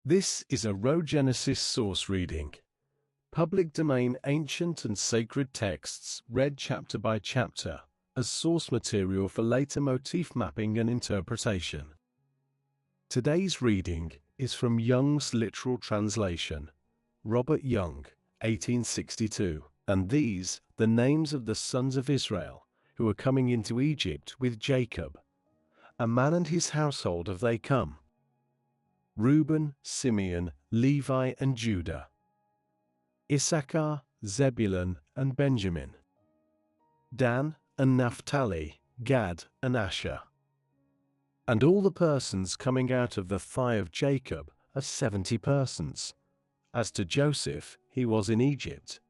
This is a Rhogenesis Source Reading. Public domain ancient and sacred texts read chapter by chapter as source material for later motif mapping and interpretation. Today's reading is from Young's literal translation, Robert Young, 1862, and these, the names of the sons of Israel, who are coming into Egypt with Jacob. A man and his household have they come. Reuben, Simeon, Levi, and Judah. Issachar, Zebulun, and Benjamin. Dan and Naphtali, Gad and Asher. And all the persons coming out of the thigh of Jacob are 70 persons. As to Joseph, he was in Egypt.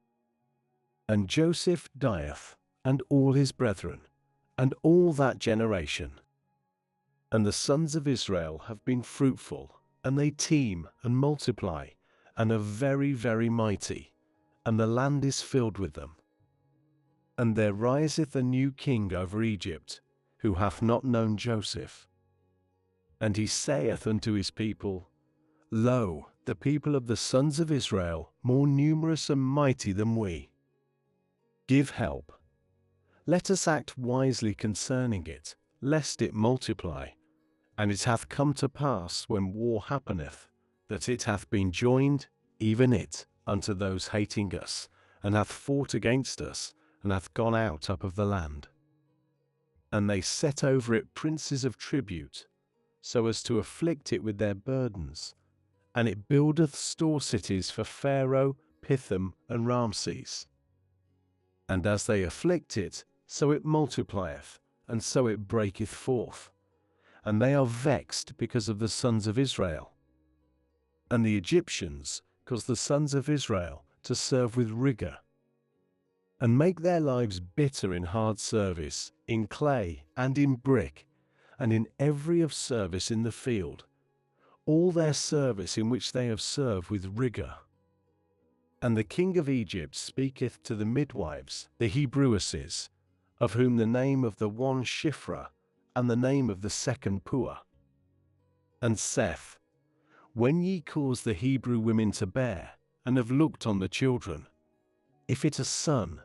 And Joseph dieth, and all his brethren, and all that generation. And the sons of Israel have been fruitful, and they teem and multiply, and are very, very mighty, and the land is filled with them. And there riseth a new king over Egypt, who hath not known Joseph. And he saith unto his people, Lo, the people of the sons of Israel, more numerous and mighty than we. Give help. Let us act wisely concerning it, lest it multiply. And it hath come to pass when war happeneth, that it hath been joined, even it, unto those hating us, and hath fought against us, and hath gone out up of the land. And they set over it princes of tribute, so as to afflict it with their burdens. And it buildeth store cities for Pharaoh, Pithom, and Ramses. And as they afflict it, so it multiplieth, and so it breaketh forth. And they are vexed because of the sons of Israel. And the Egyptians cause the sons of Israel to serve with rigor, and make their lives bitter in hard service, in clay and in brick, and in every of service in the field, all their service in which they have served with rigor. And the king of Egypt speaketh to the midwives, the Hebrewisses, of whom the name of the one Shiphrah, and the name of the second Puah. And saith, When ye cause the Hebrew women to bear, and have looked on the children, if it a son,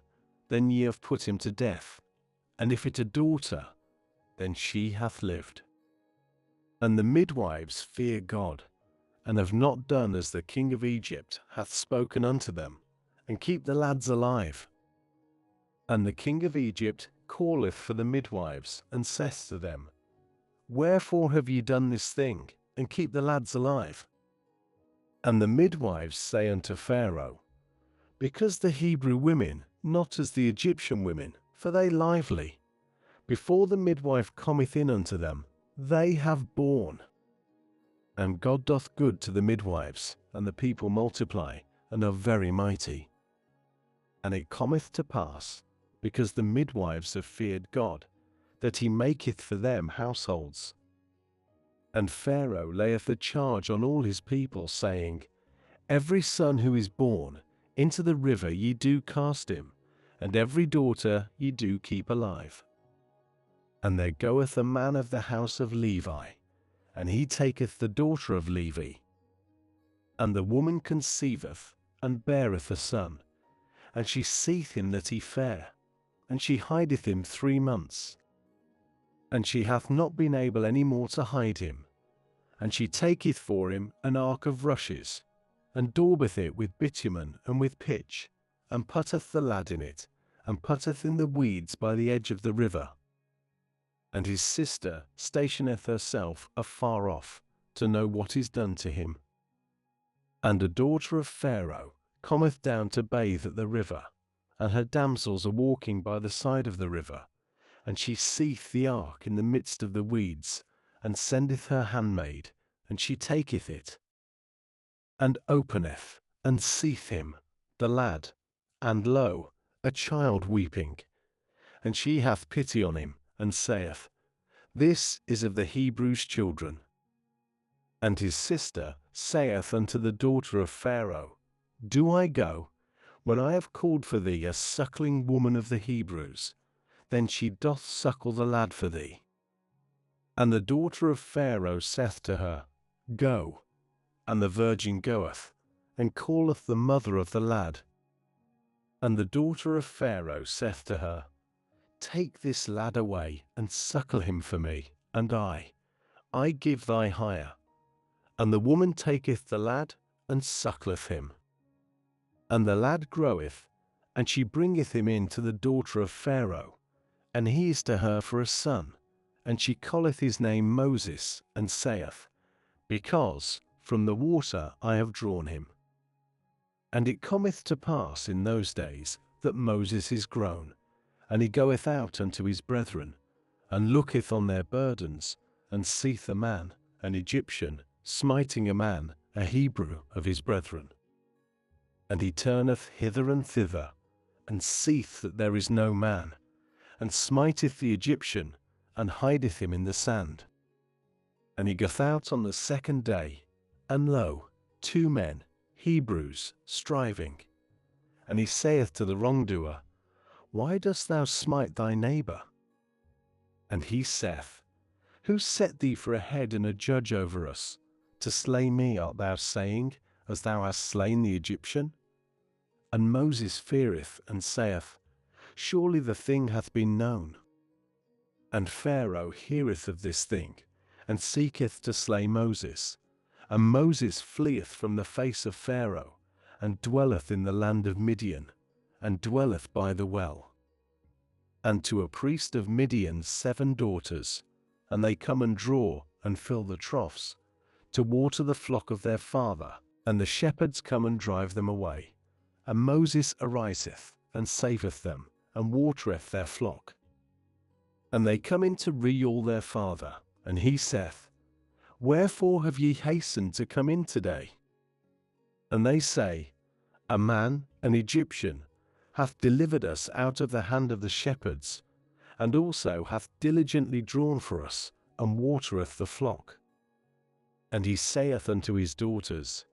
then ye have put him to death, and if it a daughter, then she hath lived. And the midwives fear God, and have not done as the king of Egypt hath spoken unto them, and keep the lads alive. And the king of Egypt calleth for the midwives, and saith to them, Wherefore have ye done this thing, and keep the lads alive? And the midwives say unto Pharaoh, Because the Hebrew women, not as the Egyptian women, for they lively, before the midwife cometh in unto them, they have borne. And God doth good to the midwives, and the people multiply, and are very mighty. And it cometh to pass, because the midwives have feared God, that he maketh for them households. And Pharaoh layeth a charge on all his people, saying, Every son who is born, into the river ye do cast him, and every daughter ye do keep alive. And there goeth a man of the house of Levi, and he taketh the daughter of Levi. And the woman conceiveth, and beareth a son, and she seeth him that he fair, and she hideth him 3 months. And she hath not been able any more to hide him. And she taketh for him an ark of rushes, and daubeth it with bitumen and with pitch, and putteth the lad in it, and putteth in the weeds by the edge of the river. And his sister stationeth herself afar off, to know what is done to him. And a daughter of Pharaoh cometh down to bathe at the river, and her damsels are walking by the side of the river, and she seeth the ark in the midst of the weeds, and sendeth her handmaid, and she taketh it, and openeth, and seeth him, the lad, and lo, a child weeping. And she hath pity on him, and saith, This is of the Hebrews' children. And his sister saith unto the daughter of Pharaoh, Do I go, when I have called for thee a suckling woman of the Hebrews? Then she doth suckle the lad for thee. And the daughter of Pharaoh saith to her, Go. And the virgin goeth, and calleth the mother of the lad. And the daughter of Pharaoh saith to her, Take this lad away, and suckle him for me, and I give thy hire. And the woman taketh the lad, and suckleth him. And the lad groweth, and she bringeth him in to the daughter of Pharaoh, and he is to her for a son. And she calleth his name Moses, and saith, Because from the water I have drawn him. And it cometh to pass in those days that Moses is grown, and he goeth out unto his brethren, and looketh on their burdens, and seeth a man, an Egyptian, smiting a man, a Hebrew of his brethren. And he turneth hither and thither, and seeth that there is no man, and smiteth the Egyptian, and hideth him in the sand. And he goeth out on the second day, and lo, 2 men, Hebrews, striving. And he saith to the wrongdoer, Why dost thou smite thy neighbor? And he saith, Who set thee for a head and a judge over us? To slay me art thou saying, as thou hast slain the Egyptian? And Moses feareth, and saith, Surely the thing hath been known. And Pharaoh heareth of this thing, and seeketh to slay Moses. And Moses fleeth from the face of Pharaoh, and dwelleth in the land of Midian, and dwelleth by the well. And to a priest of Midian 7 daughters, and they come and draw, and fill the troughs, to water the flock of their father, and the shepherds come and drive them away. And Moses ariseth, and saveth them, and watereth their flock. And they come in to rule their father, and he saith, Wherefore have ye hastened to come in today? And they say, A man, an Egyptian, hath delivered us out of the hand of the shepherds, and also hath diligently drawn for us, and watereth the flock. And he saith unto his daughters,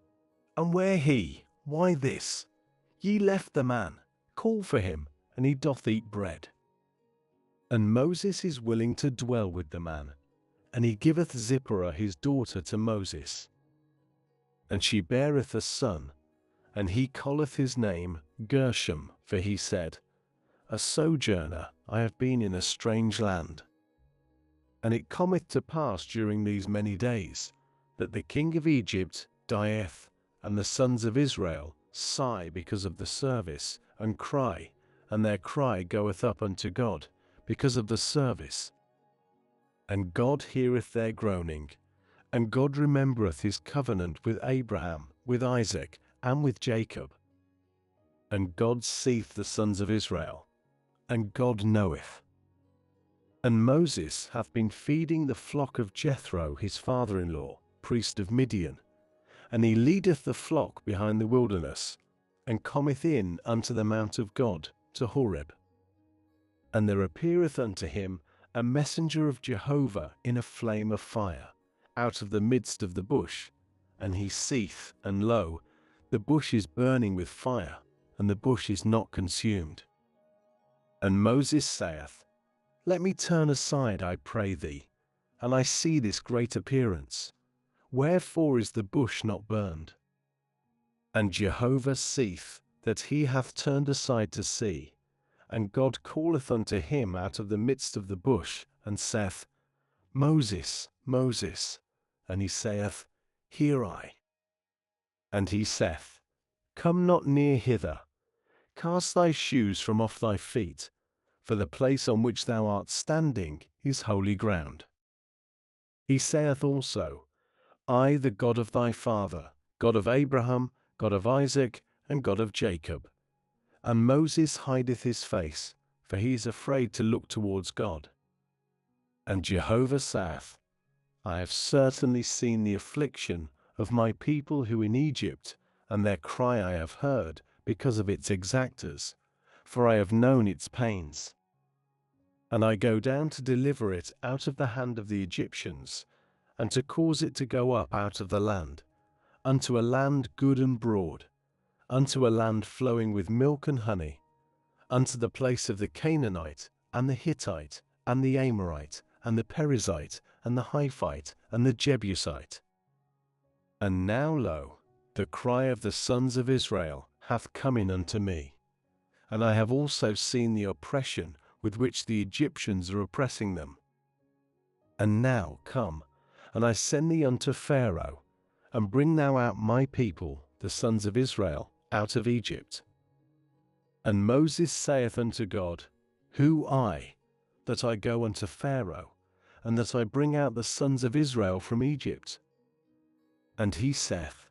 And where he? Why this? Ye left the man, call for him, and he doth eat bread. And Moses is willing to dwell with the man, and he giveth Zipporah his daughter to Moses. And she beareth a son, and he calleth his name Gershom, for he said, A sojourner I have been in a strange land. And it cometh to pass during these many days, that the king of Egypt dieth, and the sons of Israel sigh because of the service, and cry, and their cry goeth up unto God, because of the service. And God heareth their groaning, and God remembereth his covenant with Abraham, with Isaac, and with Jacob. And God seeth the sons of Israel, and God knoweth. And Moses hath been feeding the flock of Jethro his father-in-law, priest of Midian, and he leadeth the flock behind the wilderness, and cometh in unto the mount of God, to Horeb. And there appeareth unto him a messenger of Jehovah in a flame of fire, out of the midst of the bush. And he seeth, and lo, the bush is burning with fire, and the bush is not consumed. And Moses saith, Let me turn aside, I pray thee, and I see this great appearance. Wherefore is the bush not burned? And Jehovah seeth that he hath turned aside to see. And God calleth unto him out of the midst of the bush, and saith, Moses, Moses. And he saith, Here I. And he saith, Come not near hither. Cast thy shoes from off thy feet, for the place on which thou art standing is holy ground. He saith also, I, the God of thy father, God of Abraham, God of Isaac, and God of Jacob. And Moses hideth his face, for he is afraid to look towards God. And Jehovah saith, I have certainly seen the affliction of my people who in Egypt, and their cry I have heard, because of its exactors, for I have known its pains. And I go down to deliver it out of the hand of the Egyptians, and to cause it to go up out of the land, unto a land good and broad, unto a land flowing with milk and honey, unto the place of the Canaanite, and the Hittite, and the Amorite, and the Perizzite, and the Hiphite, and the Jebusite. And now lo, the cry of the sons of Israel hath come in unto me, and I have also seen the oppression with which the Egyptians are oppressing them. And now come, and I send thee unto Pharaoh, and bring thou out my people, the sons of Israel, out of Egypt. And Moses saith unto God, Who I, that I go unto Pharaoh, and that I bring out the sons of Israel from Egypt? And he saith,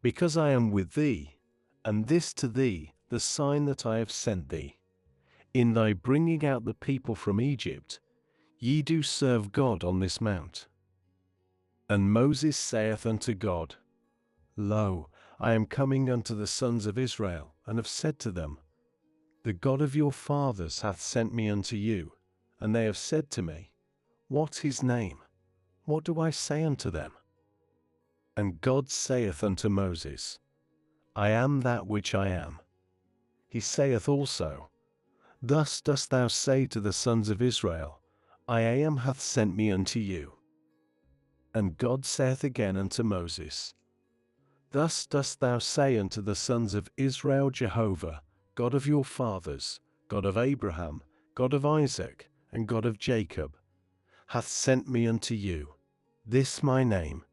Because I am with thee, and this to thee the sign that I have sent thee. In thy bringing out the people from Egypt, ye do serve God on this mount. And Moses saith unto God, Lo, I am coming unto the sons of Israel, and have said to them, The God of your fathers hath sent me unto you. And they have said to me, What's his name? What do I say unto them? And God saith unto Moses, I am that which I am. He saith also, Thus dost thou say to the sons of Israel, I am hath sent me unto you. And God saith again unto Moses, Thus dost thou say unto the sons of Israel, Jehovah, God of your fathers, God of Abraham, God of Isaac, and God of Jacob, hath sent me unto you, this my name,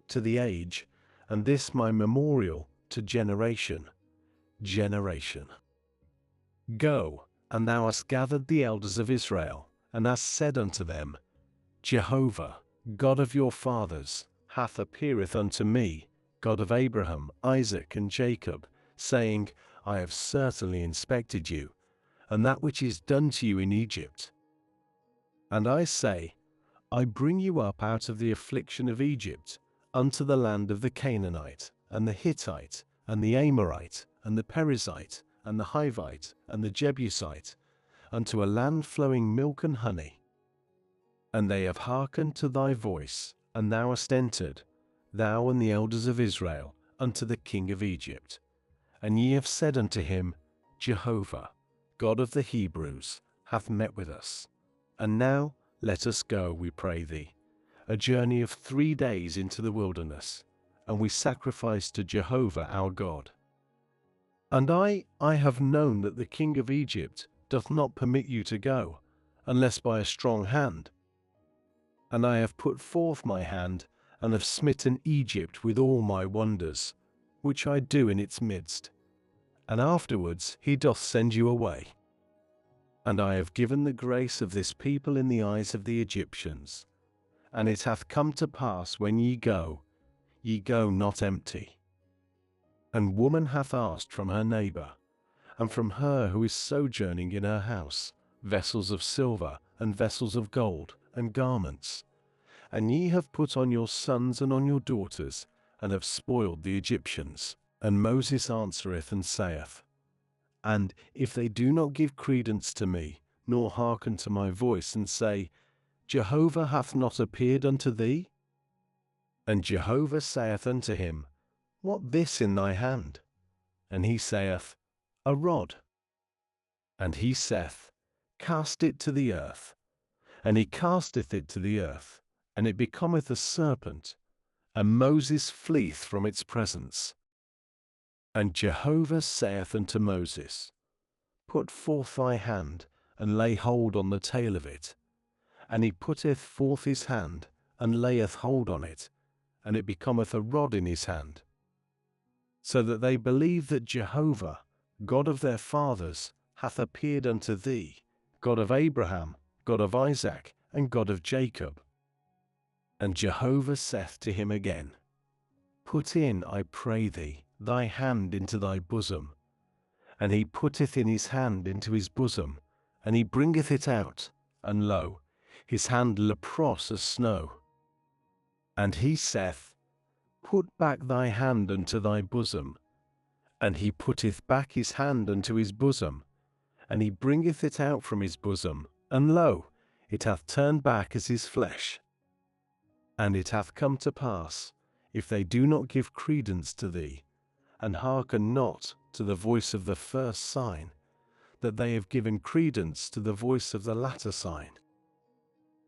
to the age, and this my memorial, to generation. Go, and thou hast gathered the elders of Israel, and hast said unto them, Jehovah, God of your fathers, hath appeareth unto me, God of Abraham, Isaac, and Jacob, saying, I have certainly inspected you, and that which is done to you in Egypt. And I say, I bring you up out of the affliction of Egypt, unto the land of the Canaanite, and the Hittite, and the Amorite, and the Perizzite, and the Hivite, and the Jebusite, unto a land flowing milk and honey. And they have hearkened to thy voice, and thou hast entered, thou and the elders of Israel, unto the king of Egypt. And ye have said unto him, Jehovah, God of the Hebrews, hath met with us. And now let us go, we pray thee, a journey of 3 days into the wilderness, and we sacrifice to Jehovah our God. And I have known that the king of Egypt doth not permit you to go, unless by a strong hand. And I have put forth my hand, and have smitten Egypt with all my wonders, which I do in its midst. And afterwards he doth send you away. And I have given the grace of this people in the eyes of the Egyptians. And it hath come to pass when ye go not empty. And woman hath asked from her neighbor, and from her who is sojourning in her house, vessels of silver, and vessels of gold, and garments. And ye have put on your sons and on your daughters, and have spoiled the Egyptians. And Moses answereth and saith, And if they do not give credence to me, nor hearken to my voice, and say, Jehovah hath not appeared unto thee? And Jehovah saith unto him, What this in thy hand? And he saith, A rod. And he saith, Cast it to the earth. And he casteth it to the earth, and it becometh a serpent, and Moses fleeth from its presence. And Jehovah saith unto Moses, Put forth thy hand, and lay hold on the tail of it. And he putteth forth his hand, and layeth hold on it, and it becometh a rod in his hand. So that they believe that Jehovah, God of their fathers, hath appeared unto thee, God of Abraham, God of Isaac, and God of Jacob. And Jehovah saith to him again, Put in, I pray thee, thy hand into thy bosom. And he putteth in his hand into his bosom, and he bringeth it out, and lo, his hand leprous as snow. And he saith, Put back thy hand unto thy bosom. And he putteth back his hand unto his bosom, and he bringeth it out from his bosom, and lo, it hath turned back as his flesh. And it hath come to pass, if they do not give credence to thee, and hearken not to the voice of the first sign, that they have given credence to the voice of the latter sign.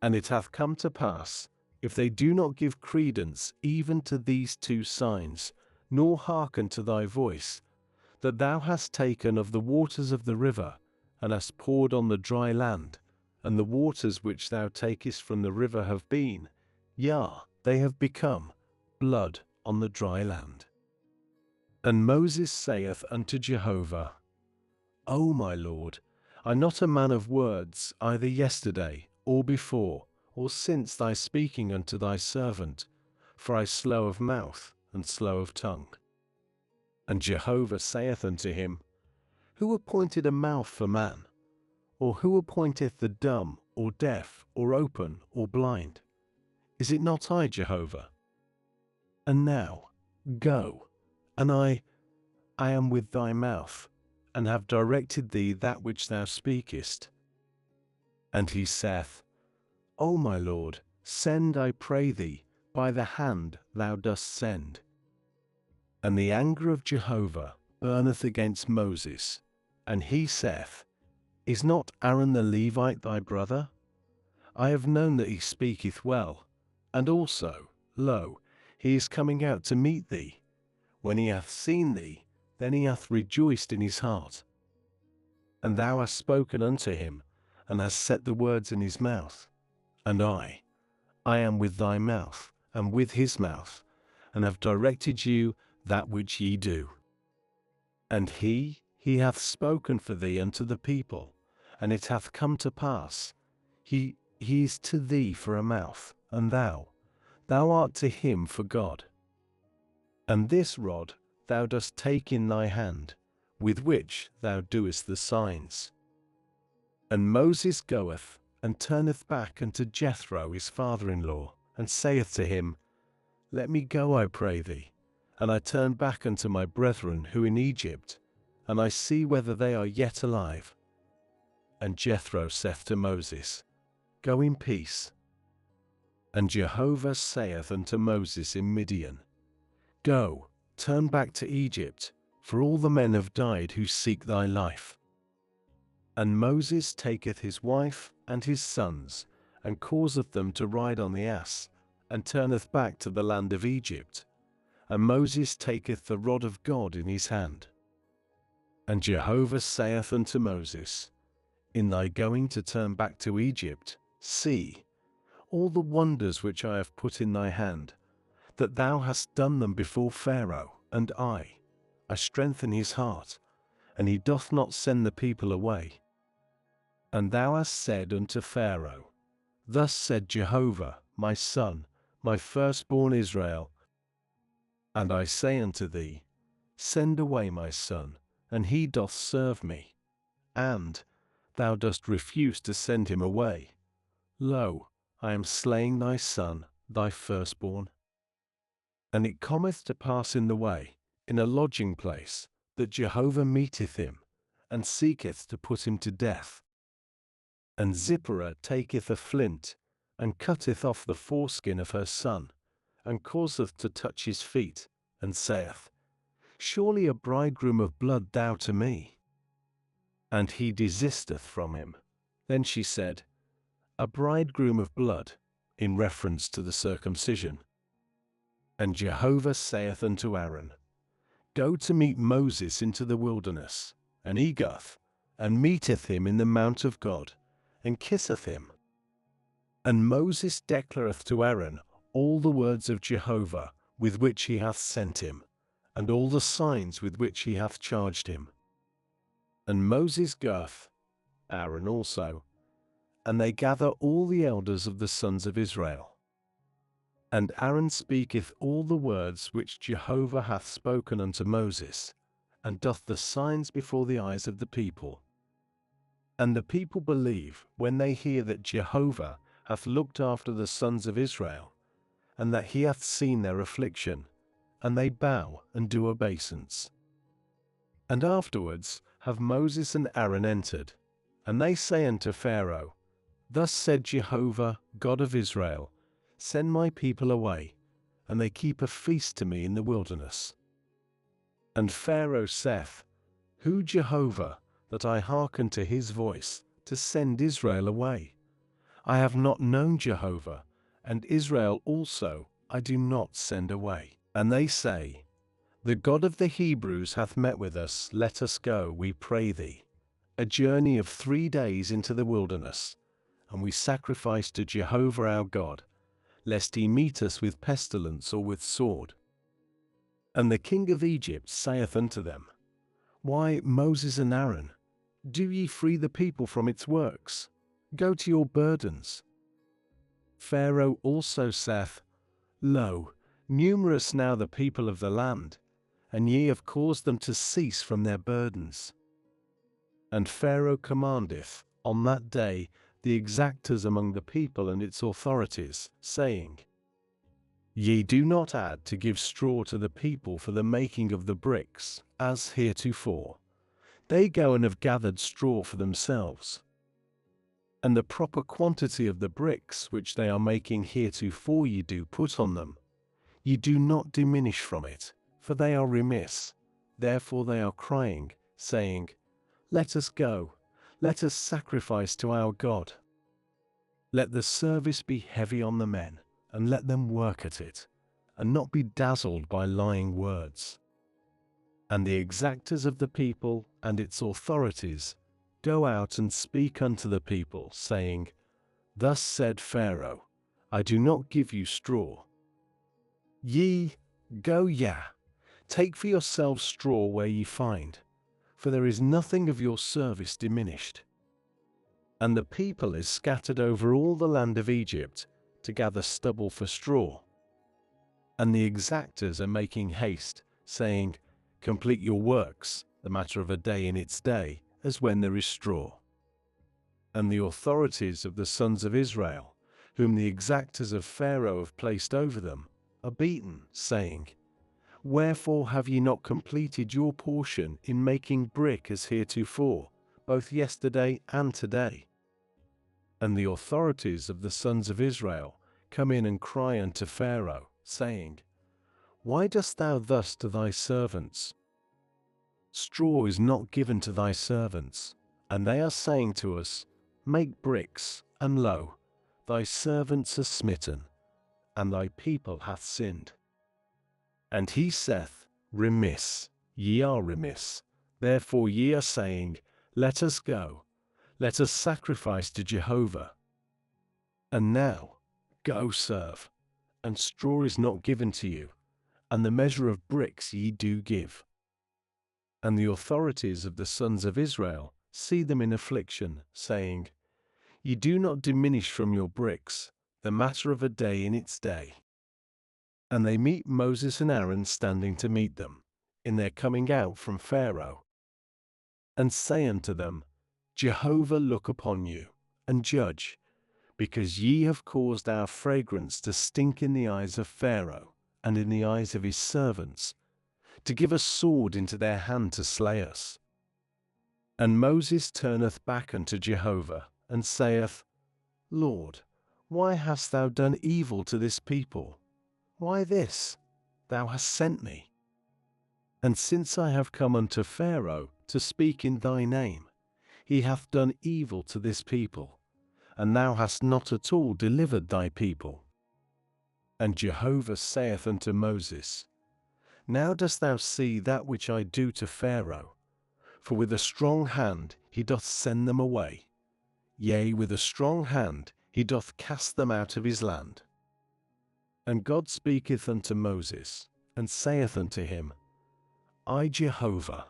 And it hath come to pass, if they do not give credence even to these two signs, nor hearken to thy voice, that thou hast taken of the waters of the river, and hast poured on the dry land, and the waters which thou takest from the river have been, yea, they have become, blood on the dry land. And Moses saith unto Jehovah, O my Lord, I am not a man of words, either yesterday, or before, or since thy speaking unto thy servant, for I slow of mouth, and slow of tongue. And Jehovah saith unto him, Who appointed a mouth for man? Or who appointeth the dumb, or deaf, or open, or blind? Is it not I, Jehovah? And now, go, and I am with thy mouth, and have directed thee that which thou speakest. And he saith, O my Lord, send, I pray thee, by the hand thou dost send. And the anger of Jehovah burneth against Moses, and he saith, Is not Aaron the Levite thy brother? I have known that he speaketh well, and also, lo, he is coming out to meet thee. When he hath seen thee, then he hath rejoiced in his heart. And thou hast spoken unto him, and hast set the words in his mouth. And I am with thy mouth, and with his mouth, and have directed you that which ye do. And he hath spoken for thee unto the people, and it hath come to pass. He is to thee for a mouth, and thou art to him for God. And this rod thou dost take in thy hand, with which thou doest the signs. And Moses goeth, and turneth back unto Jethro his father-in-law, and saith to him, Let me go, I pray thee, and I turn back unto my brethren who in Egypt, and I see whether they are yet alive. And Jethro saith to Moses, Go in peace. And Jehovah saith unto Moses in Midian, Go, turn back to Egypt, for all the men have died who seek thy life. And Moses taketh his wife and his sons, and causeth them to ride on the ass, and turneth back to the land of Egypt. And Moses taketh the rod of God in his hand. And Jehovah saith unto Moses, In thy going to turn back to Egypt, see, all the wonders which I have put in thy hand, that thou hast done them before Pharaoh, and I strengthen his heart, and he doth not send the people away. And thou hast said unto Pharaoh, Thus said Jehovah, my son, my firstborn Israel. And I say unto thee, Send away my son, and he doth serve me. And thou dost refuse to send him away. Lo, I am slaying thy son, thy firstborn. And it cometh to pass in the way, in a lodging place, that Jehovah meeteth him, and seeketh to put him to death. And Zipporah taketh a flint, and cutteth off the foreskin of her son, and causeth to touch his feet, and saith, Surely a bridegroom of blood thou to me. And he desisteth from him. Then she said, A bridegroom of blood, in reference to the circumcision. And Jehovah saith unto Aaron, Go to meet Moses into the wilderness, and he goeth, and meeteth him in the mount of God, and kisseth him. And Moses declareth to Aaron all the words of Jehovah with which he hath sent him, and all the signs with which he hath charged him. And Moses goeth, Aaron also, and they gather all the elders of the sons of Israel. And Aaron speaketh all the words which Jehovah hath spoken unto Moses, and doth the signs before the eyes of the people. And the people believe when they hear that Jehovah hath looked after the sons of Israel, and that he hath seen their affliction, and they bow and do obeisance. And afterwards have Moses and Aaron entered, and they say unto Pharaoh, Thus said Jehovah, God of Israel, Send my people away, and they keep a feast to me in the wilderness. And Pharaoh saith, Who Jehovah, that I hearken to his voice, to send Israel away? I have not known Jehovah, and Israel also I do not send away. And they say, The God of the Hebrews hath met with us, let us go, we pray thee, a journey of 3 days into the wilderness, and we sacrifice to Jehovah our God, lest he meet us with pestilence or with sword. And the king of Egypt saith unto them, Why, Moses and Aaron, do ye free the people from its works? Go to your burdens. Pharaoh also saith, Lo, numerous now the people of the land, and ye have caused them to cease from their burdens. And Pharaoh commandeth on that day the exactors among the people and its authorities, saying, Ye do not add to give straw to the people for the making of the bricks, as heretofore. They go and have gathered straw for themselves. And the proper quantity of the bricks which they are making heretofore ye do put on them. Ye do not diminish from it, for they are remiss. Therefore they are crying, saying, Let us go, let us sacrifice to our God. Let the service be heavy on the men, and let them work at it, and not be dazzled by lying words. And the exactors of the people and its authorities go out and speak unto the people, saying, Thus said Pharaoh, I do not give you straw. Ye, go, take for yourselves straw where ye find, for there is nothing of your service diminished. And the people is scattered over all the land of Egypt to gather stubble for straw. And the exactors are making haste, saying, Complete your works, the matter of a day in its day, as when there is straw. And the authorities of the sons of Israel, whom the exactors of Pharaoh have placed over them, are beaten, saying, Wherefore have ye not completed your portion in making brick as heretofore, both yesterday and today? And the authorities of the sons of Israel come in and cry unto Pharaoh, saying, Why dost thou thus to thy servants? Straw is not given to thy servants. And they are saying to us, Make bricks, and lo, thy servants are smitten, and thy people hath sinned. And he saith, Remiss, ye are remiss. Therefore ye are saying, Let us go, let us sacrifice to Jehovah. And now, go serve, and straw is not given to you, and the measure of bricks ye do give. And the authorities of the sons of Israel see them in affliction, saying, Ye do not diminish from your bricks, the matter of a day in its day. And they meet Moses and Aaron standing to meet them, in their coming out from Pharaoh, and say unto them, Jehovah look upon you, and judge, because ye have caused our fragrance to stink in the eyes of Pharaoh, and in the eyes of his servants, to give a sword into their hand to slay us. And Moses turneth back unto Jehovah, and saith, Lord, why hast thou done evil to this people? Why this? Thou hast sent me. And since I have come unto Pharaoh to speak in thy name, he hath done evil to this people, and thou hast not at all delivered thy people. And Jehovah saith unto Moses, Now dost thou see that which I do to Pharaoh? For with a strong hand he doth send them away. Yea, with a strong hand he doth cast them out of his land. And God speaketh unto Moses, and saith unto him, I Jehovah.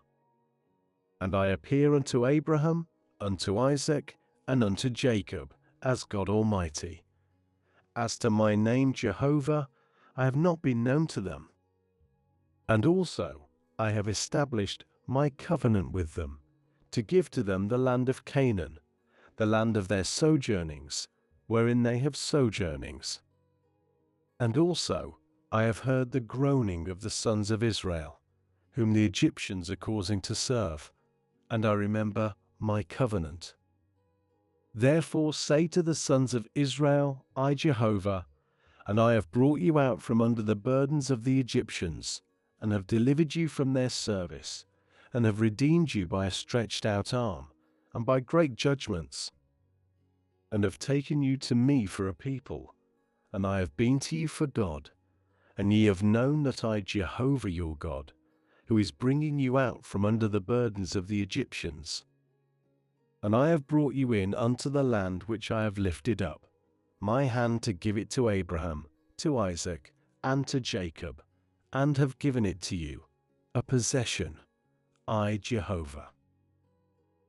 And I appear unto Abraham, unto Isaac, and unto Jacob, as God Almighty. As to my name Jehovah, I have not been known to them. And also I have established my covenant with them, to give to them the land of Canaan, the land of their sojournings, wherein they have sojournings. And also I have heard the groaning of the sons of Israel, whom the Egyptians are causing to serve, and I remember my covenant. Therefore say to the sons of Israel, I Jehovah, and I have brought you out from under the burdens of the Egyptians, and have delivered you from their service, and have redeemed you by a stretched out arm, and by great judgments, and have taken you to me for a people, and I have been to you for God, and ye have known that I, Jehovah your God, who is bringing you out from under the burdens of the Egyptians. And I have brought you in unto the land which I have lifted up my hand to give it to Abraham, to Isaac, and to Jacob, and have given it to you, a possession, I, Jehovah.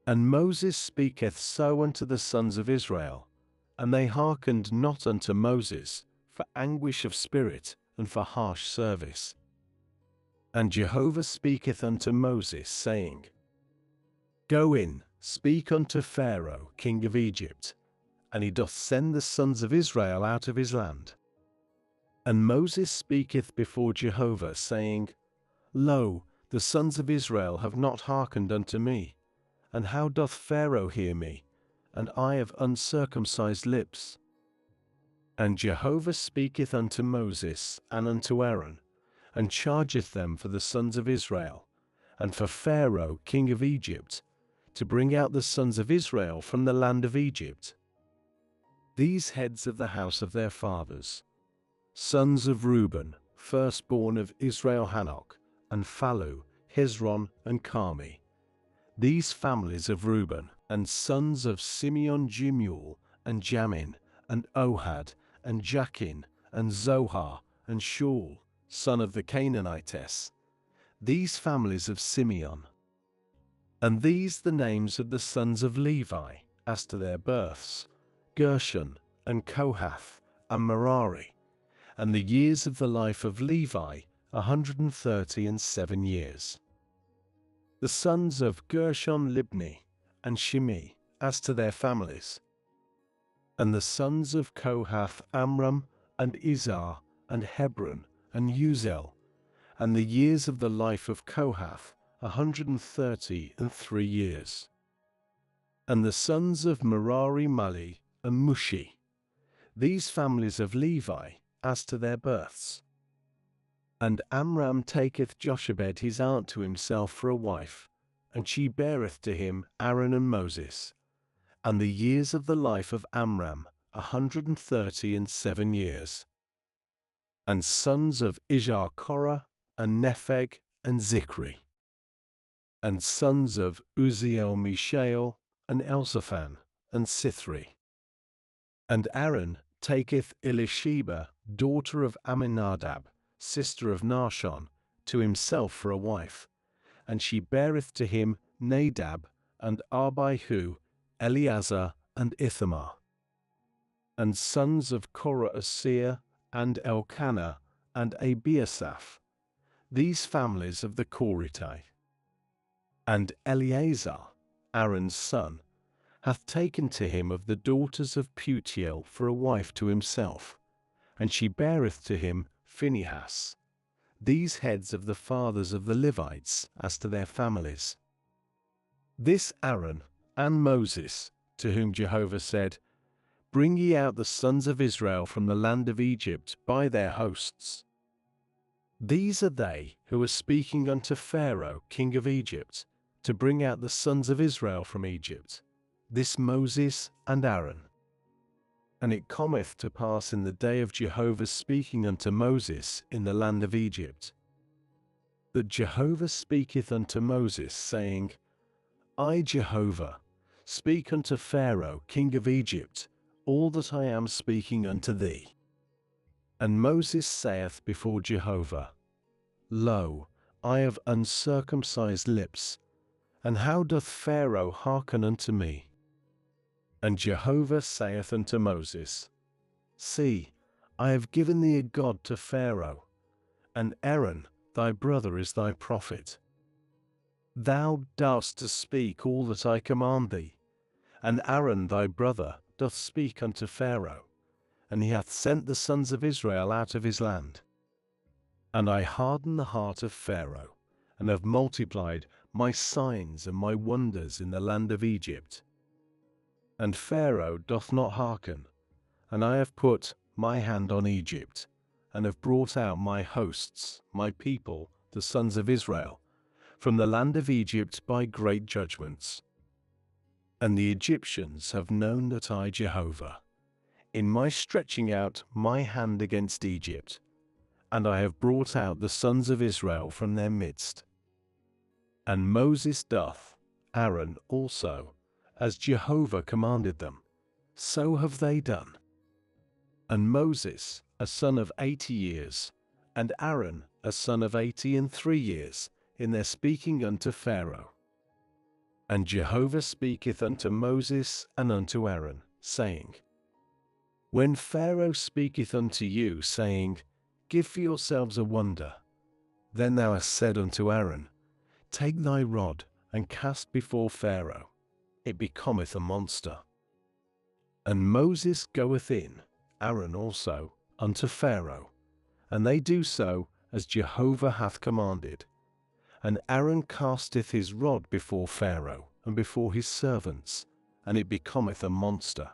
And Moses speaketh so unto the sons of Israel, and they hearkened not unto Moses, for anguish of spirit, and for harsh service. And Jehovah speaketh unto Moses, saying, Go in, speak unto Pharaoh, king of Egypt, and he doth send the sons of Israel out of his land. And Moses speaketh before Jehovah, saying, Lo, the sons of Israel have not hearkened unto me, and how doth Pharaoh hear me, and I have uncircumcised lips? And Jehovah speaketh unto Moses and unto Aaron, and chargeth them for the sons of Israel, and for Pharaoh king of Egypt, to bring out the sons of Israel from the land of Egypt. These heads of the house of their fathers, sons of Reuben, firstborn of Israel, Hanok, and Phalu, Hezron, and Carmi. These families of Reuben, and sons of Simeon, Jemuel, and Jamin, and Ohad, and Jachin, and Zohar, and Shaul, son of the Canaanitess. These families of Simeon. And these the names of the sons of Levi, as to their births, Gershon, and Kohath, and Merari. And the years of the life of Levi, 137 years. The sons of Gershon, Libni, and Shimi, as to their families. And the sons of Kohath, Amram, and Izhar, and Hebron, and Uzel. And the years of the life of Kohath, 133 years. And the sons of Merari, Mali, and Mushi. These families of Levi, as to their births. And Amram taketh Jochebed his aunt to himself for a wife, and she beareth to him Aaron and Moses. And the years of the life of Amram, 137 years. And sons of Izhar, Korah, and Nepheg, and Zikri. And sons of Uziel, Mishael, and Elzaphan, and Sithri. And Aaron taketh Elisheba, daughter of Aminadab, sister of Nahshon, to himself for a wife, and she beareth to him Nadab, and Abihu, Eleazar, and Ithamar. And sons of Korah, Asir, and Elkanah, and Abiasaph, these families of the Korathite. And Eleazar, Aaron's son, hath taken to him of the daughters of Putiel for a wife to himself, and she beareth to him Phinehas. These heads of the fathers of the Levites, as to their families. This Aaron and Moses, to whom Jehovah said, Bring ye out the sons of Israel from the land of Egypt by their hosts. These are they who are speaking unto Pharaoh king of Egypt, to bring out the sons of Israel from Egypt, this Moses and Aaron. And it cometh to pass in the day of Jehovah speaking unto Moses in the land of Egypt, that Jehovah speaketh unto Moses, saying, I, Jehovah, speak unto Pharaoh king of Egypt all that I am speaking unto thee. And Moses saith before Jehovah, Lo, I have uncircumcised lips, and how doth Pharaoh hearken unto me? And Jehovah saith unto Moses, See, I have given thee a God to Pharaoh, and Aaron thy brother is thy prophet. Thou darst to speak all that I command thee, and Aaron thy brother doth speak unto Pharaoh, and he hath sent the sons of Israel out of his land. And I harden the heart of Pharaoh, and have multiplied my signs and my wonders in the land of Egypt. And Pharaoh doth not hearken, and I have put my hand on Egypt, and have brought out my hosts, my people, the sons of Israel, from the land of Egypt by great judgments. And the Egyptians have known that I, Jehovah, in my stretching out my hand against Egypt, and I have brought out the sons of Israel from their midst. And Moses doth, Aaron also, as Jehovah commanded them, so have they done. And Moses, a son of 80 years, and Aaron, a son of 83 years, in their speaking unto Pharaoh. And Jehovah speaketh unto Moses and unto Aaron, saying, When Pharaoh speaketh unto you, saying, Give for yourselves a wonder, then thou hast said unto Aaron, Take thy rod, and cast before Pharaoh, it becometh a monster. And Moses goeth in, Aaron also, unto Pharaoh, and they do so as Jehovah hath commanded. And Aaron casteth his rod before Pharaoh, and before his servants, and it becometh a monster.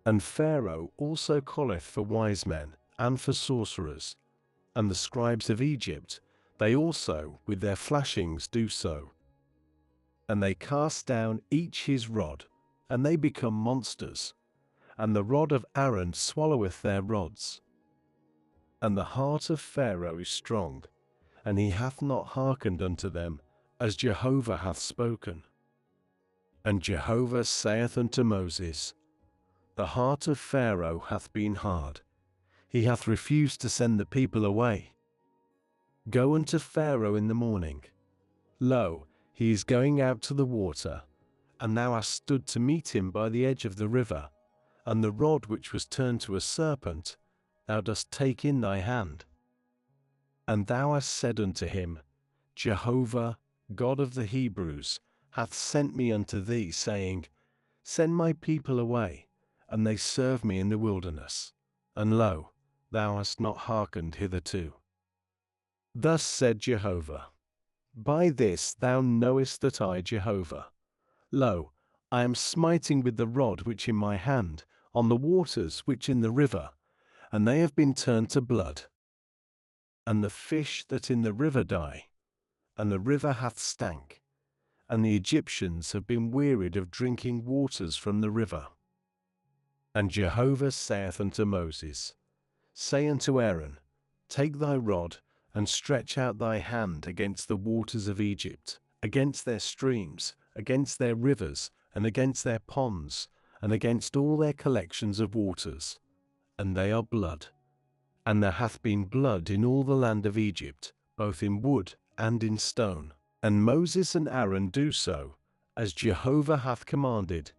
And Pharaoh also calleth for wise men, and for sorcerers, and the scribes of Egypt, they also with their flashings do so. And they cast down each his rod, and they become monsters, and the rod of Aaron swalloweth their rods. And the heart of Pharaoh is strong, and he hath not hearkened unto them, as Jehovah hath spoken. And Jehovah saith unto Moses, The heart of Pharaoh hath been hard, he hath refused to send the people away. Go unto Pharaoh in the morning. Lo, he is going out to the water, and thou hast stood to meet him by the edge of the river, and the rod which was turned to a serpent, thou dost take in thy hand. And thou hast said unto him, Jehovah, God of the Hebrews, hath sent me unto thee, saying, Send my people away, and they serve me in the wilderness. And lo, thou hast not hearkened hitherto. Thus said Jehovah, By this thou knowest that I, Jehovah, lo, I am smiting with the rod which in my hand on the waters which in the river, and they have been turned to blood. And the fish that in the river die, and the river hath stank, and the Egyptians have been wearied of drinking waters from the river. And Jehovah saith unto Moses, Say unto Aaron, Take thy rod, and stretch out thy hand against the waters of Egypt, against their streams, against their rivers, and against their ponds, and against all their collections of waters. And they are blood. And there hath been blood in all the land of Egypt, both in wood and in stone. And Moses and Aaron do so, as Jehovah hath commanded.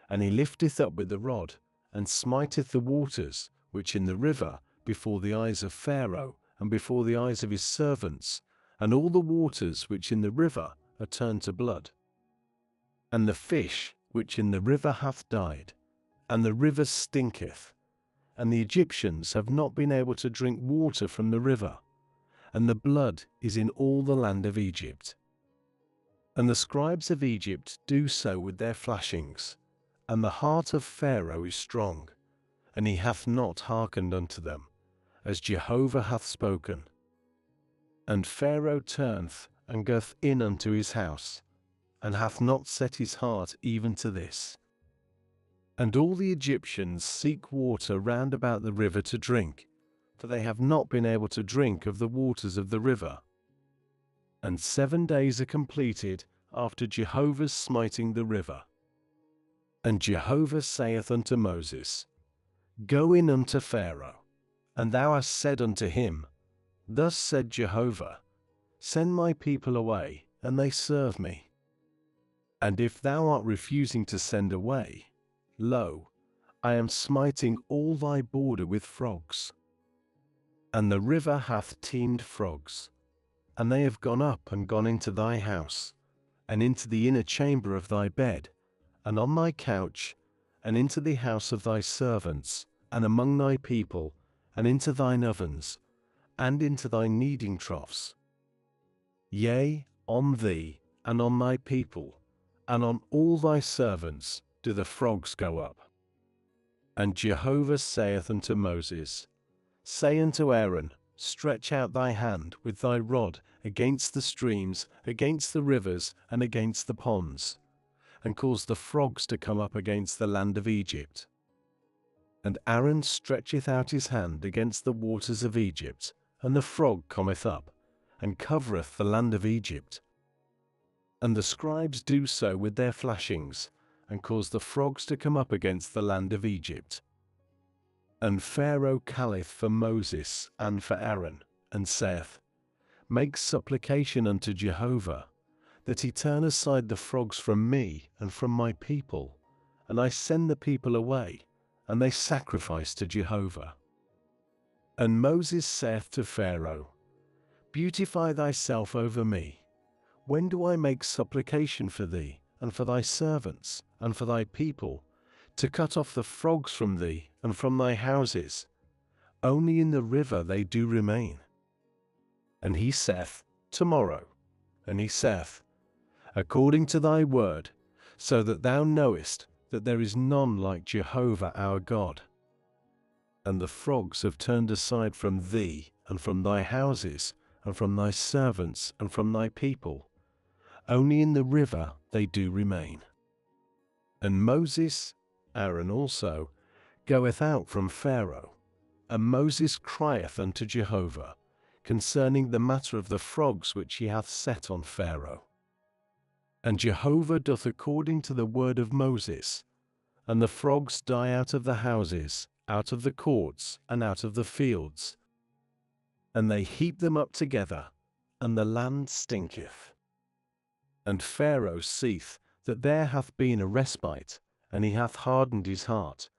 And he lifteth up with the rod, and smiteth the waters, which in the river, before the eyes of Pharaoh, and before the eyes of his servants, and all the waters which in the river are turned to blood. And the fish which in the river hath died, and the river stinketh, and the Egyptians have not been able to drink water from the river, and the blood is in all the land of Egypt. And the scribes of Egypt do so with their flashings, and the heart of Pharaoh is strong, and he hath not hearkened unto them, as Jehovah hath spoken. And Pharaoh turneth, and goeth in unto his house, and hath not set his heart even to this. And all the Egyptians seek water round about the river to drink, for they have not been able to drink of the waters of the river. And 7 days are completed after Jehovah's smiting the river. And Jehovah saith unto Moses, Go in unto Pharaoh. And thou hast said unto him, Thus said Jehovah, Send my people away, and they serve me. And if thou art refusing to send away, lo, I am smiting all thy border with frogs. And the river hath teemed frogs, and they have gone up and gone into thy house, and into the inner chamber of thy bed, and on thy couch, and into the house of thy servants, and among thy people, and into thine ovens, and into thy kneading troughs. Yea, on thee, and on thy people, and on all thy servants do the frogs go up. And Jehovah saith unto Moses, Say unto Aaron, Stretch out thy hand with thy rod against the streams, against the rivers, and against the ponds, and cause the frogs to come up against the land of Egypt. And Aaron stretcheth out his hand against the waters of Egypt, and the frog cometh up, and covereth the land of Egypt. And the scribes do so with their flashings, and cause the frogs to come up against the land of Egypt. And Pharaoh calleth for Moses and for Aaron, and saith, Make supplication unto Jehovah, that he turn aside the frogs from me and from my people, and I send the people away, and they sacrifice to Jehovah. And Moses saith to Pharaoh, Beautify thyself over me. When do I make supplication for thee, and for thy servants, and for thy people, to cut off the frogs from thee, and from thy houses? Only in the river they do remain. And he saith, Tomorrow. And he saith, According to thy word, so that thou knowest that there is none like Jehovah our God. And the frogs have turned aside from thee, and from thy houses, and from thy servants, and from thy people. Only in the river they do remain. And Moses, Aaron also, goeth out from Pharaoh, and Moses crieth unto Jehovah concerning the matter of the frogs which he hath set on Pharaoh. And Jehovah doth according to the word of Moses, and the frogs die out of the houses, out of the courts, and out of the fields. And they heap them up together, and the land stinketh. And Pharaoh seeth that there hath been a respite, and he hath hardened his heart,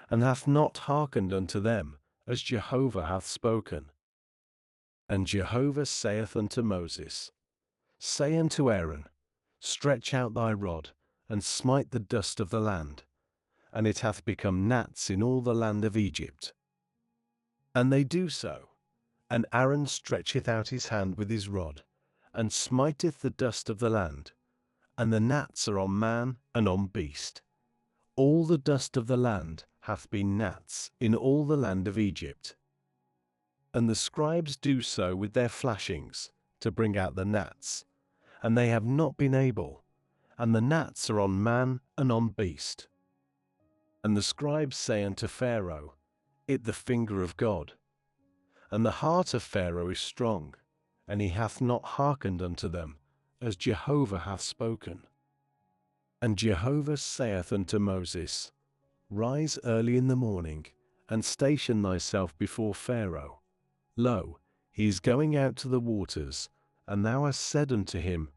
and hath not hearkened unto them, as Jehovah hath spoken. And Jehovah saith unto Moses, Say unto Aaron, Stretch out thy rod, and smite the dust of the land, and it hath become gnats in all the land of Egypt. And they do so. And Aaron stretcheth out his hand with his rod, and smiteth the dust of the land, and the gnats are on man and on beast. All the dust of the land hath been gnats in all the land of Egypt. And the scribes do so with their flashings, to bring out the gnats, and they have not been able, and the gnats are on man and on beast. And the scribes say unto Pharaoh, It the finger of God. And the heart of Pharaoh is strong, and he hath not hearkened unto them, as Jehovah hath spoken. And Jehovah saith unto Moses, Rise early in the morning, and station thyself before Pharaoh. Lo, he is going out to the waters, and thou hast said unto him,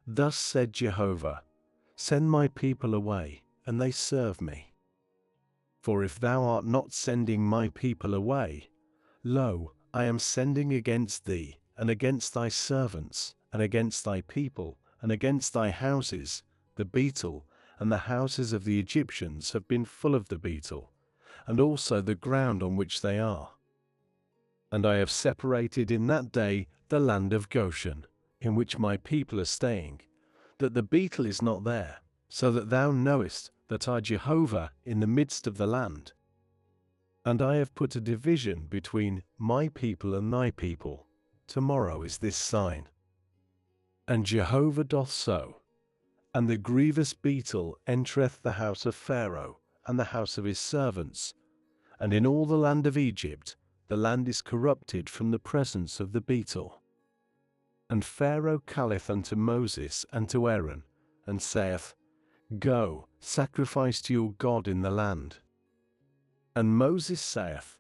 Thus said Jehovah, Send my people away, and they serve me. For if thou art not sending my people away, lo, I am sending against thee, and against thy servants, and against thy people, and against thy houses, the beetle, and the houses of the Egyptians have been full of the beetle, and also the ground on which they are. And I have separated in that day the land of Goshen, in which my people are staying, that the beetle is not there, so that thou knowest that I Jehovah in the midst of the land. And I have put a division between my people and thy people. Tomorrow is this sign. And Jehovah doth so. And the grievous beetle entereth the house of Pharaoh, and the house of his servants. And in all the land of Egypt, the land is corrupted from the presence of the beetle. And Pharaoh calleth unto Moses and to Aaron, and saith, Go, sacrifice to your God in the land. And Moses saith,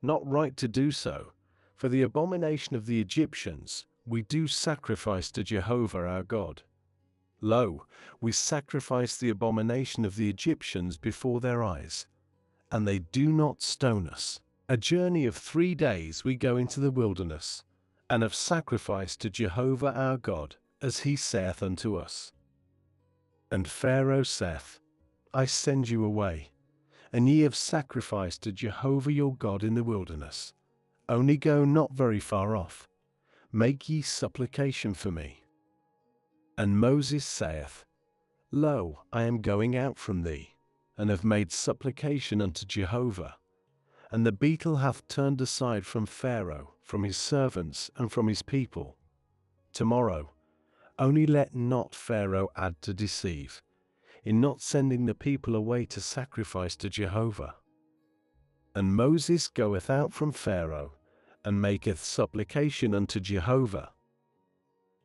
Not right to do so, for the abomination of the Egyptians we do sacrifice to Jehovah our God. Lo, we sacrifice the abomination of the Egyptians before their eyes, and they do not stone us. A journey of 3 days we go into the wilderness, and have sacrificed to Jehovah our God, as he saith unto us. And Pharaoh saith, I send you away, and ye have sacrificed to Jehovah your God in the wilderness. Only go not very far off. Make ye supplication for me. And Moses saith, Lo, I am going out from thee, and have made supplication unto Jehovah. And the beetle hath turned aside from Pharaoh, from his servants, and from his people. Tomorrow, only let not Pharaoh add to deceive, in not sending the people away to sacrifice to Jehovah. And Moses goeth out from Pharaoh, and maketh supplication unto Jehovah.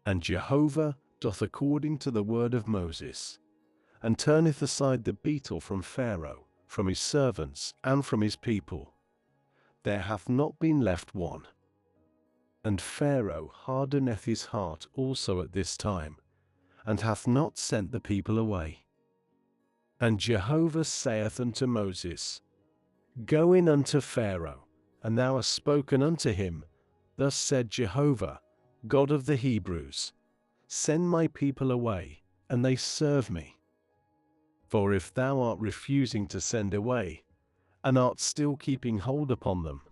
And Jehovah doth according to the word of Moses, and turneth aside the beetle from Pharaoh, from his servants, and from his people. There hath not been left one. And Pharaoh hardeneth his heart also at this time, and hath not sent the people away. And Jehovah saith unto Moses, Go in unto Pharaoh, and thou hast spoken unto him, Thus said Jehovah, God of the Hebrews, Send my people away, and they serve me. For if thou art refusing to send away, and art still keeping hold upon them,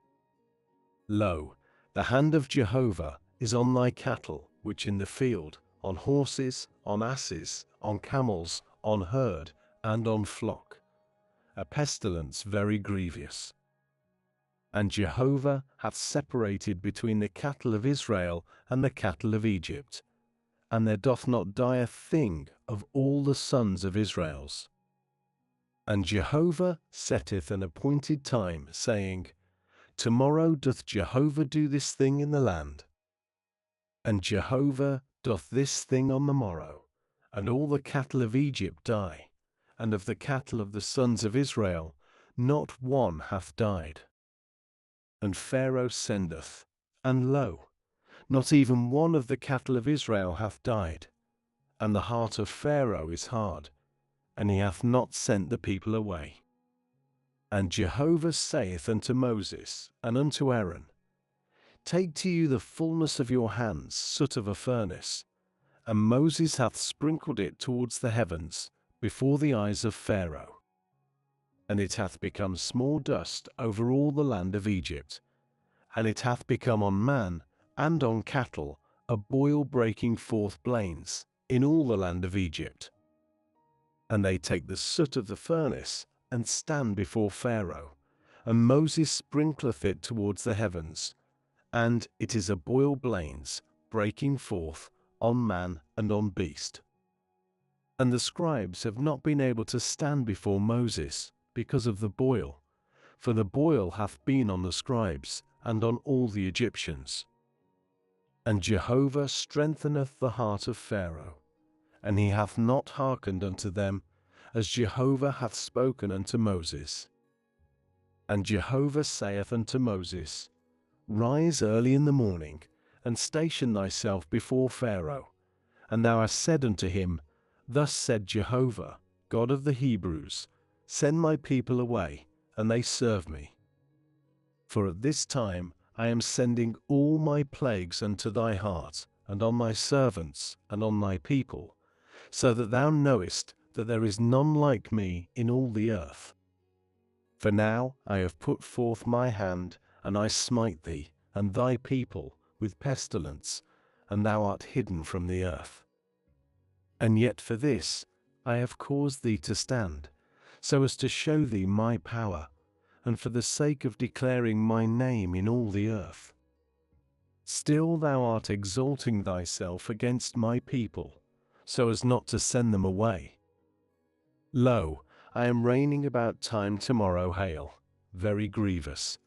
lo, the hand of Jehovah is on thy cattle which in the field, on horses, on asses, on camels, on herd, and on flock, a pestilence very grievous. And Jehovah hath separated between the cattle of Israel and the cattle of Egypt, and there doth not die a thing of all the sons of Israel's. And Jehovah setteth an appointed time, saying, Tomorrow doth Jehovah do this thing in the land. And Jehovah doth this thing on the morrow, and all the cattle of Egypt die, and of the cattle of the sons of Israel not one hath died. And Pharaoh sendeth, and lo, not even one of the cattle of Israel hath died. And the heart of Pharaoh is hard, and he hath not sent the people away. And Jehovah saith unto Moses and unto Aaron, Take to you the fullness of your hands soot of a furnace. And Moses hath sprinkled it towards the heavens, before the eyes of Pharaoh. And it hath become small dust over all the land of Egypt, and it hath become on man and on cattle a boil breaking forth blains in all the land of Egypt. And they take the soot of the furnace, and stand before Pharaoh, and Moses sprinkleth it towards the heavens, and it is a boil blains breaking forth on man and on beast. And the scribes have not been able to stand before Moses, because of the boil, for the boil hath been on the scribes, and on all the Egyptians. And Jehovah strengtheneth the heart of Pharaoh, and he hath not hearkened unto them, as Jehovah hath spoken unto Moses. And Jehovah saith unto Moses, Rise early in the morning, and station thyself before Pharaoh. And thou hast said unto him, Thus said Jehovah, God of the Hebrews, Send my people away, and they serve me. For at this time I am sending all my plagues unto thy heart, and on thy servants, and on thy people, so that thou knowest that there is none like me in all the earth. For now I have put forth my hand, and I smite thee, and thy people, with pestilence, and thou art hidden from the earth. And yet for this I have caused thee to stand, so as to show thee my power, and for the sake of declaring my name in all the earth. Still thou art exalting thyself against my people, so as not to send them away. Lo, I am raining about time tomorrow hail, very grievous,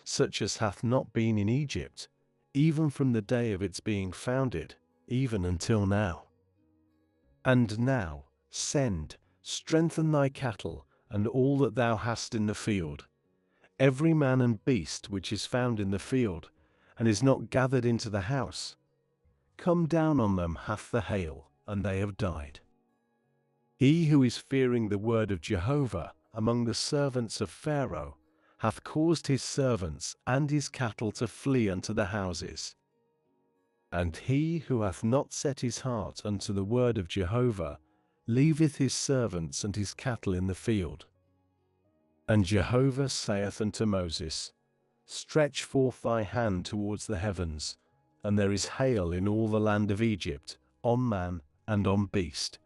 such as hath not been in Egypt, even from the day of its being founded, even until now. And now, send, strengthen thy cattle, and all that thou hast in the field, every man and beast which is found in the field, and is not gathered into the house. Come down on them hath the hail, and they have died. He who is fearing the word of Jehovah among the servants of Pharaoh hath caused his servants and his cattle to flee unto the houses. And he who hath not set his heart unto the word of Jehovah leaveth his servants and his cattle in the field. And Jehovah saith unto Moses, Stretch forth thy hand towards the heavens, and there is hail in all the land of Egypt, on man and on beast,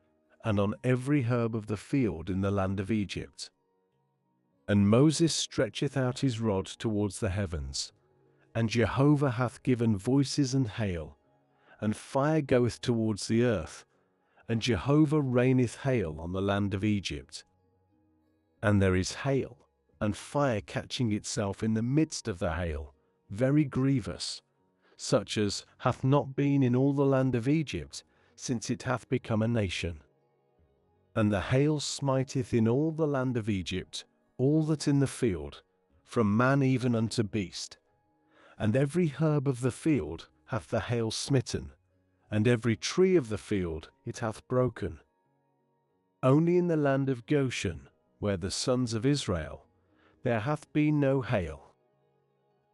and on every herb of the field in the land of Egypt. And Moses stretcheth out his rod towards the heavens, and Jehovah hath given voices and hail, and fire goeth towards the earth, and Jehovah raineth hail on the land of Egypt. And there is hail, and fire catching itself in the midst of the hail, very grievous, such as hath not been in all the land of Egypt, since it hath become a nation. And the hail smiteth in all the land of Egypt, all that in the field, from man even unto beast. And every herb of the field hath the hail smitten, and every tree of the field it hath broken. Only in the land of Goshen, where the sons of Israel, there hath been no hail.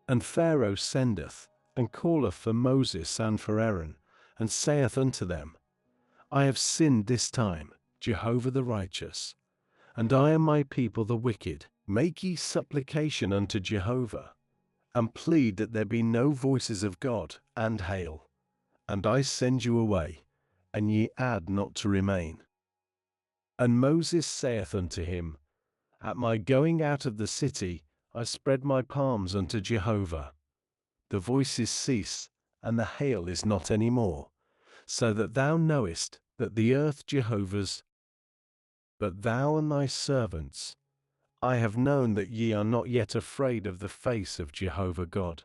And Pharaoh sendeth, and calleth for Moses and for Aaron, and saith unto them, I have sinned this time, Jehovah the righteous, and I and my people the wicked. Make ye supplication unto Jehovah, and plead that there be no voices of God and hail. And I send you away, and ye add not to remain. And Moses saith unto him, At my going out of the city, I spread my palms unto Jehovah. The voices cease, and the hail is not any more, so that thou knowest that the earth Jehovah's. But thou and thy servants, I have known that ye are not yet afraid of the face of Jehovah God.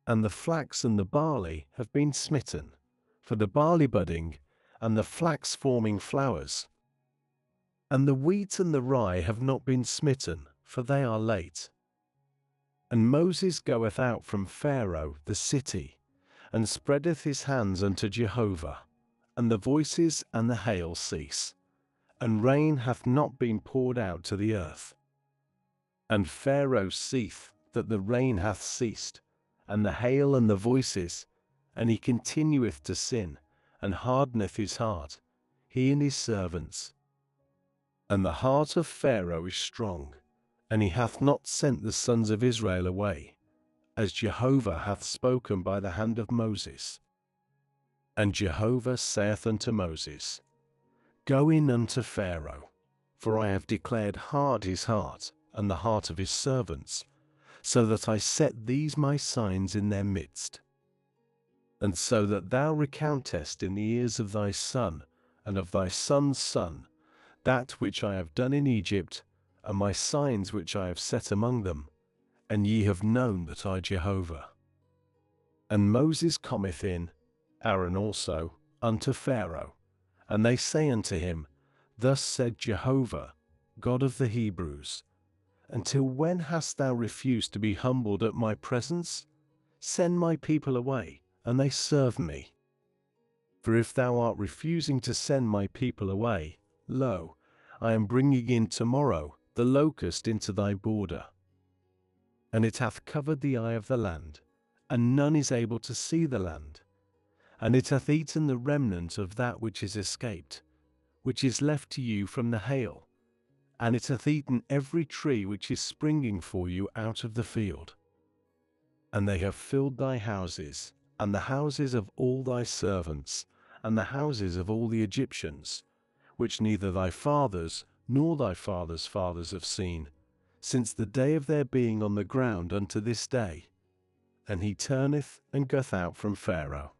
And the flax and the barley have been smitten, for the barley budding, and the flax forming flowers. And the wheat and the rye have not been smitten, for they are late. And Moses goeth out from Pharaoh the city, and spreadeth his hands unto Jehovah, and the voices and the hail cease, and rain hath not been poured out to the earth. And Pharaoh seeth that the rain hath ceased, and the hail and the voices, and he continueth to sin, and hardeneth his heart, he and his servants. And the heart of Pharaoh is strong, and he hath not sent the sons of Israel away, as Jehovah hath spoken by the hand of Moses. And Jehovah saith unto Moses, Go in unto Pharaoh, for I have declared hard his heart, and the heart of his servants, so that I set these my signs in their midst. And so that thou recountest in the ears of thy son, and of thy son's son, that which I have done in Egypt, and my signs which I have set among them, and ye have known that I Jehovah. And Moses cometh in, Aaron also, unto Pharaoh, and they say unto him, Thus said Jehovah, God of the Hebrews, Until when hast thou refused to be humbled at my presence? Send my people away, and they serve me. For if thou art refusing to send my people away, lo, I am bringing in tomorrow the locust into thy border. And it hath covered the eye of the land, and none is able to see the land. And it hath eaten the remnant of that which is escaped, which is left to you from the hail, and it hath eaten every tree which is springing for you out of the field. And they have filled thy houses, and the houses of all thy servants, and the houses of all the Egyptians, which neither thy fathers nor thy fathers' fathers have seen, since the day of their being on the ground unto this day. And he turneth and goeth out from Pharaoh.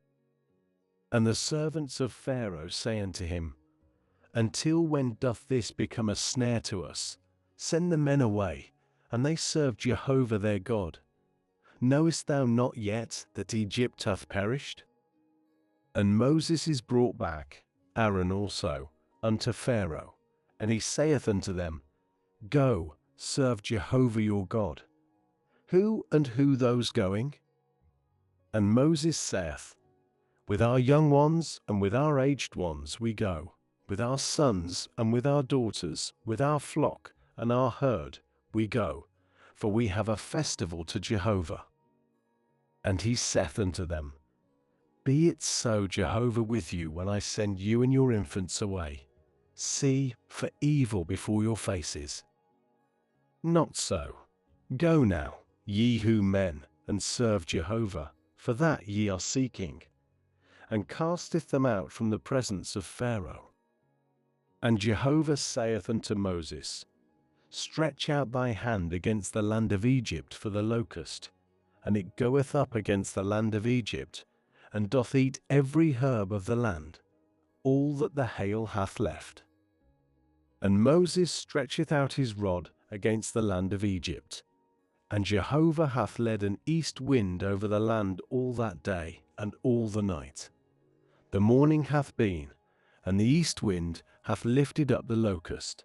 And the servants of Pharaoh say unto him, Until when doth this become a snare to us? Send the men away, and they serve Jehovah their God. Knowest thou not yet that Egypt hath perished? And Moses is brought back, Aaron also, unto Pharaoh, and he saith unto them, Go, serve Jehovah your God. Who and who those going? And Moses saith, With our young ones and with our aged ones we go, with our sons and with our daughters, with our flock and our herd we go, for we have a festival to Jehovah. And he saith unto them, Be it so, Jehovah, with you when I send you and your infants away. See, for evil before your faces. Not so. Go now, ye who men, and serve Jehovah, for that ye are seeking. And casteth them out from the presence of Pharaoh. And Jehovah saith unto Moses, Stretch out thy hand against the land of Egypt for the locust, and it goeth up against the land of Egypt, and doth eat every herb of the land, all that the hail hath left. And Moses stretcheth out his rod against the land of Egypt. And Jehovah hath led an east wind over the land all that day and all the night. The morning hath been, and the east wind hath lifted up the locust.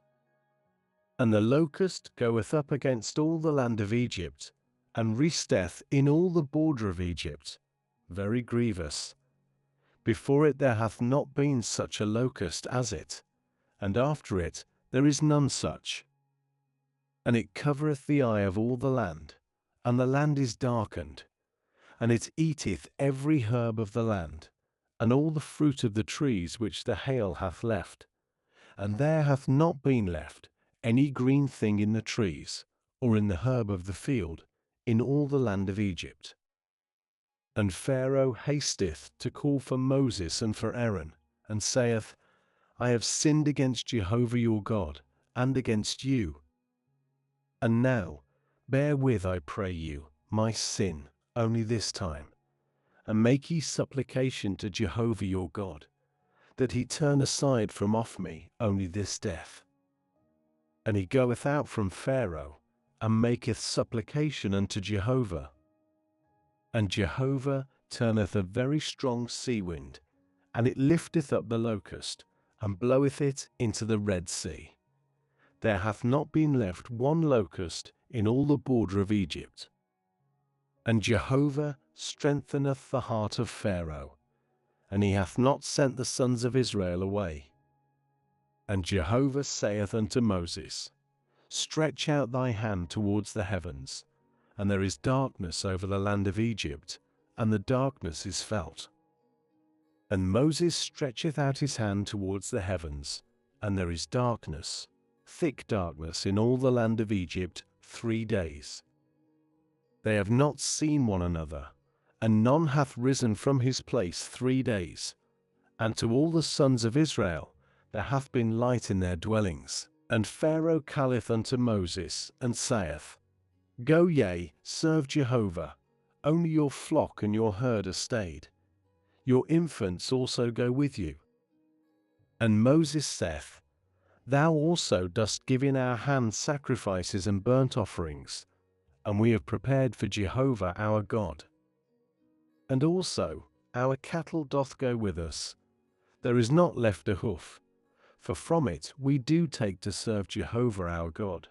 And the locust goeth up against all the land of Egypt, and resteth in all the border of Egypt, very grievous. Before it there hath not been such a locust as it, and after it there is none such. And it covereth the eye of all the land, and the land is darkened, and it eateth every herb of the land, and all the fruit of the trees which the hail hath left, and there hath not been left any green thing in the trees, or in the herb of the field, in all the land of Egypt. And Pharaoh hasteth to call for Moses and for Aaron, and saith, I have sinned against Jehovah your God, and against you. And now, bear with, I pray you, my sin, only this time, and make ye supplication to Jehovah your God, that he turn aside from off me only this death. And he goeth out from Pharaoh, and maketh supplication unto Jehovah. And Jehovah turneth a very strong sea wind, and it lifteth up the locust, and bloweth it into the Red Sea. There hath not been left one locust in all the border of Egypt. And Jehovah strengtheneth the heart of Pharaoh, and he hath not sent the sons of Israel away. And Jehovah saith unto Moses, Stretch out thy hand towards the heavens, and there is darkness over the land of Egypt, and the darkness is felt. And Moses stretcheth out his hand towards the heavens, and there is darkness, thick darkness in all the land of Egypt 3 days. They have not seen one another, and none hath risen from his place 3 days. And to all the sons of Israel there hath been light in their dwellings. And Pharaoh calleth unto Moses, and saith, Go ye, serve Jehovah, only your flock and your herd are stayed. Your infants also go with you. And Moses saith, Thou also dost give in our hand sacrifices and burnt offerings, and we have prepared for Jehovah our God. And also our cattle doth go with us. There is not left a hoof, for from it we do take to serve Jehovah our God.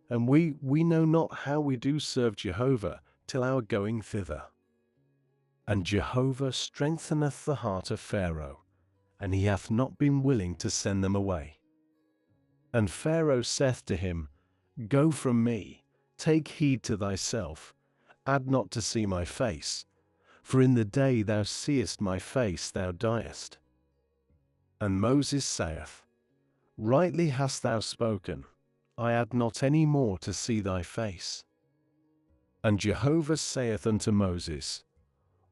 And we know not how we do serve Jehovah till our going thither. And Jehovah strengtheneth the heart of Pharaoh, and he hath not been willing to send them away. And Pharaoh saith to him, Go from me, take heed to thyself, add not to see my face, for in the day thou seest my face thou diest. And Moses saith, Rightly hast thou spoken, I add not any more to see thy face. And Jehovah saith unto Moses,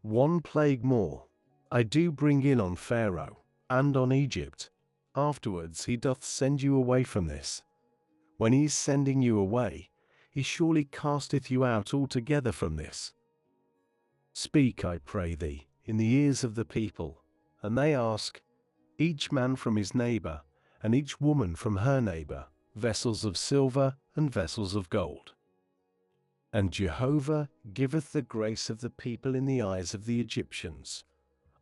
One plague more I do bring in on Pharaoh, and on Egypt. Afterwards he doth send you away from this. When he is sending you away, he surely casteth you out altogether from this. Speak, I pray thee, in the ears of the people, and they ask, each man from his neighbor, and each woman from her neighbor, vessels of silver and vessels of gold. And Jehovah giveth the grace of the people in the eyes of the Egyptians.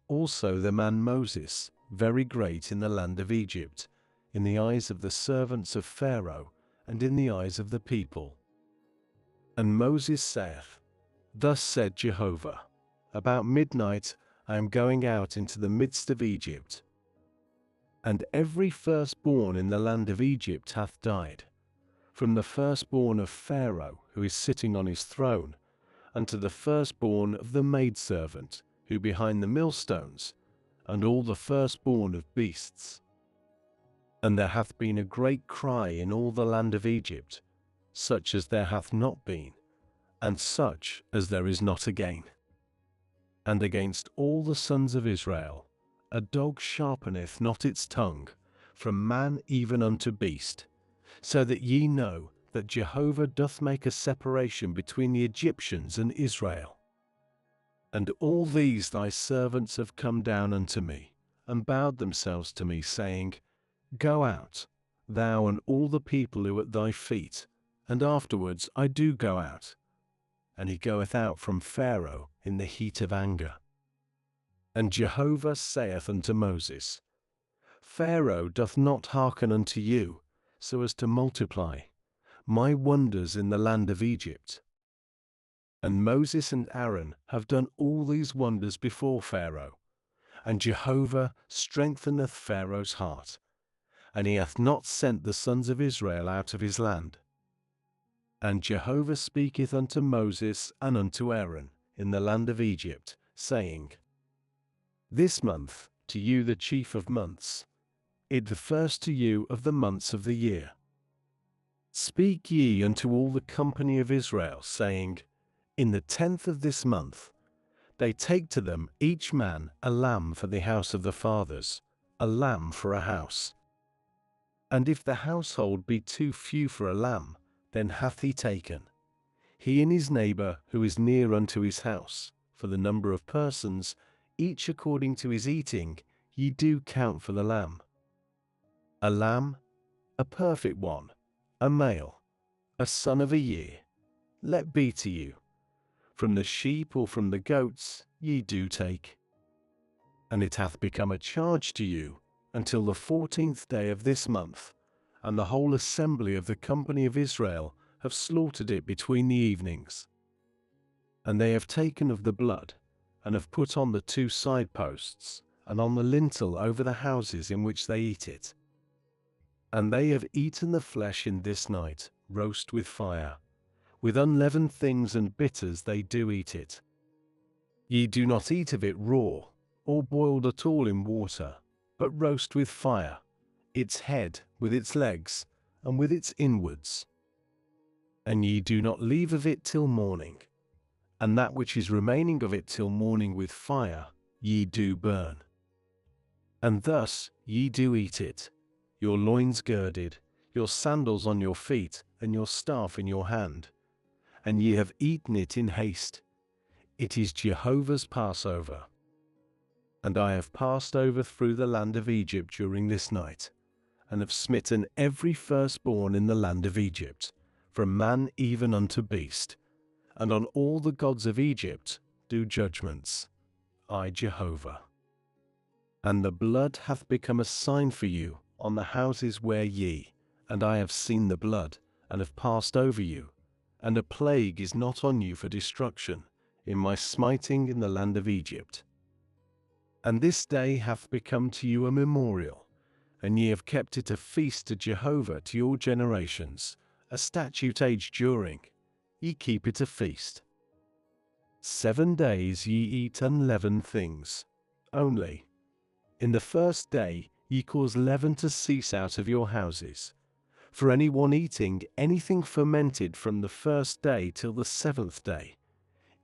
Also the man Moses, very great in the land of Egypt, in the eyes of the servants of Pharaoh, and in the eyes of the people. And Moses saith, Thus said Jehovah, About midnight I am going out into the midst of Egypt. And every firstborn in the land of Egypt hath died, from the firstborn of Pharaoh, who is sitting on his throne, unto the firstborn of the maidservant, who behind the millstones, and all the firstborn of beasts. And there hath been a great cry in all the land of Egypt, such as there hath not been, and such as there is not again. And against all the sons of Israel, a dog sharpeneth not its tongue, from man even unto beast, so that ye know that Jehovah doth make a separation between the Egyptians and Israel. And all these thy servants have come down unto me, and bowed themselves to me, saying, Go out, thou and all the people who are at thy feet, and afterwards I do go out. And he goeth out from Pharaoh in the heat of anger. And Jehovah saith unto Moses, Pharaoh doth not hearken unto you, so as to multiply my wonders in the land of Egypt. And Moses and Aaron have done all these wonders before Pharaoh, and Jehovah strengtheneth Pharaoh's heart, and he hath not sent the sons of Israel out of his land. And Jehovah speaketh unto Moses and unto Aaron in the land of Egypt, saying, This month, to you the chief of months, it the first to you of the months of the year. Speak ye unto all the company of Israel, saying, In the 10th of this month, they take to them each man a lamb for the house of the fathers, a lamb for a house. And if the household be too few for a lamb, then hath he taken, he and his neighbor who is near unto his house, for the number of persons, each according to his eating, ye do count for the lamb. A lamb, a perfect one, a male, a son of a year, let be to you. From the sheep or from the goats ye do take. And it hath become a charge to you until the 14th day of this month, and the whole assembly of the company of Israel have slaughtered it between the evenings. And they have taken of the blood, and have put on the 2 side posts, and on the lintel over the houses in which they eat it. And they have eaten the flesh in this night, roast with fire. With unleavened things and bitters they do eat it. Ye do not eat of it raw, or boiled at all in water, but roast with fire, its head with its legs, and with its inwards. And ye do not leave of it till morning, and that which is remaining of it till morning with fire ye do burn. And thus ye do eat it, your loins girded, your sandals on your feet, and your staff in your hand. And ye have eaten it in haste. It is Jehovah's Passover. And I have passed over through the land of Egypt during this night, and have smitten every firstborn in the land of Egypt, from man even unto beast, and on all the gods of Egypt do judgments. I Jehovah. And the blood hath become a sign for you on the houses where ye, and I have seen the blood, and have passed over you, and a plague is not on you for destruction, in my smiting in the land of Egypt. And this day hath become to you a memorial, and ye have kept it a feast to Jehovah to your generations, a statute age during, ye keep it a feast. 7 days ye eat unleavened things, only. In the first day ye cause leaven to cease out of your houses. For any one eating anything fermented from the first day till the 7th day,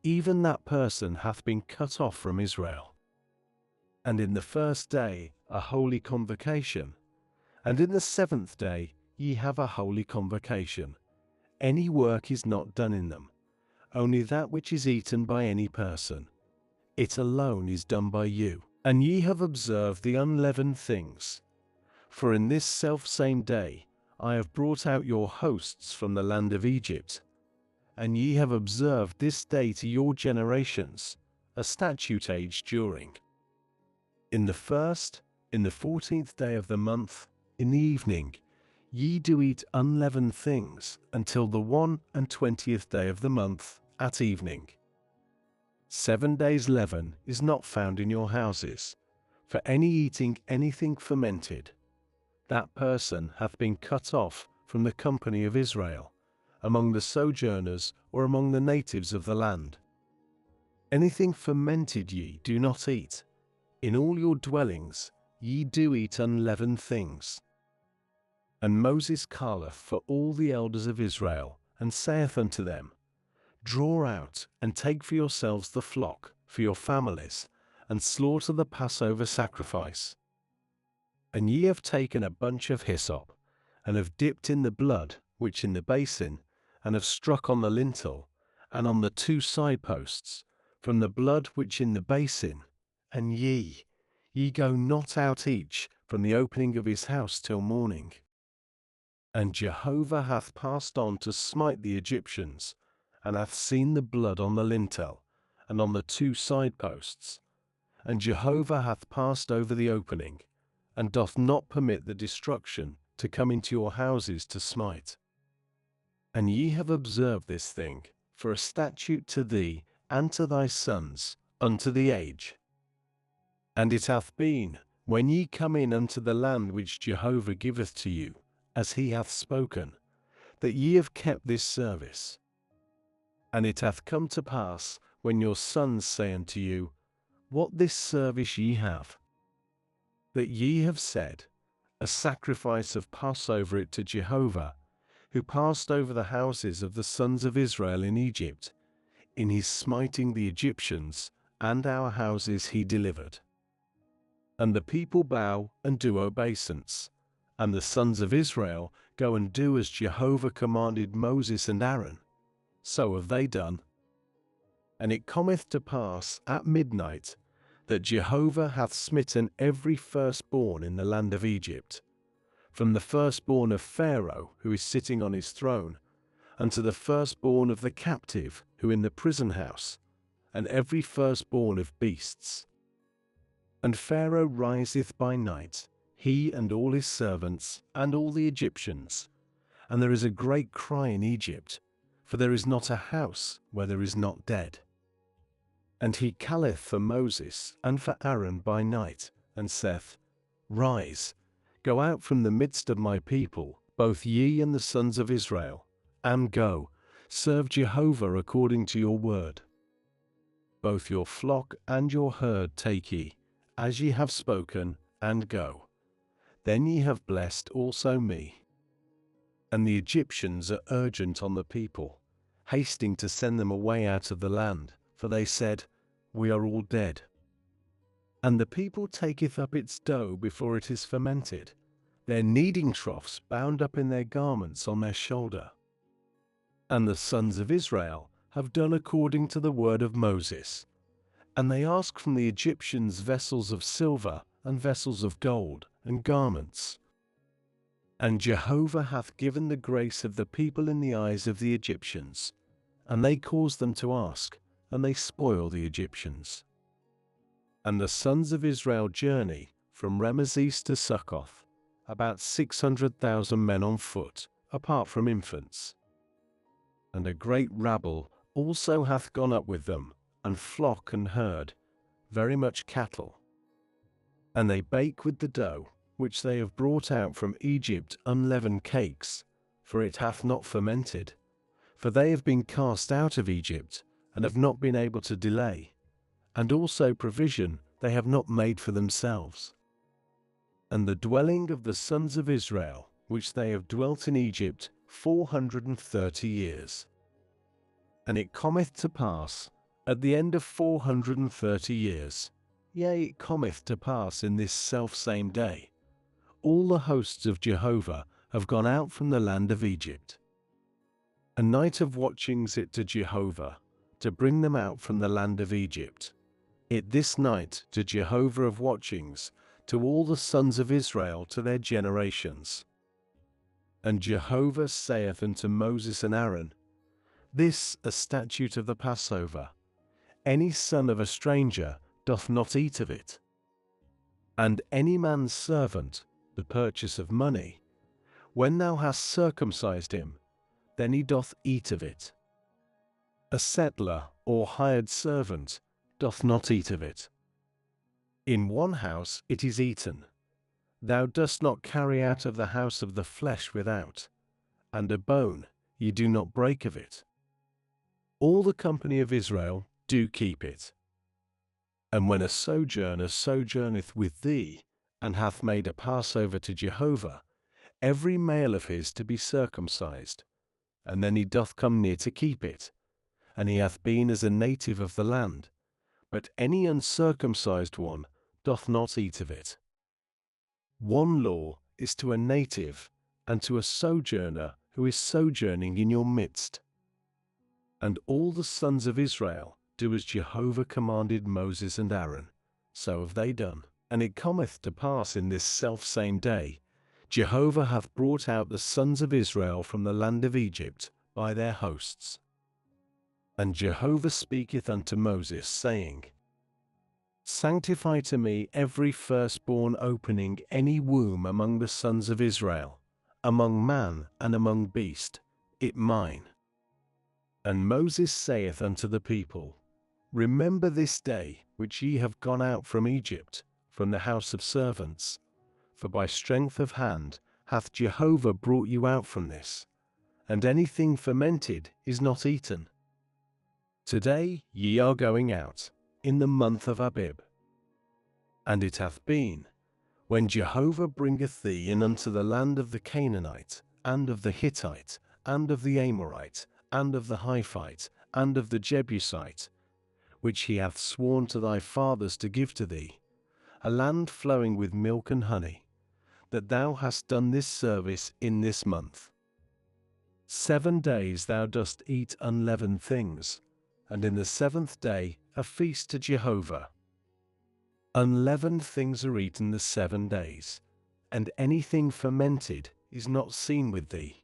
even that person hath been cut off from Israel. And in the first day a holy convocation, and in the 7th day ye have a holy convocation. Any work is not done in them, only that which is eaten by any person. It alone is done by you, and ye have observed the unleavened things. For in this selfsame day I have brought out your hosts from the land of Egypt, and ye have observed this day to your generations, a statute age during. In the 1st, in the 14th day of the month, in the evening, ye do eat unleavened things until the 21st day of the month, at evening. 7 days' leaven is not found in your houses, for any eating anything fermented. That person hath been cut off from the company of Israel, among the sojourners or among the natives of the land. Anything fermented ye do not eat. In all your dwellings ye do eat unleavened things. And Moses calleth for all the elders of Israel, and saith unto them, Draw out, and take for yourselves the flock, for your families, and slaughter the Passover sacrifice. And ye have taken a bunch of hyssop, and have dipped in the blood which in the basin, and have struck on the lintel, and on the 2 side posts, from the blood which in the basin, and ye go not out each from the opening of his house till morning. And Jehovah hath passed on to smite the Egyptians, and hath seen the blood on the lintel, and on the 2 side posts. And Jehovah hath passed over the opening, and doth not permit the destruction to come into your houses to smite. And ye have observed this thing, for a statute to thee, and to thy sons, unto the age. And it hath been, when ye come in unto the land which Jehovah giveth to you, as he hath spoken, that ye have kept this service. And it hath come to pass, when your sons say unto you, What this service ye have? That ye have said, A sacrifice of Passover it to Jehovah, who passed over the houses of the sons of Israel in Egypt, in his smiting the Egyptians, and our houses he delivered. And the people bow and do obeisance, and the sons of Israel go and do as Jehovah commanded Moses and Aaron. So have they done. And it cometh to pass at midnight, that Jehovah hath smitten every firstborn in the land of Egypt, from the firstborn of Pharaoh who is sitting on his throne, unto the firstborn of the captive who in the prison house, and every firstborn of beasts. And Pharaoh riseth by night, he and all his servants, and all the Egyptians. And there is a great cry in Egypt, for there is not a house where there is not dead. And he calleth for Moses and for Aaron by night, and saith, Rise, go out from the midst of my people, both ye and the sons of Israel, and go, serve Jehovah according to your word. Both your flock and your herd take ye, as ye have spoken, and go. Then ye have blessed also me. And the Egyptians are urgent on the people, hasting to send them away out of the land, for they said, We are all dead. And the people taketh up its dough before it is fermented, their kneading troughs bound up in their garments on their shoulder. And the sons of Israel have done according to the word of Moses. And they ask from the Egyptians vessels of silver, and vessels of gold, and garments. And Jehovah hath given the grace of the people in the eyes of the Egyptians, and they cause them to ask, and they spoil the Egyptians. And the sons of Israel journey from Rhogenesis to Succoth, about 600,000 men on foot, apart from infants. And a great rabble also hath gone up with them, and flock and herd, very much cattle. And they bake with the dough, which they have brought out from Egypt, unleavened cakes, for it hath not fermented. For they have been cast out of Egypt, and have not been able to delay. And also provision they have not made for themselves. And the dwelling of the sons of Israel, which they have dwelt in Egypt 430 years. And it cometh to pass, at the end of 430 years, yea, it cometh to pass in this selfsame day, all the hosts of Jehovah have gone out from the land of Egypt. A night of watchings it to Jehovah, to bring them out from the land of Egypt. It this night to Jehovah of watchings, to all the sons of Israel to their generations. And Jehovah saith unto Moses and Aaron, This a statute of the Passover. Any son of a stranger doth not eat of it. And any man's servant, the purchase of money, when thou hast circumcised him, then he doth eat of it. A settler or hired servant doth not eat of it. In one house it is eaten. Thou dost not carry out of the house of the flesh without, and a bone ye do not break of it. All the company of Israel do keep it. And when a sojourner sojourneth with thee, and hath made a Passover to Jehovah, every male of his to be circumcised, and then he doth come near to keep it, and he hath been as a native of the land, but any uncircumcised one doth not eat of it. One law is to a native, and to a sojourner who is sojourning in your midst. And all the sons of Israel do as Jehovah commanded Moses and Aaron, so have they done. And it cometh to pass in this selfsame day, Jehovah hath brought out the sons of Israel from the land of Egypt by their hosts. And Jehovah speaketh unto Moses, saying, Sanctify to me every firstborn opening any womb among the sons of Israel, among man and among beast, it mine. And Moses saith unto the people, Remember this day which ye have gone out from Egypt, from the house of servants, for by strength of hand hath Jehovah brought you out from this, and anything fermented is not eaten. Today ye are going out, in the month of Abib. And it hath been, when Jehovah bringeth thee in unto the land of the Canaanite, and of the Hittite, and of the Amorite, and of the Hiphite, and of the Jebusite, which he hath sworn to thy fathers to give to thee, a land flowing with milk and honey, that thou hast done this service in this month. 7 days thou dost eat unleavened things, and in the 7th day a feast to Jehovah. Unleavened things are eaten the 7 days, and anything fermented is not seen with thee.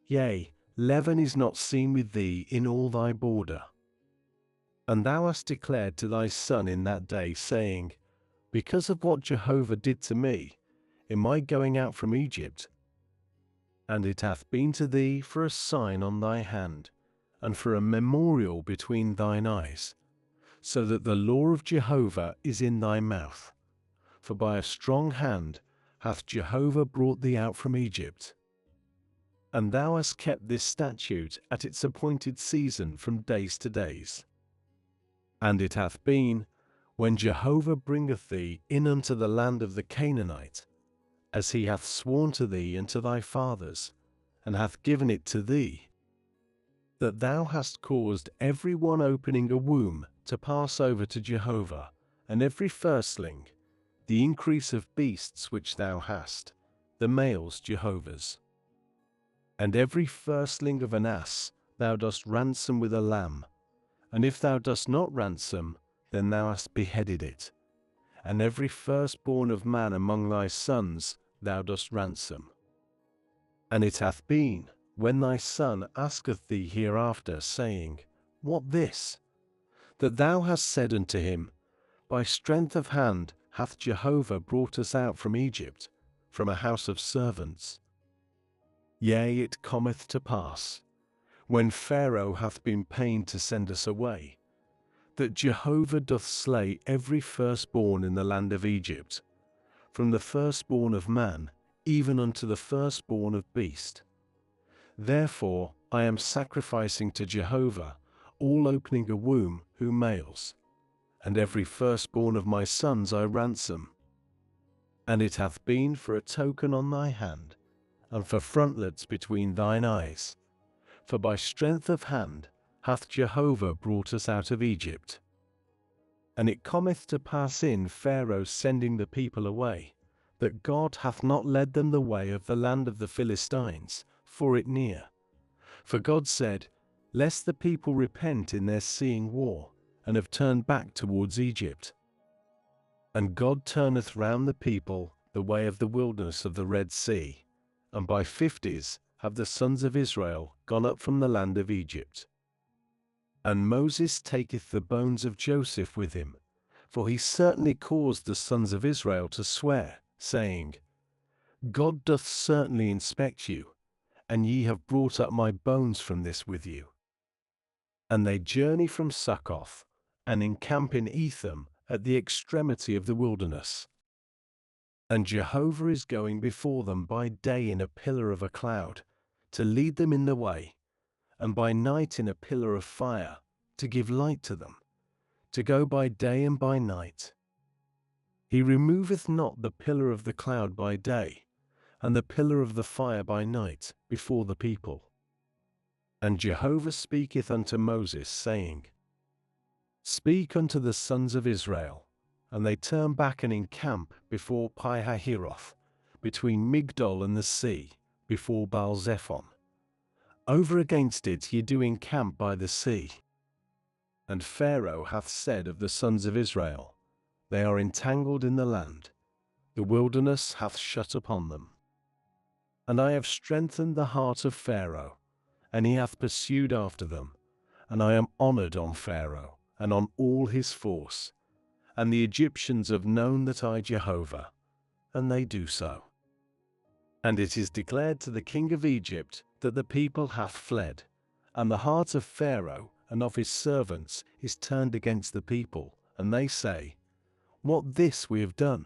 Yea, leaven is not seen with thee in all thy border. And thou hast declared to thy son in that day, saying, Because of what Jehovah did to me, in my going out from Egypt. And it hath been to thee for a sign on thy hand, and for a memorial between thine eyes, so that the law of Jehovah is in thy mouth. For by a strong hand hath Jehovah brought thee out from Egypt. And thou hast kept this statute at its appointed season from days to days. And it hath been, when Jehovah bringeth thee in unto the land of the Canaanite, as he hath sworn to thee and to thy fathers, and hath given it to thee, that thou hast caused every one opening a womb to pass over to Jehovah, and every firstling, the increase of beasts which thou hast, the males Jehovah's. And every firstling of an ass thou dost ransom with a lamb, and if thou dost not ransom, then thou hast beheaded it. And every firstborn of man among thy sons thou dost ransom. And it hath been, when thy son asketh thee hereafter, saying, What this? That thou hast said unto him, By strength of hand hath Jehovah brought us out from Egypt, from a house of servants. Yea, it cometh to pass, when Pharaoh hath been pained to send us away, that Jehovah doth slay every firstborn in the land of Egypt, from the firstborn of man, even unto the firstborn of beast. Therefore I am sacrificing to Jehovah all opening a womb who males, and every firstborn of my sons I ransom. And it hath been for a token on thy hand, and for frontlets between thine eyes, for by strength of hand hath Jehovah brought us out of Egypt. And it cometh to pass in Pharaoh sending the people away, that God hath not led them the way of the land of the Philistines, for it near. For God said, Lest the people repent in their seeing war, and have turned back towards Egypt. And God turneth round the people the way of the wilderness of the Red Sea, and by 50s have the sons of Israel gone up from the land of Egypt. And Moses taketh the bones of Joseph with him, for he certainly caused the sons of Israel to swear, saying, God doth certainly inspect you, and ye have brought up my bones from this with you. And they journey from Succoth, and encamp in Etham at the extremity of the wilderness. And Jehovah is going before them by day in a pillar of a cloud, to lead them in the way, and by night in a pillar of fire, to give light to them, to go by day and by night. He removeth not the pillar of the cloud by day, and the pillar of the fire by night before the people. And Jehovah speaketh unto Moses, saying, Speak unto the sons of Israel, and they turn back and encamp before Pi-hahiroth, between Migdol and the sea, before Baal-zephon. Over against it ye do encamp by the sea. And Pharaoh hath said of the sons of Israel, They are entangled in the land, the wilderness hath shut upon them. And I have strengthened the heart of Pharaoh, and he hath pursued after them. And I am honored on Pharaoh, and on all his force. And the Egyptians have known that I Jehovah, and they do so. And it is declared to the king of Egypt that the people hath fled, and the heart of Pharaoh and of his servants is turned against the people, and they say, What this we have done,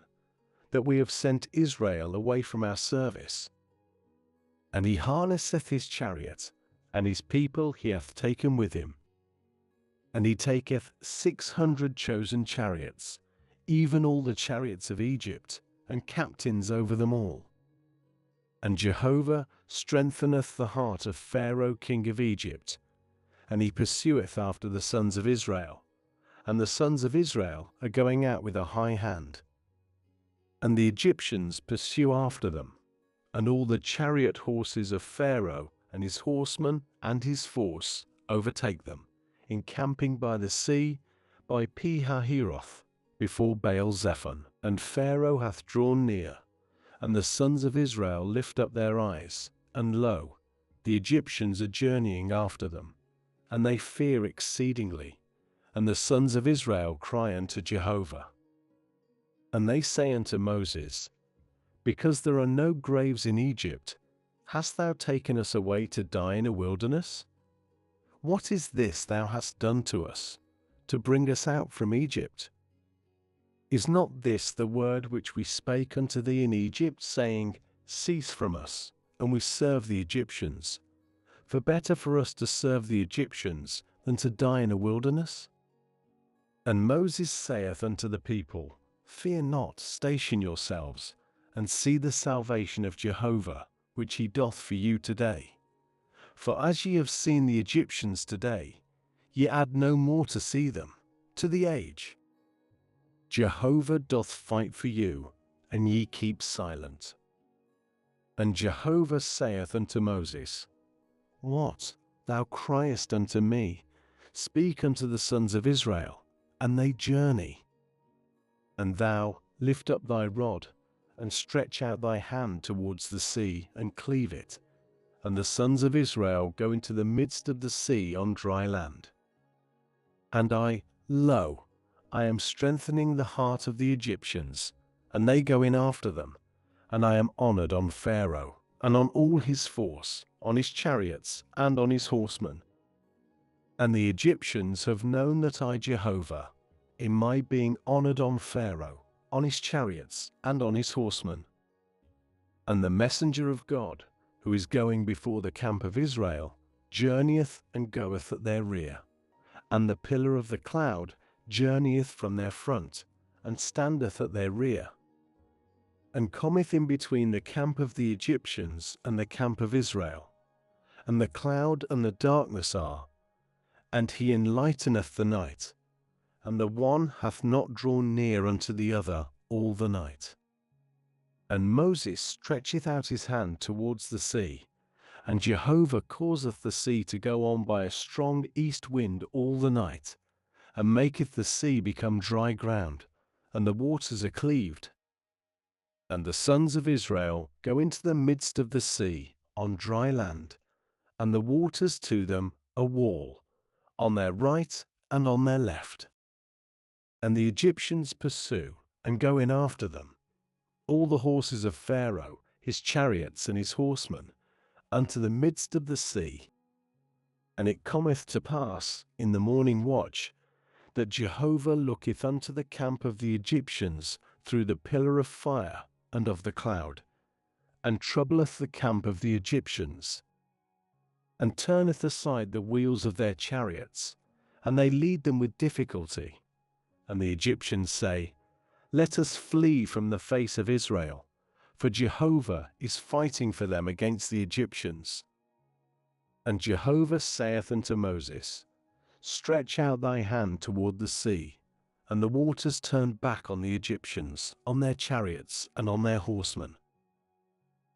that we have sent Israel away from our service? And he harnesseth his chariot, and his people he hath taken with him. And he taketh 600 chosen chariots, even all the chariots of Egypt, and captains over them all. And Jehovah strengtheneth the heart of Pharaoh king of Egypt, and he pursueth after the sons of Israel, and the sons of Israel are going out with a high hand. And the Egyptians pursue after them, and all the chariot horses of Pharaoh and his horsemen and his force overtake them, encamping by the sea, by Pi-hahiroth, before Baal-zephon. And Pharaoh hath drawn near, and the sons of Israel lift up their eyes, and lo, the Egyptians are journeying after them, and they fear exceedingly. And the sons of Israel cry unto Jehovah. And they say unto Moses, Because there are no graves in Egypt, hast thou taken us away to die in a wilderness? What is this thou hast done to us, to bring us out from Egypt? Is not this the word which we spake unto thee in Egypt, saying, Cease from us, and we serve the Egyptians? For better for us to serve the Egyptians than to die in a wilderness? And Moses saith unto the people, Fear not, station yourselves, and see the salvation of Jehovah, which he doth for you today. For as ye have seen the Egyptians today, ye add no more to see them, to the age. Jehovah doth fight for you, and ye keep silent. And Jehovah saith unto Moses, What, thou criest unto me? Speak unto the sons of Israel, and they journey. And thou lift up thy rod, and stretch out thy hand towards the sea, and cleave it. And the sons of Israel go into the midst of the sea on dry land. And I, lo, I am strengthening the heart of the Egyptians, and they go in after them. And I am honored on Pharaoh, and on all his force, on his chariots, and on his horsemen. And the Egyptians have known that I Jehovah, in my being honored on Pharaoh, on his chariots, and on his horsemen. And the messenger of God, who is going before the camp of Israel, journeyeth and goeth at their rear. And the pillar of the cloud journeyeth from their front, and standeth at their rear, and cometh in between the camp of the Egyptians and the camp of Israel. And the cloud and the darkness are, and he enlighteneth the night, and the one hath not drawn near unto the other all the night. And Moses stretcheth out his hand towards the sea, and Jehovah causeth the sea to go on by a strong east wind all the night, and maketh the sea become dry ground, and the waters are cleaved. And the sons of Israel go into the midst of the sea on dry land, and the waters to them a wall, on their right and on their left. And the Egyptians pursue, and go in after them, all the horses of Pharaoh, his chariots and his horsemen, unto the midst of the sea. And it cometh to pass in the morning watch, that Jehovah looketh unto the camp of the Egyptians through the pillar of fire and of the cloud, and troubleth the camp of the Egyptians, and turneth aside the wheels of their chariots, and they lead them with difficulty. And the Egyptians say, Let us flee from the face of Israel, for Jehovah is fighting for them against the Egyptians. And Jehovah saith unto Moses, Stretch out thy hand toward the sea, and the waters turned back on the Egyptians, on their chariots, and on their horsemen.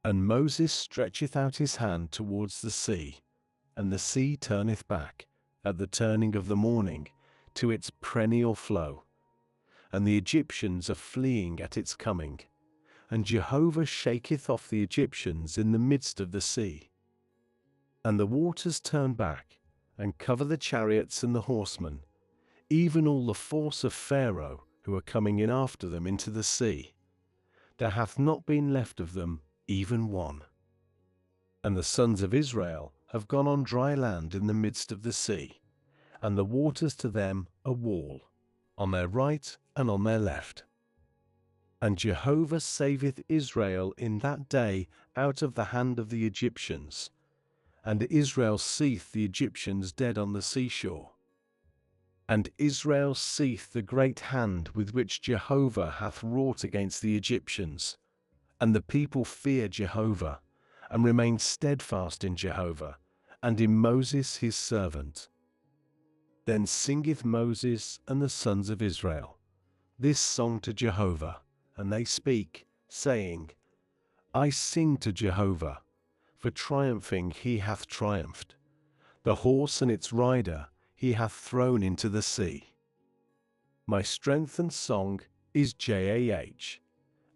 And Moses stretcheth out his hand towards the sea, and the sea turneth back, at the turning of the morning, to its perennial flow. And the Egyptians are fleeing at its coming, And Jehovah shaketh off the Egyptians in the midst of the sea. And the waters turn back, and cover the chariots and the horsemen, even all the force of Pharaoh, who are coming in after them into the sea. There hath not been left of them even one. And the sons of Israel have gone on dry land in the midst of the sea, and the waters to them a wall, on their right and on their left. And Jehovah saveth Israel in that day out of the hand of the Egyptians, and Israel seeth the Egyptians dead on the seashore. And Israel seeth the great hand with which Jehovah hath wrought against the Egyptians. And the people fear Jehovah, and remain steadfast in Jehovah, and in Moses his servant. Then singeth Moses and the sons of Israel this song to Jehovah, and they speak, saying, I sing to Jehovah, for triumphing he hath triumphed. The horse and its rider he hath thrown into the sea. My strength and song is Jah,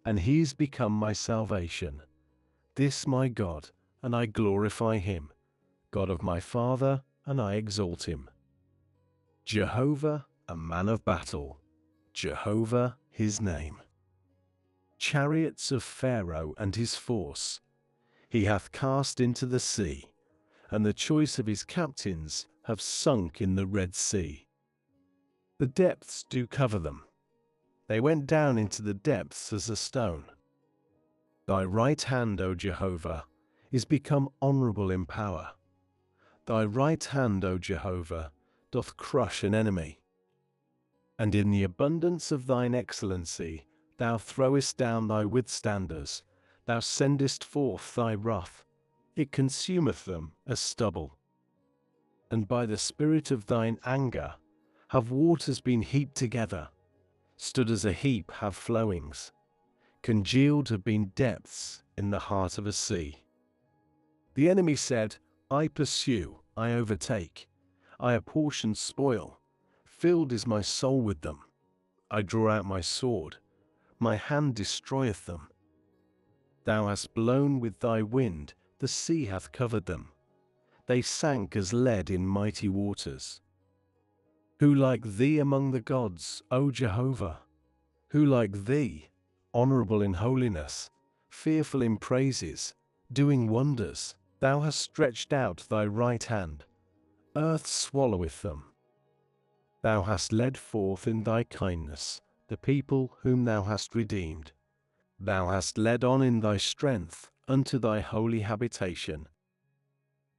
and he is become my salvation. This my God, and I glorify him, God of my father, and I exalt him. Jehovah, a man of battle, Jehovah his name. Chariots of Pharaoh and his force he hath cast into the sea, and the choice of his captains have sunk in the Red Sea. The depths do cover them. They went down into the depths as a stone. Thy right hand, O Jehovah, is become honorable in power. Thy right hand, O Jehovah, doth crush an enemy. And in the abundance of thine excellency thou throwest down thy withstanders, thou sendest forth thy wrath, it consumeth them as stubble. And by the spirit of thine anger have waters been heaped together, stood as a heap have flowings, congealed have been depths in the heart of a sea. The enemy said, I pursue, I overtake, I apportion spoil, filled is my soul with them. I draw out my sword, my hand destroyeth them. Thou hast blown with thy wind, the sea hath covered them. They sank as lead in mighty waters. Who like thee among the gods, O Jehovah? Who like thee, honorable in holiness, fearful in praises, doing wonders? Thou hast stretched out thy right hand, earth swalloweth them. Thou hast led forth in thy kindness the people whom thou hast redeemed. Thou hast led on in thy strength unto thy holy habitation.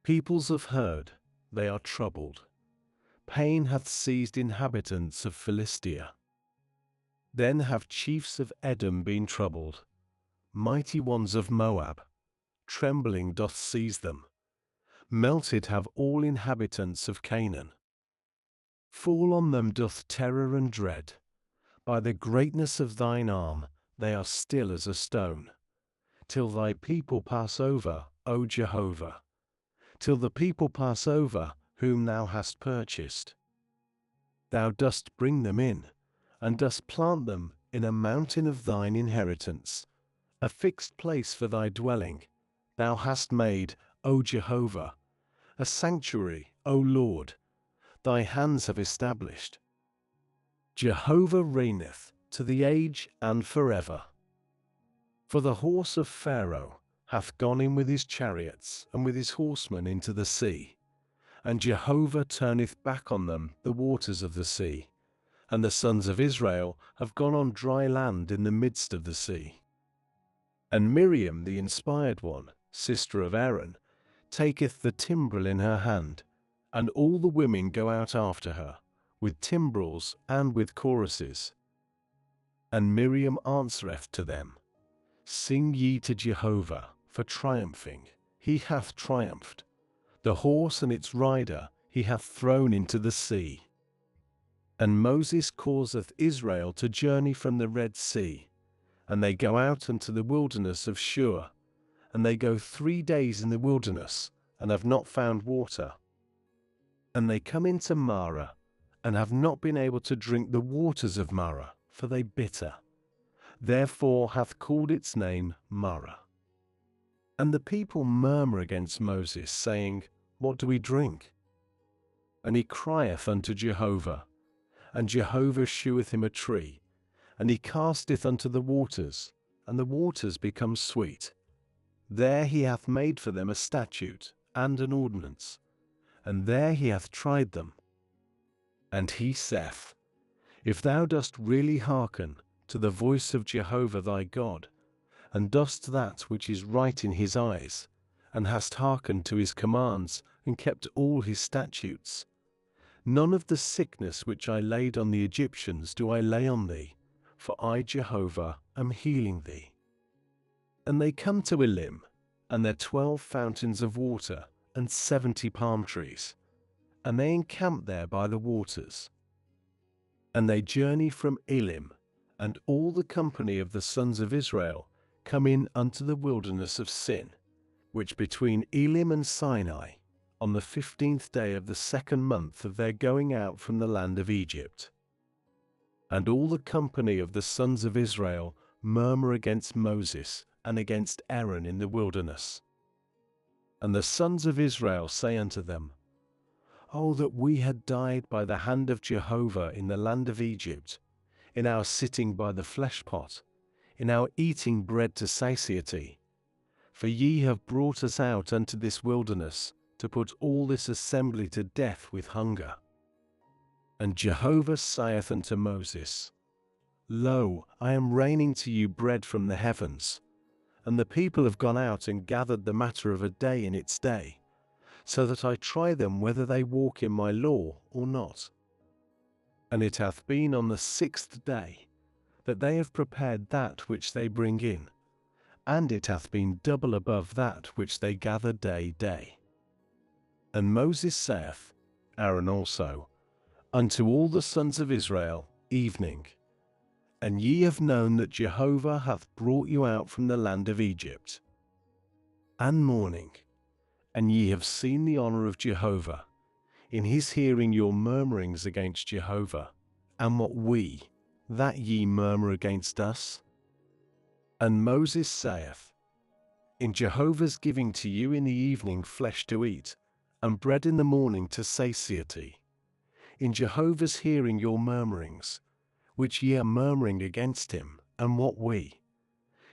Peoples have heard, they are troubled. Pain hath seized inhabitants of Philistia. Then have chiefs of Edom been troubled. Mighty ones of Moab, trembling doth seize them. Melted have all inhabitants of Canaan. Fall on them doth terror and dread. By the greatness of thine arm they are still as a stone. Till thy people pass over, O Jehovah. Till the people pass over whom thou hast purchased. Thou dost bring them in, and dost plant them in a mountain of thine inheritance, a fixed place for thy dwelling. Thou hast made, O Jehovah, a sanctuary, O Lord, thy hands have established. Jehovah reigneth to the age and forever. For the horse of Pharaoh hath gone in with his chariots and with his horsemen into the sea, and Jehovah turneth back on them the waters of the sea, and the sons of Israel have gone on dry land in the midst of the sea. And Miriam the inspired one, sister of Aaron, taketh the timbrel in her hand, and all the women go out after her, with timbrels and with choruses. And Miriam answereth to them, Sing ye to Jehovah, for triumphing, he hath triumphed. The horse and its rider he hath thrown into the sea. And Moses causeth Israel to journey from the Red Sea, and they go out unto the wilderness of Shur, and they go 3 days in the wilderness, and have not found water. And they come into Marah, and have not been able to drink the waters of Marah, for they bitter. therefore hath called its name Marah. And the people murmur against Moses, saying, What do we drink? And he crieth unto Jehovah, and Jehovah sheweth him a tree, and he casteth unto the waters, and the waters become sweet. There he hath made for them a statute and an ordinance, and there he hath tried them. And he saith, If thou dost really hearken to the voice of Jehovah thy God, and dost that which is right in his eyes, and hast hearkened to his commands, and kept all his statutes, none of the sickness which I laid on the Egyptians do I lay on thee, for I, Jehovah, am healing thee. And they come to Elim, and their 12 fountains of water, and 70 palm trees, and they encamp there by the waters. And they journey from Elim, and all the company of the sons of Israel come in unto the wilderness of Sin, which between Elim and Sinai, on the 15th day of the 2nd month of their going out from the land of Egypt. And all the company of the sons of Israel murmur against Moses and against Aaron in the wilderness. And the sons of Israel say unto them, Oh, that we had died by the hand of Jehovah in the land of Egypt, in our sitting by the flesh pot, in our eating bread to satiety. For ye have brought us out unto this wilderness, to put all this assembly to death with hunger. And Jehovah saith unto Moses, Lo, I am raining to you bread from the heavens, and the people have gone out and gathered the matter of a day in its day, so that I try them whether they walk in my law or not. And it hath been on the 6th day that they have prepared that which they bring in, and it hath been double above that which they gather day. And Moses saith, Aaron also, unto all the sons of Israel, evening, And ye have known that Jehovah hath brought you out from the land of Egypt. And morning, and ye have seen the honor of Jehovah, in his hearing your murmurings against Jehovah, and what we, that ye murmur against us? And Moses saith, In Jehovah's giving to you in the evening flesh to eat, and bread in the morning to satiety, in Jehovah's hearing your murmurings, which ye are murmuring against him, and what we?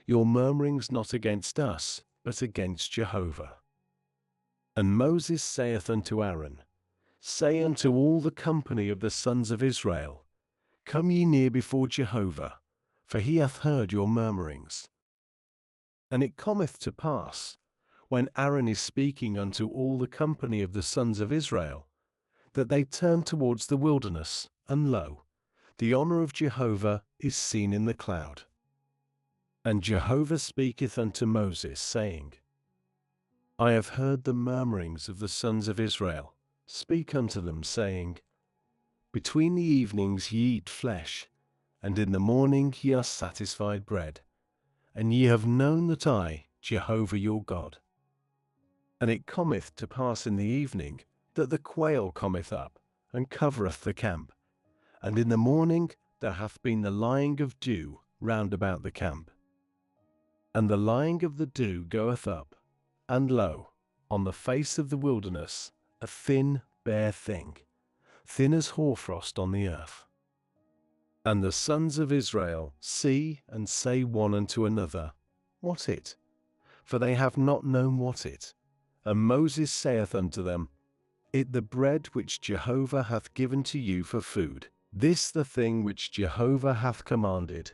Your murmurings not against us, but against Jehovah. And Moses saith unto Aaron, Say unto all the company of the sons of Israel, Come ye near before Jehovah, for he hath heard your murmurings. And it cometh to pass, when Aaron is speaking unto all the company of the sons of Israel, that they turn towards the wilderness, and lo, the honor of Jehovah is seen in the cloud. And Jehovah speaketh unto Moses, saying, I have heard the murmurings of the sons of Israel. Speak unto them, saying, Between the evenings ye eat flesh, and in the morning ye are satisfied bread, and ye have known that I, Jehovah your God. And it cometh to pass in the evening, that the quail cometh up, and covereth the camp, and in the morning there hath been the lying of dew round about the camp. And the lying of the dew goeth up, and lo, on the face of the wilderness, a thin, bare thing, thin as hoarfrost on the earth. And the sons of Israel see and say one unto another, What it? For they have not known what it. And Moses saith unto them, It the bread which Jehovah hath given to you for food, this the thing which Jehovah hath commanded.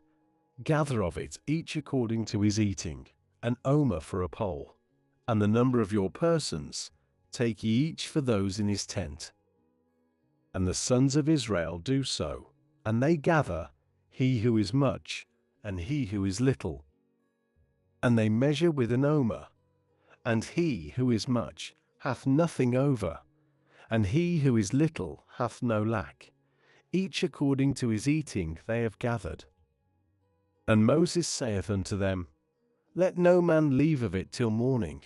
Gather of it each according to his eating, an omer for a pole, and the number of your persons, take ye each for those in his tent. And the sons of Israel do so, and they gather, he who is much, and he who is little. And they measure with an omer, and he who is much hath nothing over, and he who is little hath no lack. Each according to his eating they have gathered. And Moses saith unto them, Let no man leave of it till morning.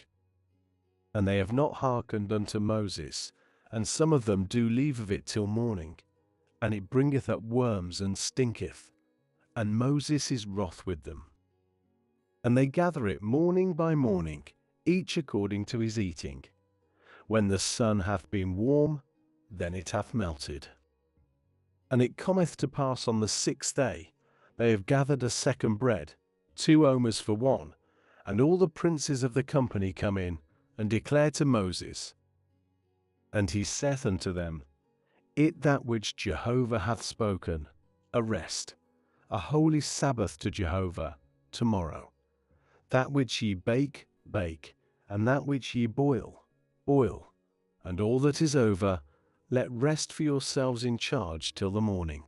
And they have not hearkened unto Moses, and some of them do leave of it till morning, and it bringeth up worms and stinketh. and Moses is wroth with them. And they gather it morning by morning, each according to his eating. When the sun hath been warm, then it hath melted. And it cometh to pass on the 6th day, they have gathered a second bread, 2 omers for one, and all the princes of the company come in, and declare to Moses. And he saith unto them, It that which Jehovah hath spoken, a rest, a holy Sabbath to Jehovah, tomorrow. That which ye bake, bake, and that which ye boil, boil, and all that is over, let rest for yourselves in charge till the morning.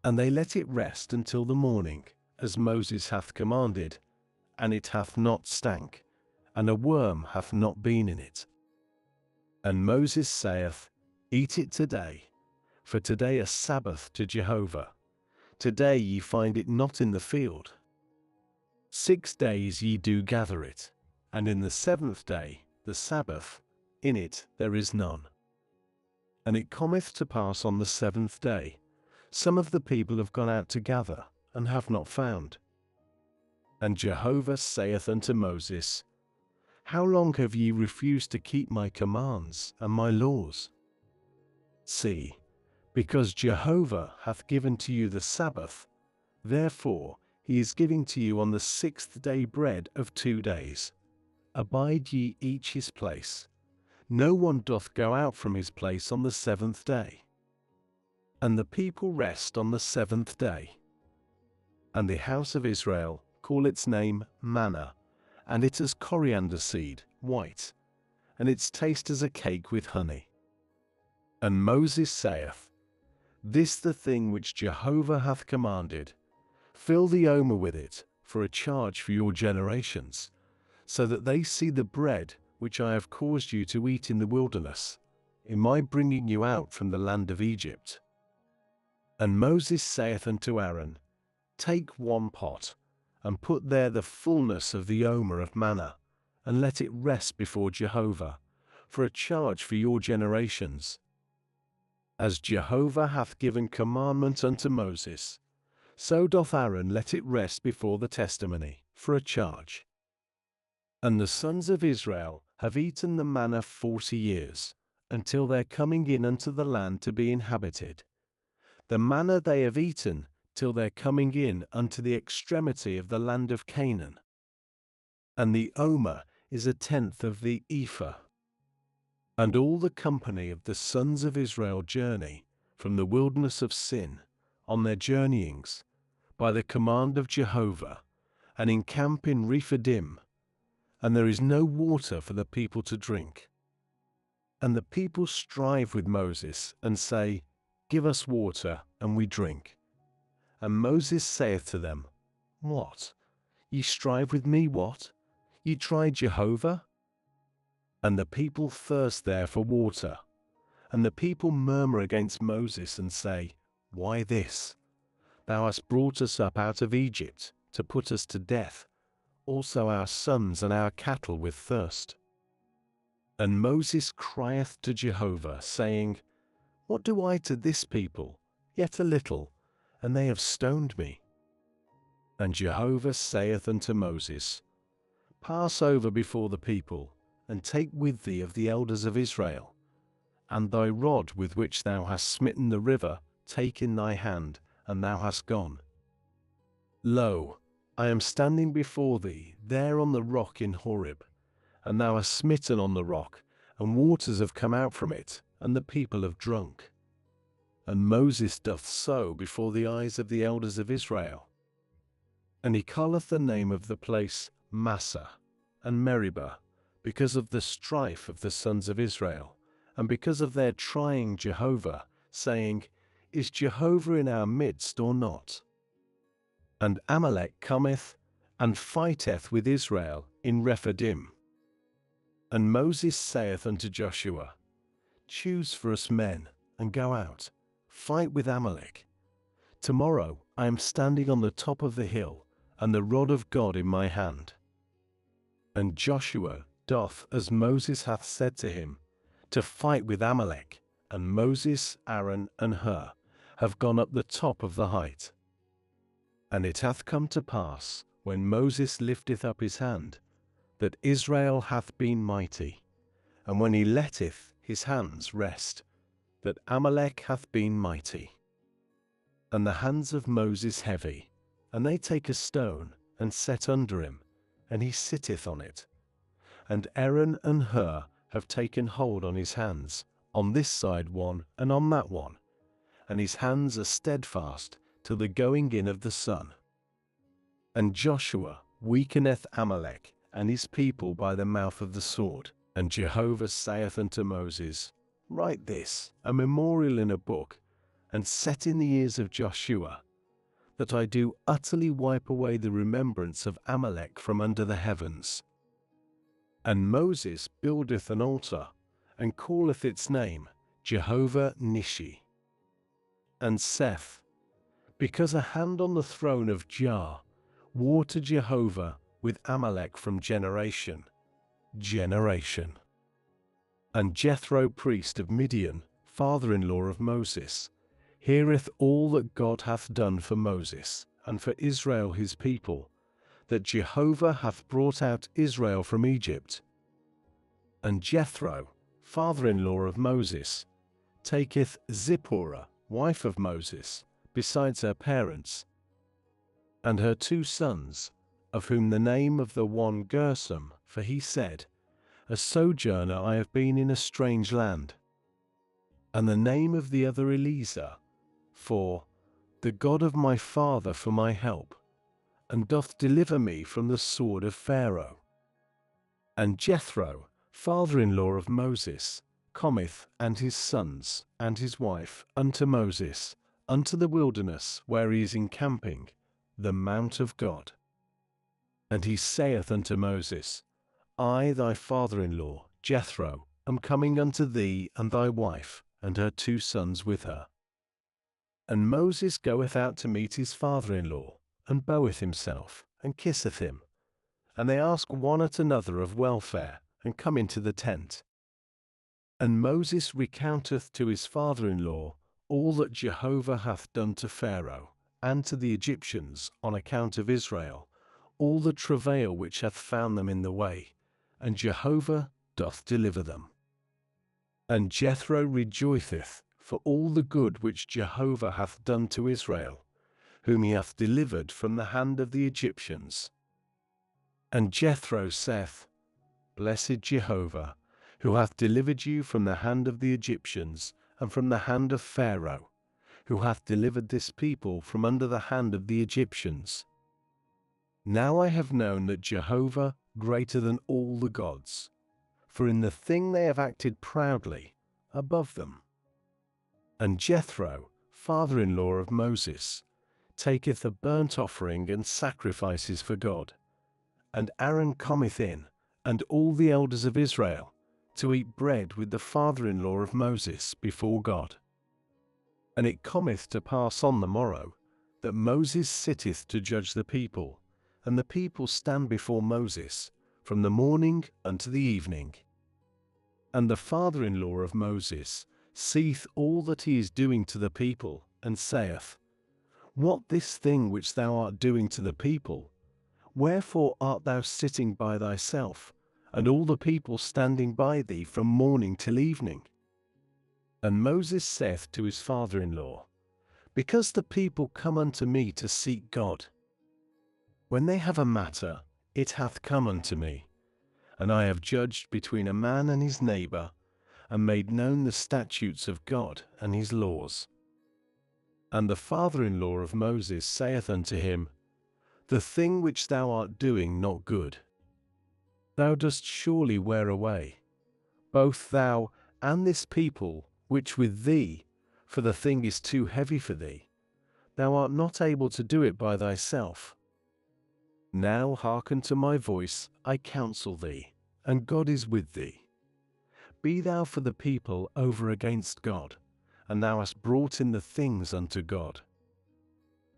And they let it rest until the morning, as Moses hath commanded, and it hath not stank, and a worm hath not been in it. And Moses saith, Eat it today, for today a Sabbath to Jehovah. Today ye find it not in the field. 6 days ye do gather it, and in the 7th day, the Sabbath, in it there is none. And it cometh to pass on the 7th day, some of the people have gone out to gather, and have not found. And Jehovah saith unto Moses, How long have ye refused to keep my commands and my laws? See, because Jehovah hath given to you the Sabbath, therefore he is giving to you on the 6th day bread of 2 days. Abide ye each his place. No one doth go out from his place on the 7th day. And the people rest on the 7th day. And the house of Israel call its name manna, and it is coriander seed, white, and its taste as a cake with honey. And Moses saith, This the thing which Jehovah hath commanded, fill the omer with it, for a charge for your generations, so that they see the bread which I have caused you to eat in the wilderness, in my bringing you out from the land of Egypt. And Moses saith unto Aaron, Take 1 pot, and put there the fullness of the omer of manna, and let it rest before Jehovah, for a charge for your generations. As Jehovah hath given commandment unto Moses, so doth Aaron let it rest before the testimony, for a charge. And the sons of Israel have eaten the manna 40 years, until their coming in unto the land to be inhabited. The manna they have eaten, till their coming in unto the extremity of the land of Canaan. And the omer is 1/10 of the ephah. And all the company of the sons of Israel journey from the wilderness of Sin, on their journeyings, by the command of Jehovah, and encamp in Rephidim, and there is no water for the people to drink. And the people strive with Moses, and say, Give us water, and we drink. And Moses saith to them, What? Ye strive with me, what? Ye try Jehovah? And the people thirst there for water. And the people murmur against Moses, and say, Why this? Thou hast brought us up out of Egypt, to put us to death, also our sons and our cattle with thirst. And Moses crieth to Jehovah, saying, What do I to this people? Yet a little, and they have stoned me. And Jehovah saith unto Moses, Pass over before the people, and take with thee of the elders of Israel, and thy rod with which thou hast smitten the river, take in thy hand, and thou hast gone. Lo, I am standing before thee there on the rock in Horeb, and thou hast smitten on the rock, and waters have come out from it, and the people have drunk. And Moses doth so before the eyes of the elders of Israel. And he calleth the name of the place Massah and Meribah, because of the strife of the sons of Israel, and because of their trying Jehovah, saying, Is Jehovah in our midst or not? And Amalek cometh, and fighteth with Israel in Rephidim. And Moses saith unto Joshua, Choose for us men, and go out, fight with Amalek. Tomorrow I am standing on the top of the hill, and the rod of God in my hand. And Joshua doth as Moses hath said to him, to fight with Amalek, and Moses, Aaron, and Hur have gone up the top of the height. And it hath come to pass, when Moses lifteth up his hand, that Israel hath been mighty, and when he letteth his hands rest, that Amalek hath been mighty. And the hands of Moses heavy, and they take a stone, and set under him, and he sitteth on it. And Aaron and Hur have taken hold on his hands, on this side one, and on that one, and his hands are steadfast till the going in of the sun. And Joshua weakeneth Amalek and his people by the mouth of the sword. And Jehovah saith unto Moses, Write this, a memorial in a book, and set in the ears of Joshua, that I do utterly wipe away the remembrance of Amalek from under the heavens. And Moses buildeth an altar, and calleth its name Jehovah Nishi. And saith, Because a hand on the throne of Jah war to Jehovah with Amalek from generation. And Jethro priest of Midian, father-in-law of Moses, heareth all that God hath done for Moses, and for Israel his people, that Jehovah hath brought out Israel from Egypt. And Jethro, father-in-law of Moses, taketh Zipporah, wife of Moses, besides her parents, and her 2 sons, of whom the name of the one Gersom, for he said, A sojourner I have been in a strange land. And the name of the other Eleazar, for the God of my father for my help, and doth deliver me from the sword of Pharaoh. And Jethro, father-in-law of Moses, cometh, and his sons, and his wife, unto Moses, unto the wilderness where he is encamping, the mount of God. And he saith unto Moses, I, thy father-in-law, Jethro, am coming unto thee and thy wife, and her 2 sons with her. And Moses goeth out to meet his father-in-law, and boweth himself, and kisseth him. And they ask one at another of welfare, and come into the tent. And Moses recounteth to his father-in-law all that Jehovah hath done to Pharaoh, and to the Egyptians on account of Israel, all the travail which hath found them in the way, and Jehovah doth deliver them. And Jethro rejoiceth for all the good which Jehovah hath done to Israel, whom he hath delivered from the hand of the Egyptians. And Jethro saith, Blessed Jehovah, who hath delivered you from the hand of the Egyptians, and from the hand of Pharaoh, who hath delivered this people from under the hand of the Egyptians. Now I have known that Jehovah greater than all the gods, for in the thing they have acted proudly above them. And Jethro, father-in-law of Moses, taketh a burnt offering and sacrifices for God. And Aaron cometh in, and all the elders of Israel, to eat bread with the father-in-law of Moses before God. And it cometh to pass on the morrow, that Moses sitteth to judge the people, and the people stand before Moses, from the morning unto the evening. And the father-in-law of Moses seeth all that he is doing to the people, and saith, What this thing which thou art doing to the people? Wherefore art thou sitting by thyself, and all the people standing by thee from morning till evening? And Moses saith to his father-in-law, Because the people come unto me to seek God. When they have a matter, it hath come unto me, and I have judged between a man and his neighbor, and made known the statutes of God and his laws. And the father-in-law of Moses saith unto him, The thing which thou art doing not good. Thou dost surely wear away, both thou and this people which with thee, for the thing is too heavy for thee. Thou art not able to do it by thyself. Now hearken to my voice, I counsel thee, and God is with thee. Be thou for the people over against God, and thou hast brought in the things unto God.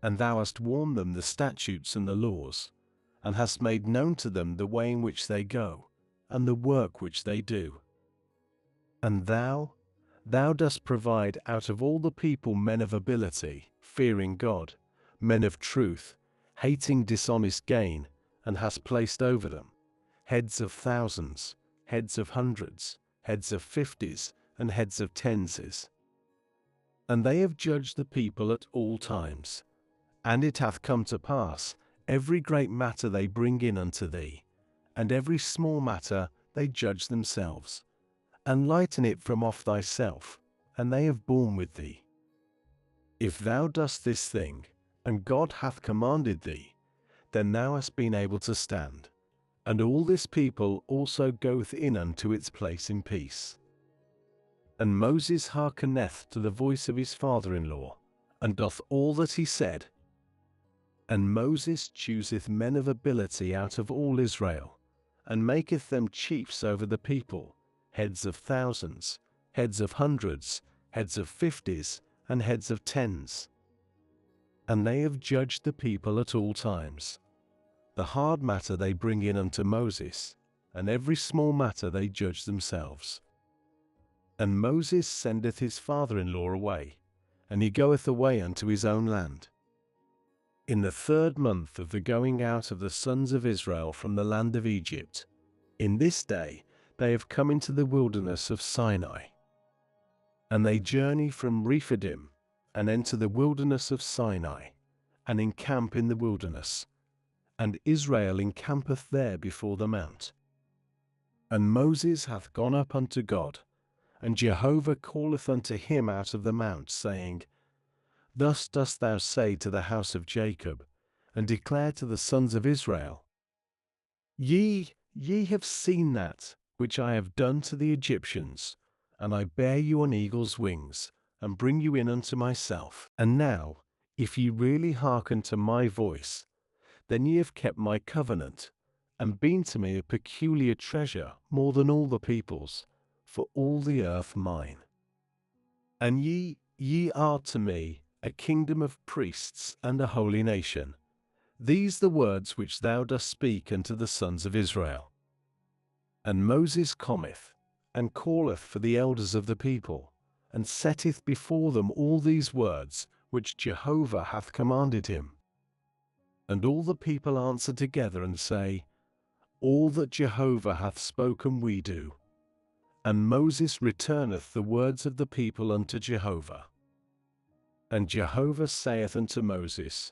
And thou hast warned them the statutes and the laws, and hast made known to them the way in which they go, and the work which they do. And thou dost provide out of all the people men of ability, fearing God, men of truth, hating dishonest gain, and hast placed over them heads of thousands, heads of hundreds, heads of fifties, and heads of tenses. And they have judged the people at all times. And it hath come to pass, every great matter they bring in unto thee, and every small matter they judge themselves, and lighten it from off thyself, and they have borne with thee. If thou dost this thing, and God hath commanded thee, then thou hast been able to stand. And all this people also goeth in unto its place in peace. And Moses hearkeneth to the voice of his father-in-law, and doth all that he said. And Moses chooseth men of ability out of all Israel, and maketh them chiefs over the people, heads of thousands, heads of hundreds, heads of fifties, and heads of tens. And they have judged the people at all times. The hard matter they bring in unto Moses, and every small matter they judge themselves. And Moses sendeth his father-in-law away, and he goeth away unto his own land. In the 3rd month of the going out of the sons of Israel from the land of Egypt, in this day they have come into the wilderness of Sinai. And they journey from Rephidim, and enter the wilderness of Sinai, and encamp in the wilderness. And Israel encampeth there before the mount. And Moses hath gone up unto God, and Jehovah calleth unto him out of the mount, saying, Thus dost thou say to the house of Jacob, and declare to the sons of Israel, Ye have seen that which I have done to the Egyptians, and I bear you on eagle's wings, and bring you in unto myself. And now, if ye really hearken to my voice, then ye have kept my covenant, and been to me a peculiar treasure more than all the peoples, for all the earth mine. And ye are to me a kingdom of priests and a holy nation. These the words which thou dost speak unto the sons of Israel. And Moses cometh, and calleth for the elders of the people, and setteth before them all these words which Jehovah hath commanded him. And all the people answer together and say, All that Jehovah hath spoken we do. And Moses returneth the words of the people unto Jehovah. And Jehovah saith unto Moses,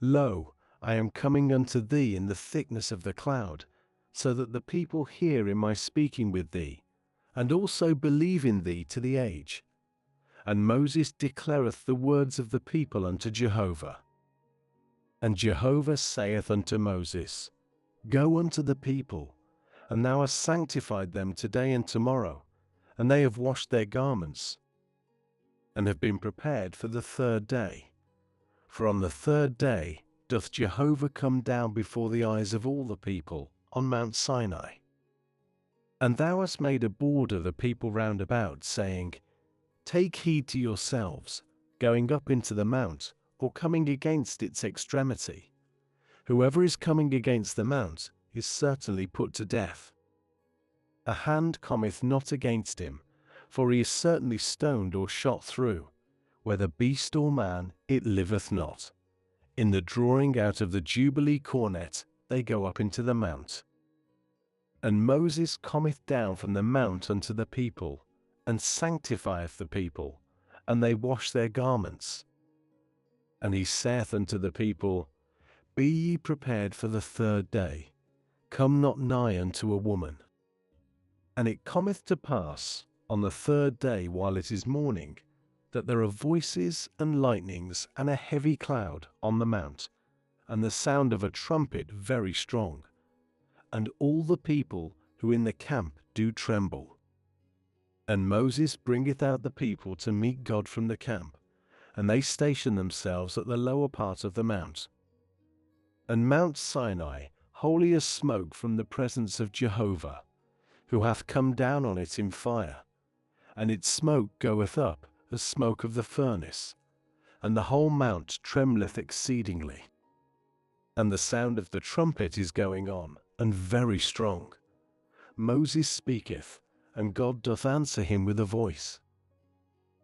Lo, I am coming unto thee in the thickness of the cloud, so that the people hear in my speaking with thee, and also believe in thee to the age. And Moses declareth the words of the people unto Jehovah. And Jehovah saith unto Moses, Go unto the people, and thou hast sanctified them today and tomorrow, and they have washed their garments, and have been prepared for the 3rd day. For on the 3rd day doth Jehovah come down before the eyes of all the people on Mount Sinai. And thou hast made a border the people round about, saying, Take heed to yourselves, going up into the mount, or coming against its extremity. Whoever is coming against the mount is certainly put to death. A hand cometh not against him, for he is certainly stoned or shot through. Whether beast or man, it liveth not. In the drawing out of the Jubilee cornet, they go up into the mount. And Moses cometh down from the mount unto the people, and sanctifieth the people, and they wash their garments. And he saith unto the people, Be ye prepared for the 3rd day, come not nigh unto a woman. And it cometh to pass, on the 3rd day while it is morning, that there are voices and lightnings and a heavy cloud on the mount, and the sound of a trumpet very strong. And all the people who in the camp do tremble. And Moses bringeth out the people to meet God from the camp, and they station themselves at the lower part of the mount. And Mount Sinai, holy as smoke from the presence of Jehovah, who hath come down on it in fire, and its smoke goeth up as smoke of the furnace, and the whole mount trembleth exceedingly. And the sound of the trumpet is going on, and very strong. Moses speaketh, and God doth answer him with a voice.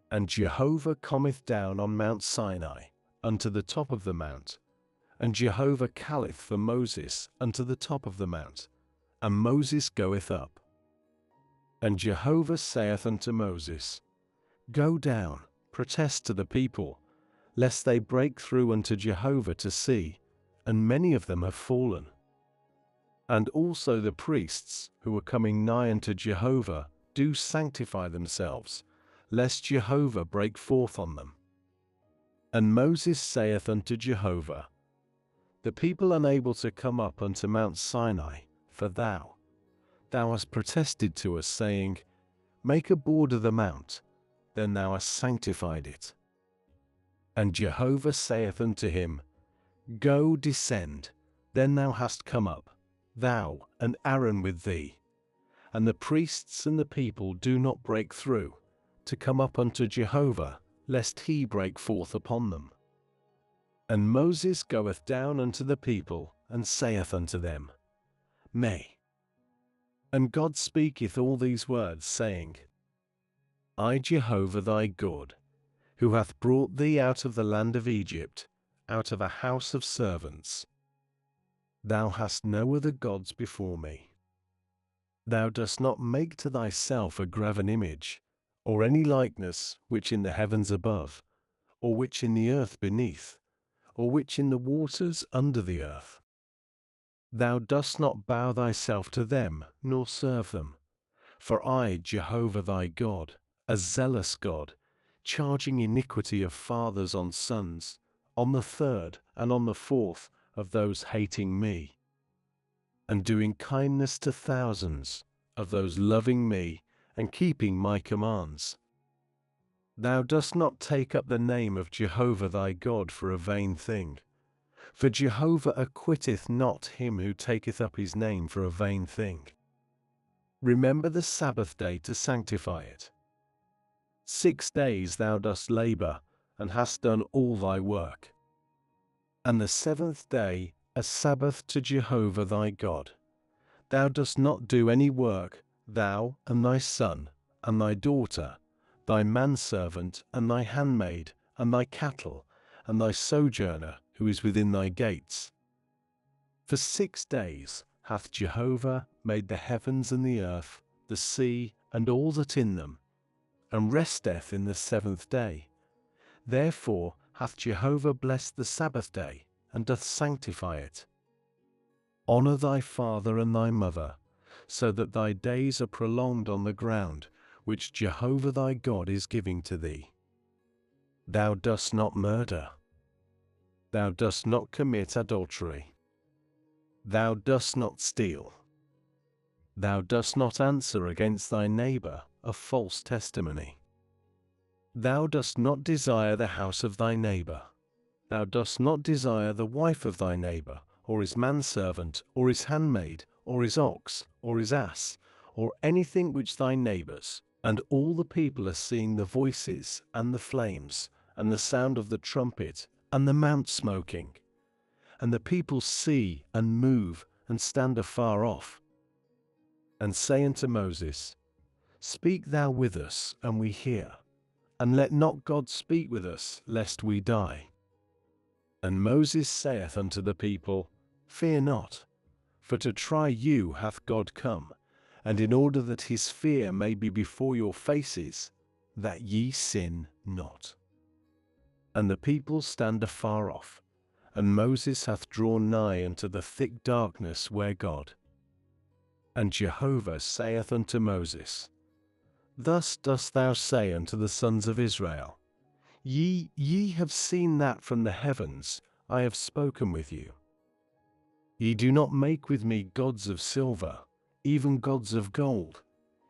And Jehovah cometh down on Mount Sinai, unto the top of the mount, And Jehovah calleth for Moses unto the top of the mount, and Moses goeth up. And Jehovah saith unto Moses, Go down, protest to the people, lest they break through unto Jehovah to see, and many of them have fallen. And also the priests, who are coming nigh unto Jehovah, do sanctify themselves, lest Jehovah break forth on them. And Moses saith unto Jehovah, The people unable to come up unto Mount Sinai, for thou hast protested to us, saying, Make a border the mount, then thou hast sanctified it. And Jehovah saith unto him, Go, descend, then thou hast come up, thou and Aaron with thee. And the priests and the people do not break through, to come up unto Jehovah, lest he break forth upon them. And Moses goeth down unto the people, and saith unto them, May. And God speaketh all these words, saying, I, Jehovah thy God, who hath brought thee out of the land of Egypt, out of a house of servants. Thou hast no other gods before me. Thou dost not make to thyself a graven image, or any likeness which in the heavens above, or which in the earth beneath, or which in the waters under the earth. Thou dost not bow thyself to them, nor serve them. For I, Jehovah thy God, a zealous God, charging iniquity of fathers on sons, on the third and on the fourth of those hating me, and doing kindness to thousands of those loving me and keeping my commands. Thou dost not take up the name of Jehovah thy God for a vain thing. For Jehovah acquitteth not him who taketh up his name for a vain thing. Remember the Sabbath day to sanctify it. 6 days thou dost labor, and hast done all thy work. And the 7th day a Sabbath to Jehovah thy God. Thou dost not do any work, thou, and thy son, and thy daughter, thy manservant, and thy handmaid, and thy cattle, and thy sojourner, who is within thy gates. For 6 days hath Jehovah made the heavens and the earth, the sea, and all that in them, and resteth in the 7th day. Therefore hath Jehovah blessed the Sabbath day, and doth sanctify it. Honor thy father and thy mother, so that thy days are prolonged on the ground, which Jehovah thy God is giving to thee. Thou dost not murder. Thou dost not commit adultery. Thou dost not steal. Thou dost not answer against thy neighbor a false testimony. Thou dost not desire the house of thy neighbor. Thou dost not desire the wife of thy neighbor, or his manservant, or his handmaid, or his ox, or his ass, or anything which thy neighbors, and all the people are seeing the voices, and the flames, and the sound of the trumpet, and the mount smoking. And the people see, and move, and stand afar off, and say unto Moses, Speak thou with us, and we hear, and let not God speak with us, lest we die. And Moses saith unto the people, Fear not, for to try you hath God come, and in order that his fear may be before your faces, that ye sin not. And the people stand afar off, and Moses hath drawn nigh unto the thick darkness where God. And Jehovah saith unto Moses, Thus dost thou say unto the sons of Israel, Ye have seen that from the heavens I have spoken with you. Ye do not make with me gods of silver, even gods of gold.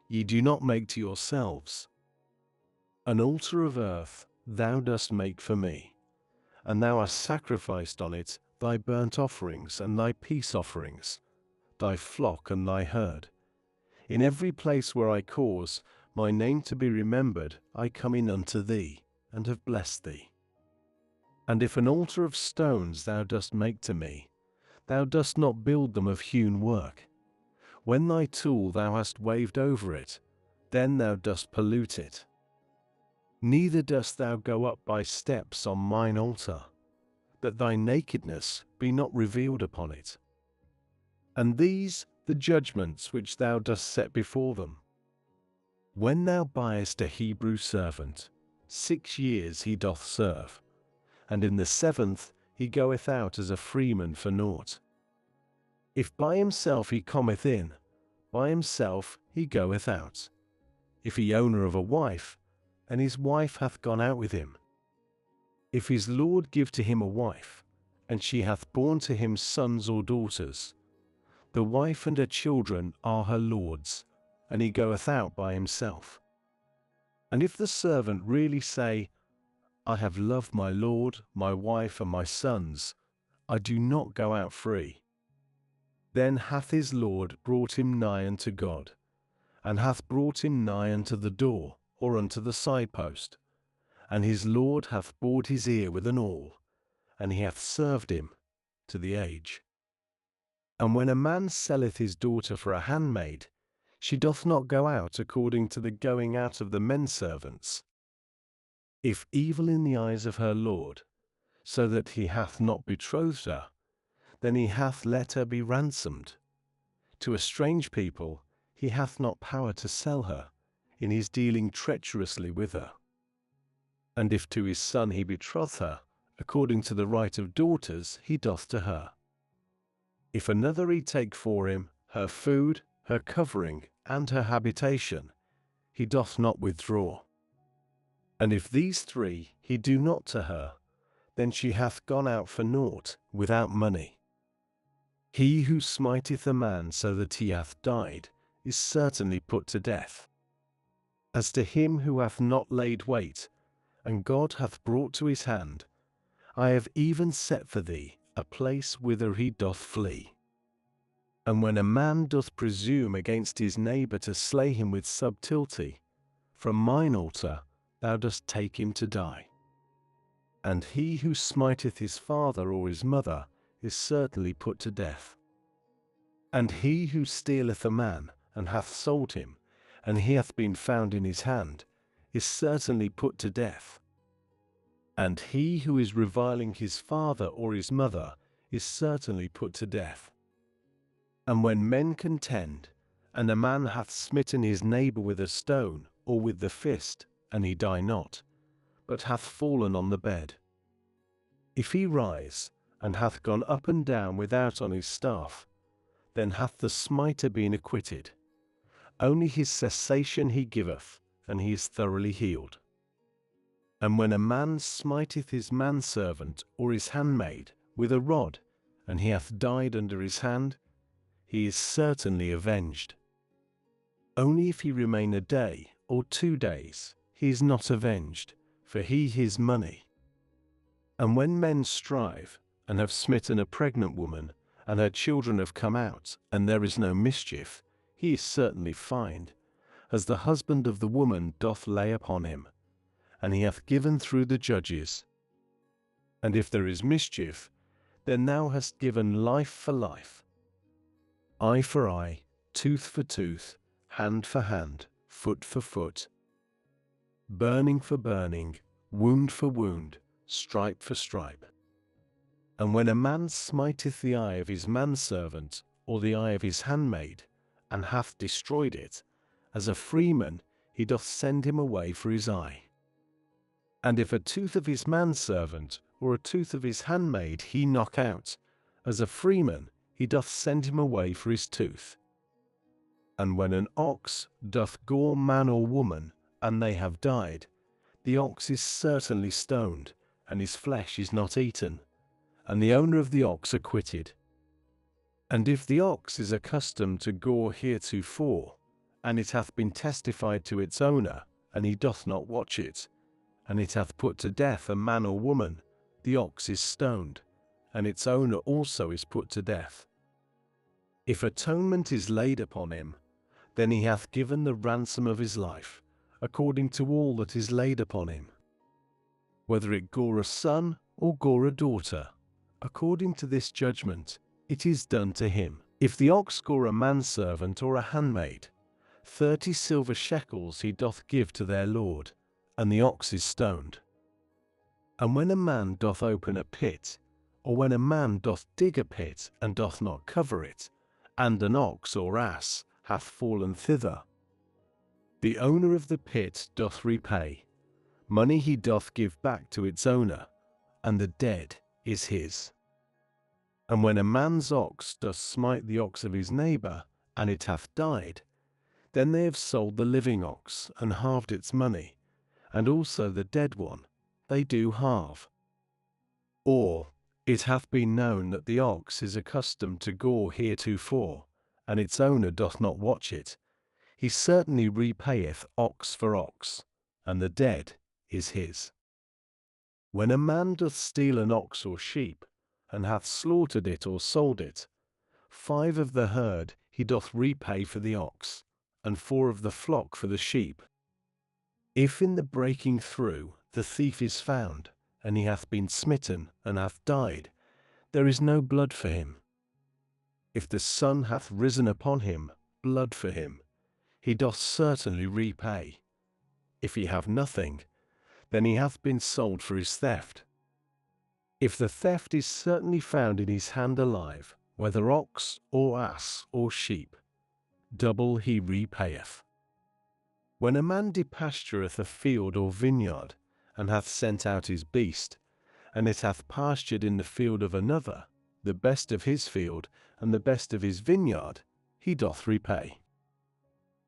Ye do not make to yourselves. An altar of earth thou dost make for me, and thou hast sacrificed on it thy burnt offerings and thy peace offerings, thy flock and thy herd. In every place where I cause my name to be remembered, I come in unto thee, and have blessed thee. And if an altar of stones thou dost make to me, thou dost not build them of hewn work. When thy tool thou hast waved over it, then thou dost pollute it. Neither dost thou go up by steps on mine altar. that thy nakedness be not revealed upon it. And these the judgments which thou dost set before them. When thou buyest a Hebrew servant, 6 years he doth serve, and in the 7th he goeth out as a freeman for naught. If by himself he cometh in, by himself he goeth out. If he owner of a wife, and his wife hath gone out with him. If his lord give to him a wife, and she hath borne to him sons or daughters, the wife and her children are her lord's, and he goeth out by himself. And if the servant really say, I have loved my lord, my wife, and my sons, I do not go out free, then hath his lord brought him nigh unto God, and hath brought him nigh unto the door, or unto the side post, and his lord hath bored his ear with an awl, and he hath served him to the age. And when a man selleth his daughter for a handmaid, she doth not go out according to the going out of the men servants. If evil in the eyes of her lord, so that he hath not betrothed her, then he hath let her be ransomed. To a strange people he hath not power to sell her, in his dealing treacherously with her. And if to his son he betroth her, according to the right of daughters he doth to her. If another he take for him her food, her covering, and her habitation, he doth not withdraw. And if these 3 he do not to her, then she hath gone out for naught, without money. He who smiteth a man so that he hath died, is certainly put to death. As to him who hath not laid wait, and God hath brought to his hand, I have even set for thee a place whither he doth flee. And when a man doth presume against his neighbor to slay him with subtlety, from mine altar thou dost take him to die. And he who smiteth his father or his mother is certainly put to death. And he who stealeth a man, and hath sold him, and he hath been found in his hand, is certainly put to death. And he who is reviling his father or his mother is certainly put to death. And when men contend, and a man hath smitten his neighbor with a stone, or with the fist, and he die not, but hath fallen on the bed, if he rise, and hath gone up and down without on his staff, then hath the smiter been acquitted. Only his cessation he giveth, and he is thoroughly healed. And when a man smiteth his manservant or his handmaid with a rod, and he hath died under his hand, he is certainly avenged. Only if he remain a day or 2 days, he is not avenged, for he his money. And when men strive, and have smitten a pregnant woman, and her children have come out, and there is no mischief, he is certainly fined, as the husband of the woman doth lay upon him, and he hath given through the judges. And if there is mischief, then thou hast given life for life, eye for eye, tooth for tooth, hand for hand, foot for foot, burning for burning, wound for wound, stripe for stripe. And when a man smiteth the eye of his manservant, or the eye of his handmaid, and hath destroyed it, as a freeman he doth send him away for his eye. And if a tooth of his manservant, or a tooth of his handmaid he knock out, as a freeman he doth send him away for his tooth. And when an ox doth gore man or woman, and they have died, the ox is certainly stoned, and his flesh is not eaten, and the owner of the ox acquitted. And if the ox is accustomed to gore heretofore, and it hath been testified to its owner, and he doth not watch it, and it hath put to death a man or woman, the ox is stoned, and its owner also is put to death. If atonement is laid upon him, then he hath given the ransom of his life, according to all that is laid upon him. Whether it gore a son or gore a daughter, according to this judgment, it is done to him. If the ox gore a manservant or a handmaid, 30 silver shekels he doth give to their lord, and the ox is stoned. And when a man doth open a pit, or when a man doth dig a pit and doth not cover it, and an ox or ass hath fallen thither. The owner of the pit doth repay, money he doth give back to its owner, and the dead is his. And when a man's ox doth smite the ox of his neighbor, and it hath died, then they have sold the living ox, and halved its money, and also the dead one they do halve. Or, it hath been known that the ox is accustomed to gore heretofore, and its owner doth not watch it, he certainly repayeth ox for ox, and the dead is his. When a man doth steal an ox or sheep, and hath slaughtered it or sold it, 5 of the herd he doth repay for the ox, and 4 of the flock for the sheep. If in the breaking through the thief is found, and he hath been smitten and hath died, there is no blood for him. If the sun hath risen upon him, blood for him, he doth certainly repay. If he have nothing, then he hath been sold for his theft. If the theft is certainly found in his hand alive, whether ox or ass or sheep, double he repayeth. When a man depastureth a field or vineyard, and hath sent out his beast, and it hath pastured in the field of another, the best of his field and the best of his vineyard, he doth repay.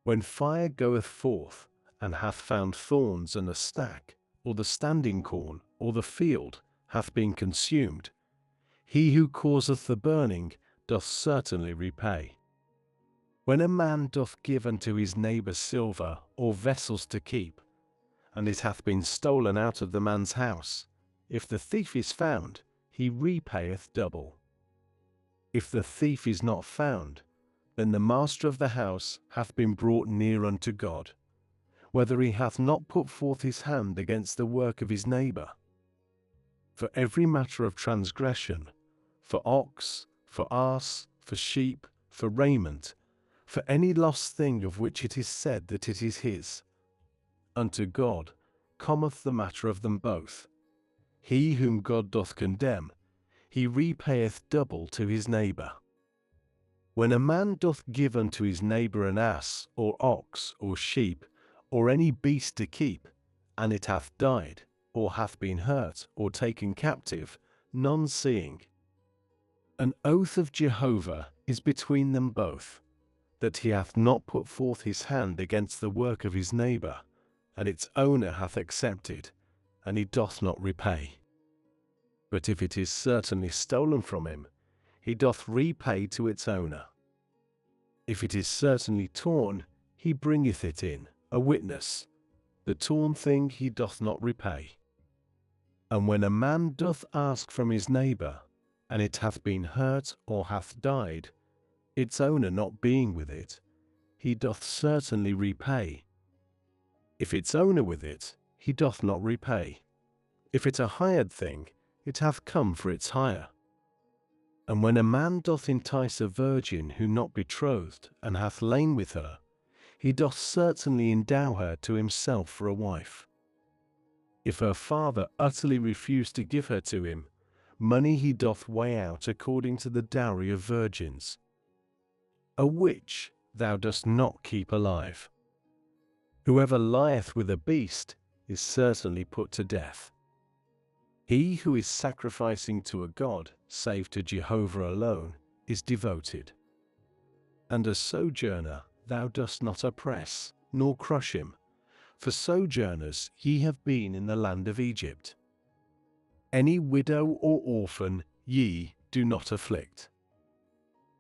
When fire goeth forth, and hath found thorns and a stack, or the standing corn, or the field, hath been consumed, he who causeth the burning doth certainly repay. When a man doth give unto his neighbour silver or vessels to keep, and it hath been stolen out of the man's house, if the thief is found, he repayeth double. If the thief is not found, then the master of the house hath been brought near unto God, whether he hath not put forth his hand against the work of his neighbour. For every matter of transgression, for ox, for ass, for sheep, for raiment, for any lost thing of which it is said that it is his, unto God cometh the matter of them both. He whom God doth condemn, he repayeth double to his neighbour. When a man doth give unto his neighbour an ass, or ox, or sheep, or any beast to keep, and it hath died, or hath been hurt, or taken captive, none seeing, an oath of Jehovah is between them both, that he hath not put forth his hand against the work of his neighbour, and its owner hath accepted, and he doth not repay. But if it is certainly stolen from him, he doth repay to its owner. If it is certainly torn, he bringeth it in, a witness. The torn thing he doth not repay. And when a man doth ask from his neighbour, and it hath been hurt or hath died, its owner not being with it, he doth certainly repay. If its owner with it, he doth not repay. If it a hired thing, it hath come for its hire. And when a man doth entice a virgin who not betrothed, and hath lain with her, he doth certainly endow her to himself for a wife. If her father utterly refuse to give her to him, money he doth weigh out according to the dowry of virgins, a which thou dost not keep alive. Whoever lieth with a beast is certainly put to death. He who is sacrificing to a god, save to Jehovah alone, is devoted. And a sojourner thou dost not oppress, nor crush him, for sojourners ye have been in the land of Egypt. Any widow or orphan ye do not afflict.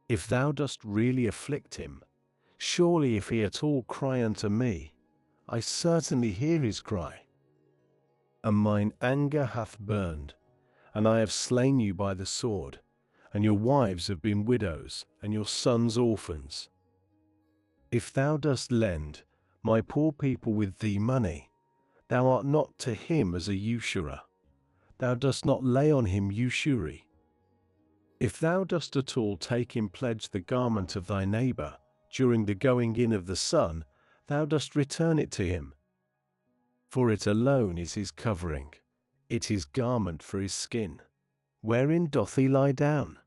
If thou dost really afflict him, surely if he at all cry unto me, I certainly hear his cry. And mine anger hath burned, and I have slain you by the sword, and your wives have been widows, and your sons orphans. If thou dost lend my poor people with thee money, thou art not to him as a usurer, thou dost not lay on him usury. If thou dost at all take in pledge the garment of thy neighbour, during the going in of the sun, thou dost return it to him. For it alone is his covering, it is garment for his skin. wherein doth he lie down?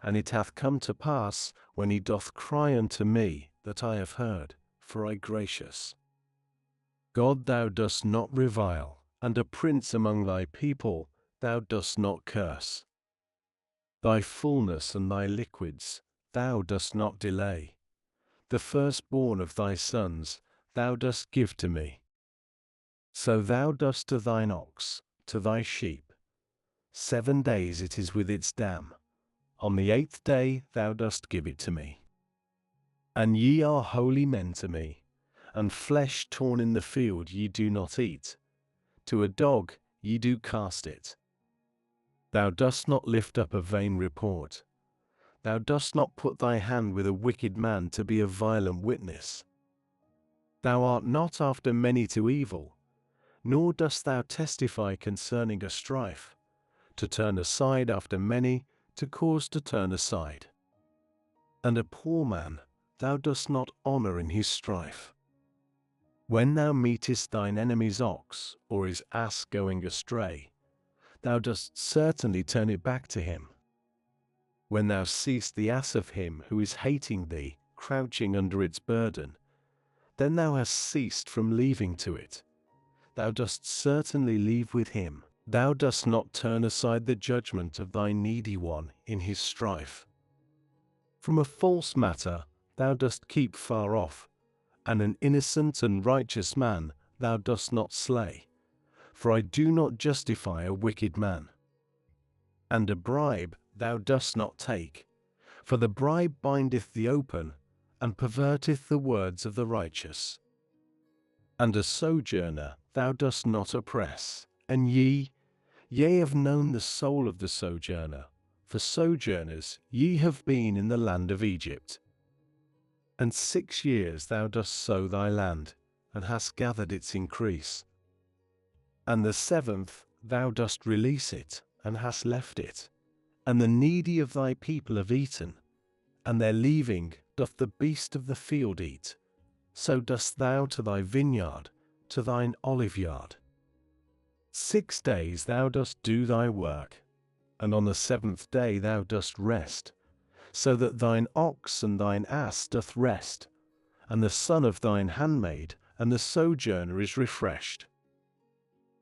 And it hath come to pass, when he doth cry unto me, that I have heard, for I gracious. God, thou dost not revile, and a prince among thy people, thou dost not curse. Thy fullness and thy liquids, thou dost not delay. The firstborn of thy sons, thou dost give to me. So thou dost to thine ox, to thy sheep. 7 days it is with its dam. On the 8th day thou dost give it to me. And ye are holy men to me, and flesh torn in the field ye do not eat. To a dog ye do cast it. Thou dost not lift up a vain report. Thou dost not put thy hand with a wicked man to be a violent witness. Thou art not after many to evil, nor dost thou testify concerning a strife, to turn aside after many, to cause to turn aside. And a poor man thou dost not honor in his strife. When thou meetest thine enemy's ox, or his ass going astray, thou dost certainly turn it back to him. When thou seest the ass of him who is hating thee, crouching under its burden, then thou hast ceased from leaving to it. Thou dost certainly leave with him. Thou dost not turn aside the judgment of thy needy one in his strife. From a false matter thou dost keep far off, and an innocent and righteous man thou dost not slay. For I do not justify a wicked man. And a bribe thou dost not take, for the bribe bindeth the open, and perverteth the words of the righteous. And a sojourner thou dost not oppress, and ye have known the soul of the sojourner, for sojourners ye have been in the land of Egypt. And 6 years thou dost sow thy land, and hast gathered its increase. And the 7th thou dost release it, and hast left it. And the needy of thy people have eaten, and their leaving doth the beast of the field eat. So dost thou to thy vineyard, to thine oliveyard. 6 days thou dost do thy work, and on the 7th day thou dost rest, so that thine ox and thine ass doth rest, and the son of thine handmaid and the sojourner is refreshed.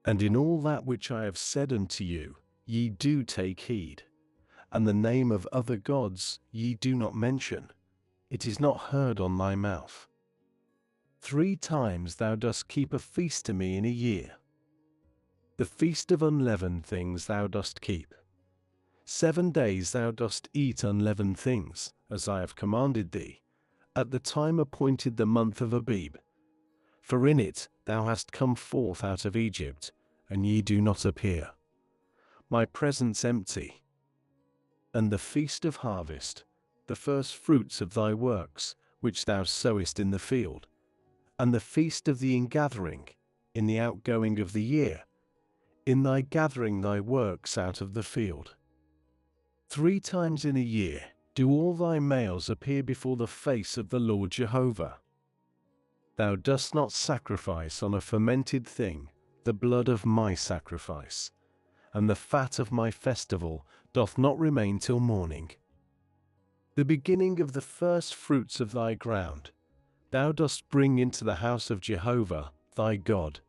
And in all that which I have said unto you, ye do take heed, and the name of other gods ye do not mention. It is not heard on thy mouth. 3 times thou dost keep a feast to me in a year. The feast of unleavened things thou dost keep. 7 days thou dost eat unleavened things, as I have commanded thee, at the time appointed the month of Abib. For in it thou hast come forth out of Egypt, and ye do not appear. My presence empty. And the feast of harvest, the first fruits of thy works, which thou sowest in the field, and the feast of the ingathering, in the outgoing of the year, in thy gathering thy works out of the field. 3 times in a year do all thy males appear before the face of the Lord Jehovah. Thou dost not sacrifice on a fermented thing the blood of my sacrifice, and the fat of my festival doth not remain till morning. The beginning of the first fruits of thy ground thou dost bring into the house of Jehovah thy God.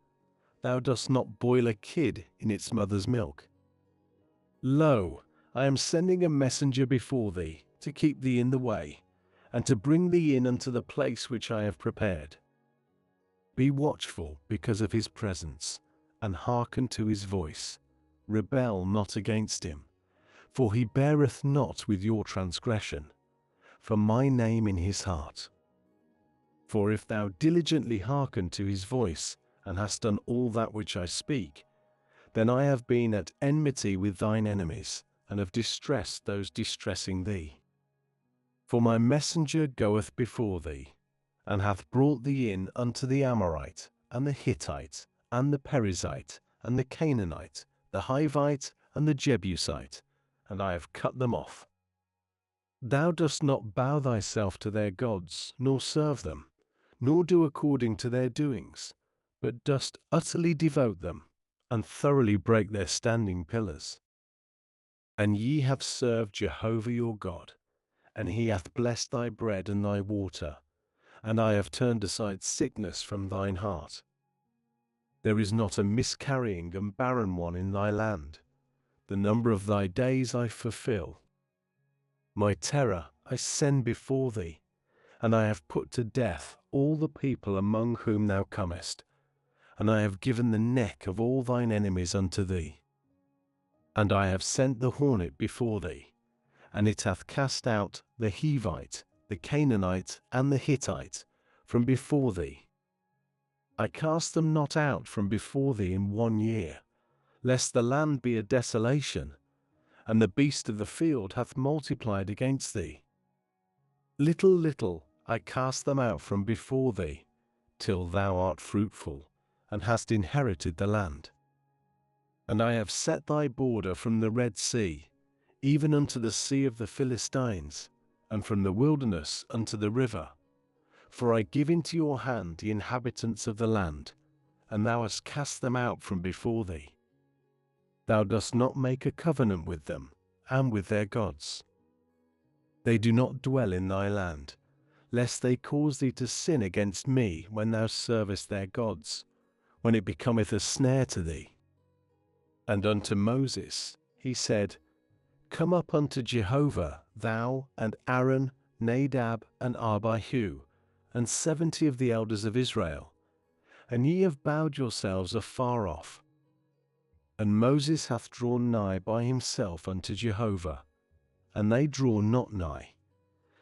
Thou dost not boil a kid in its mother's milk. Lo, I am sending a messenger before thee, to keep thee in the way, and to bring thee in unto the place which I have prepared. Be watchful because of his presence, and hearken to his voice. Rebel not against him, for he beareth not with your transgression, for my name in his heart. For if thou diligently hearken to his voice, and hast done all that which I speak, then I have been at enmity with thine enemies, and have distressed those distressing thee. For my messenger goeth before thee, and hath brought thee in unto the Amorite, and the Hittite, and the Perizzite, and the Canaanite, the Hivite, and the Jebusite, and I have cut them off. Thou dost not bow thyself to their gods, nor serve them, nor do according to their doings, but dost utterly devote them, and thoroughly break their standing pillars. And ye have served Jehovah your God, and he hath blessed thy bread and thy water, and I have turned aside sickness from thine heart. There is not a miscarrying and barren one in thy land. The number of thy days I fulfill. My terror I send before thee, and I have put to death all the people among whom thou comest, and I have given the neck of all thine enemies unto thee. And I have sent the hornet before thee, and it hath cast out the Hivite, the Canaanite, and the Hittite from before thee. I cast them not out from before thee in 1 year, lest the land be a desolation, and the beast of the field hath multiplied against thee. Little I cast them out from before thee, till thou art fruitful, and hast inherited the land. And I have set thy border from the Red Sea, even unto the sea of the Philistines, and from the wilderness unto the river. For I give into your hand the inhabitants of the land, and thou hast cast them out from before thee. Thou dost not make a covenant with them, and with their gods. They do not dwell in thy land, lest they cause thee to sin against me when thou servest their gods, when it becometh a snare to thee. And unto Moses he said, Come up unto Jehovah, thou, and Aaron, Nadab, and Abihu, and 70 of the elders of Israel, and ye have bowed yourselves afar off. And Moses hath drawn nigh by himself unto Jehovah, and they draw not nigh,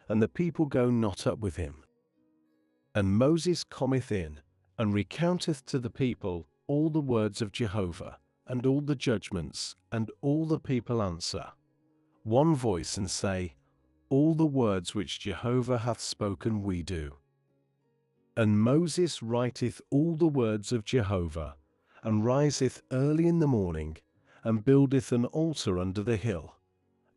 and the people go not up with him. And Moses cometh in, and recounteth to the people all the words of Jehovah, and all the judgments, and all the people answer one voice, and say, All the words which Jehovah hath spoken we do. And Moses writeth all the words of Jehovah, and riseth early in the morning, and buildeth an altar under the hill,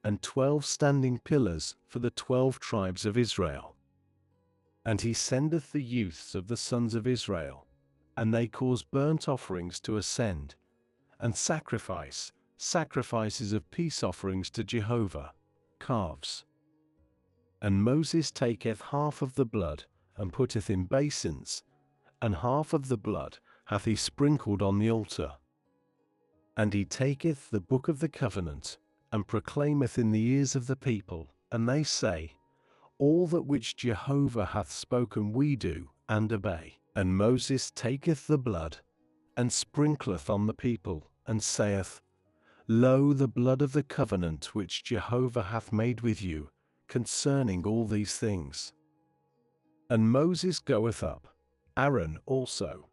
and 12 standing pillars for the 12 tribes of Israel. And he sendeth the youths of the sons of Israel, and they cause burnt offerings to ascend, and sacrifices of peace offerings to Jehovah, calves. And Moses taketh half of the blood, and putteth in basins, and half of the blood hath he sprinkled on the altar. And he taketh the book of the covenant, and proclaimeth in the ears of the people, and they say, All that which Jehovah hath spoken we do, and obey. And Moses taketh the blood, and sprinkleth on the people, and saith, Lo, the blood of the covenant which Jehovah hath made with you, concerning all these things. And Moses goeth up, Aaron also,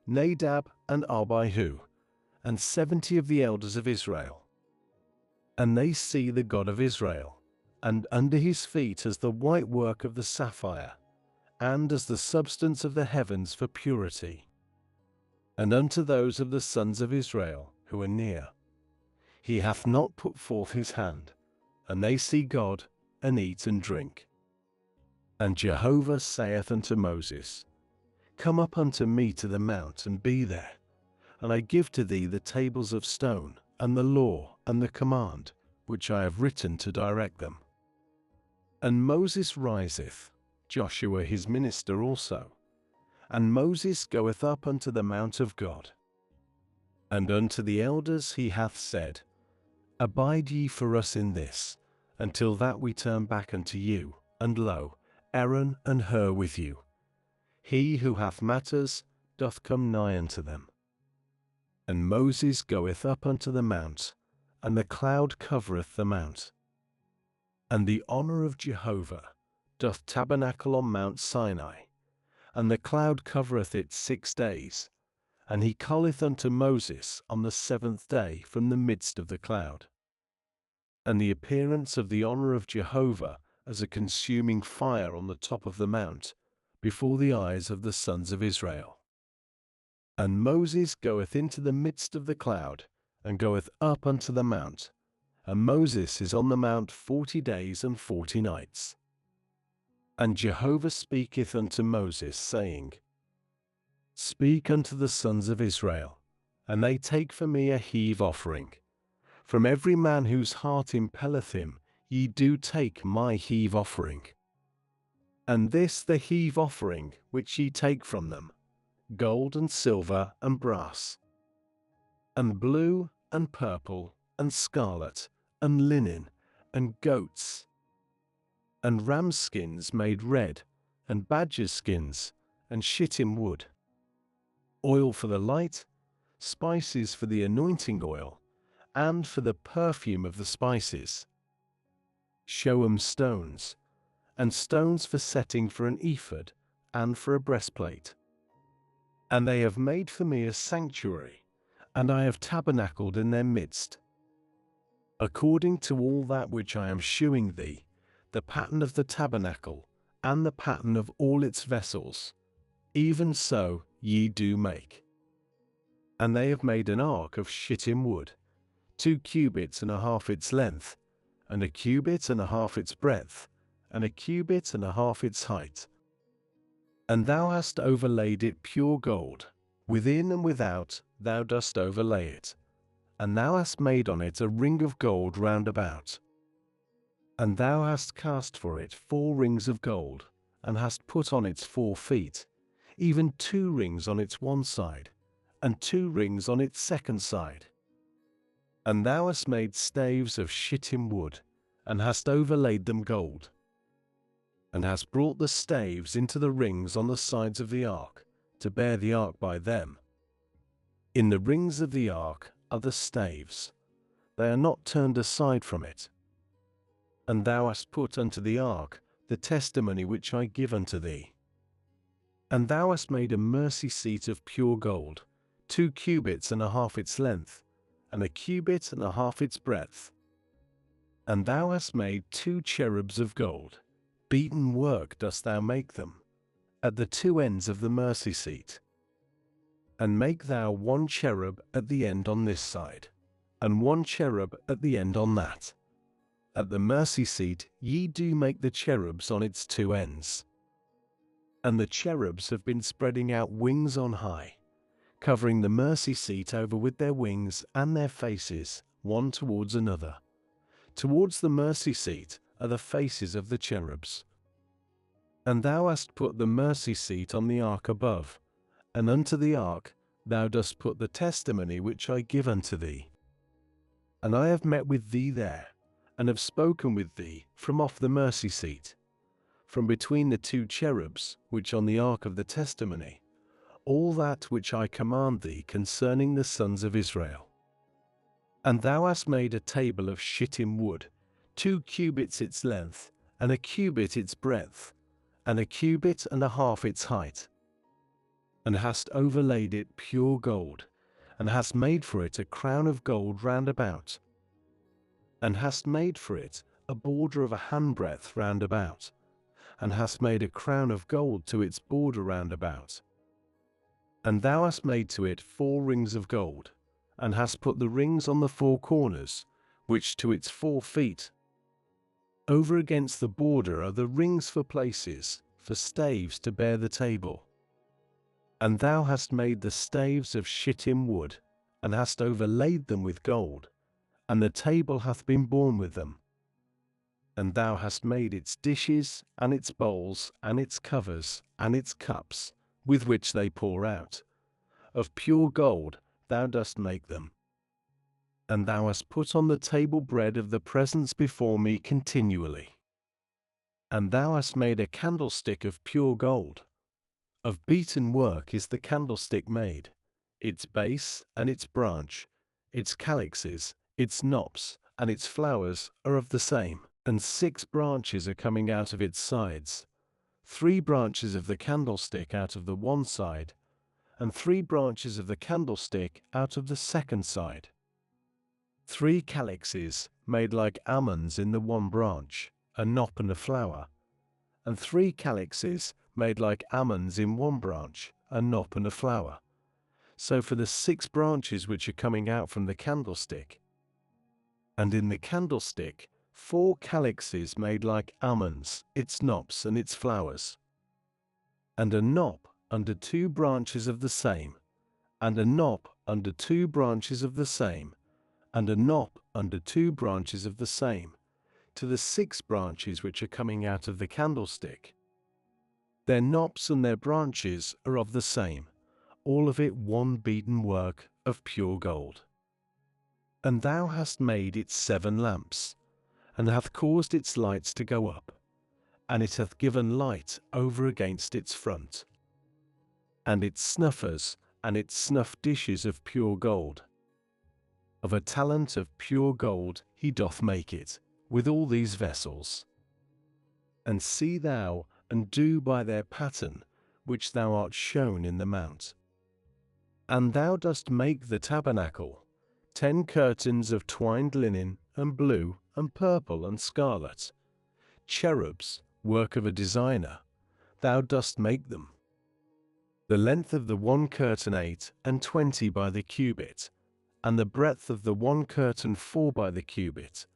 Nadab and Abihu, and 70 of the elders of Israel. And they see the God of Israel, and under his feet as the white work of the sapphire, and as the substance of the heavens for purity. And unto those of the sons of Israel who are near, he hath not put forth his hand, and they see God, and eat and drink. And Jehovah saith unto Moses, Come up unto me to the mount, and be there, and I give to thee the tables of stone, and the law, and the command, which I have written to direct them. And Moses riseth, Joshua his minister also, and Moses goeth up unto the mount of God. And unto the elders he hath said, Abide ye for us in this, until that we turn back unto you, and lo, Aaron and Hur with you. He who hath matters doth come nigh unto them. And Moses goeth up unto the mount, and the cloud covereth the mount. And the honor of Jehovah doth tabernacle on Mount Sinai, and the cloud covereth it 6 days. And he calleth unto Moses on the 7th day from the midst of the cloud. And the appearance of the honor of Jehovah as a consuming fire on the top of the mount, before the eyes of the sons of Israel. And Moses goeth into the midst of the cloud, and goeth up unto the mount, and Moses is on the mount 40 days and 40 nights. And Jehovah speaketh unto Moses, saying, Speak unto the sons of Israel, and they take for me a heave offering. From every man whose heart impelleth him, ye do take my heave offering. And this the heave offering which ye take from them, gold and silver and brass, and blue and purple and scarlet and linen and goats, and ram skins made red, and badger skins, and shittim wood, oil for the light, spices for the anointing oil, and for the perfume of the spices, shoam stones, and stones for setting for an ephod, and for a breastplate. And they have made for me a sanctuary, and I have tabernacled in their midst. According to all that which I am shewing thee, the pattern of the tabernacle, and the pattern of all its vessels, even so ye do make. And they have made an ark of shittim wood, 2 cubits and a half its length, and 1 cubit and a half its breadth, and 1 cubit and a half its height. And thou hast overlaid it pure gold, within and without thou dost overlay it, and thou hast made on it a ring of gold round about. And thou hast cast for it 4 rings of gold, and hast put on its 4 feet, even 2 rings on its one side, and 2 rings on its second side. And thou hast made staves of shittim wood, and hast overlaid them gold, and hast brought the staves into the rings on the sides of the ark, to bear the ark by them. In the rings of the ark are the staves, they are not turned aside from it. And thou hast put unto the ark the testimony which I give unto thee. And thou hast made a mercy seat of pure gold, 2 cubits and a half its length, and 1 cubit and a half its breadth. And thou hast made 2 cherubs of gold, beaten work dost thou make them, at the 2 ends of the mercy seat. And make thou 1 cherub at the end on this side, and 1 cherub at the end on that. At the mercy seat ye do make the cherubs on its 2 ends. And the cherubs have been spreading out wings on high, covering the mercy seat over with their wings and their faces, one towards another. Towards the mercy seat are the faces of the cherubs. And thou hast put the mercy seat on the ark above, and unto the ark thou dost put the testimony which I give unto thee. And I have met with thee there, and have spoken with thee from off the mercy seat, from between the 2 cherubs which on the ark of the testimony, all that which I command thee concerning the sons of Israel. And thou hast made a table of shittim wood, 2 cubits its length, and 1 cubit its breadth, and 1 cubit and a half its height. And hast overlaid it pure gold, and hast made for it a crown of gold round about, and hast made for it a border of 1 handbreadth round about, and hast made a crown of gold to its border round about. And thou hast made to it 4 rings of gold, and hast put the rings on the 4 corners, which to its 4 feet. Over against the border are the rings for places, for staves to bear the table. And thou hast made the staves of shittim wood, and hast overlaid them with gold, and the table hath been borne with them. And thou hast made its dishes, and its bowls, and its covers, and its cups, with which they pour out. Of pure gold thou dost make them. And thou hast put on the table bread of the presence before me continually. And thou hast made a candlestick of pure gold. Of beaten work is the candlestick made, its base and its branch, its calyxes, its knops, and its flowers are of the same, and 6 branches are coming out of its sides, 3 branches of the candlestick out of the one side, and 3 branches of the candlestick out of the second side. 3 calyxes made like almonds in the one branch, a knop and a flower, and 3 calyxes made like almonds in one branch, a knop and a flower. So for the 6 branches which are coming out from the candlestick. And in the candlestick 4 calyxes made like almonds, its knops and its flowers. And a knop under 2 branches of the same, and a knop under 2 branches of the same, and a knop under 2 branches of the same, to the 6 branches which are coming out of the candlestick. Their knops and their branches are of the same, all of it one beaten work of pure gold. And thou hast made its 7 lamps, and hath caused its lights to go up, and it hath given light over against its front. And its snuffers, and its snuff dishes of pure gold. Of a talent of pure gold he doth make it, with all these vessels. And see thou, and do by their pattern, which thou art shown in the mount. And thou dost make the tabernacle, 10 curtains of twined linen, and blue, and purple, and scarlet. Cherubs, work of a designer, thou dost make them. The length of the one curtain 8 and 20 by the cubit, and the breadth of the one curtain 4 by the cubit,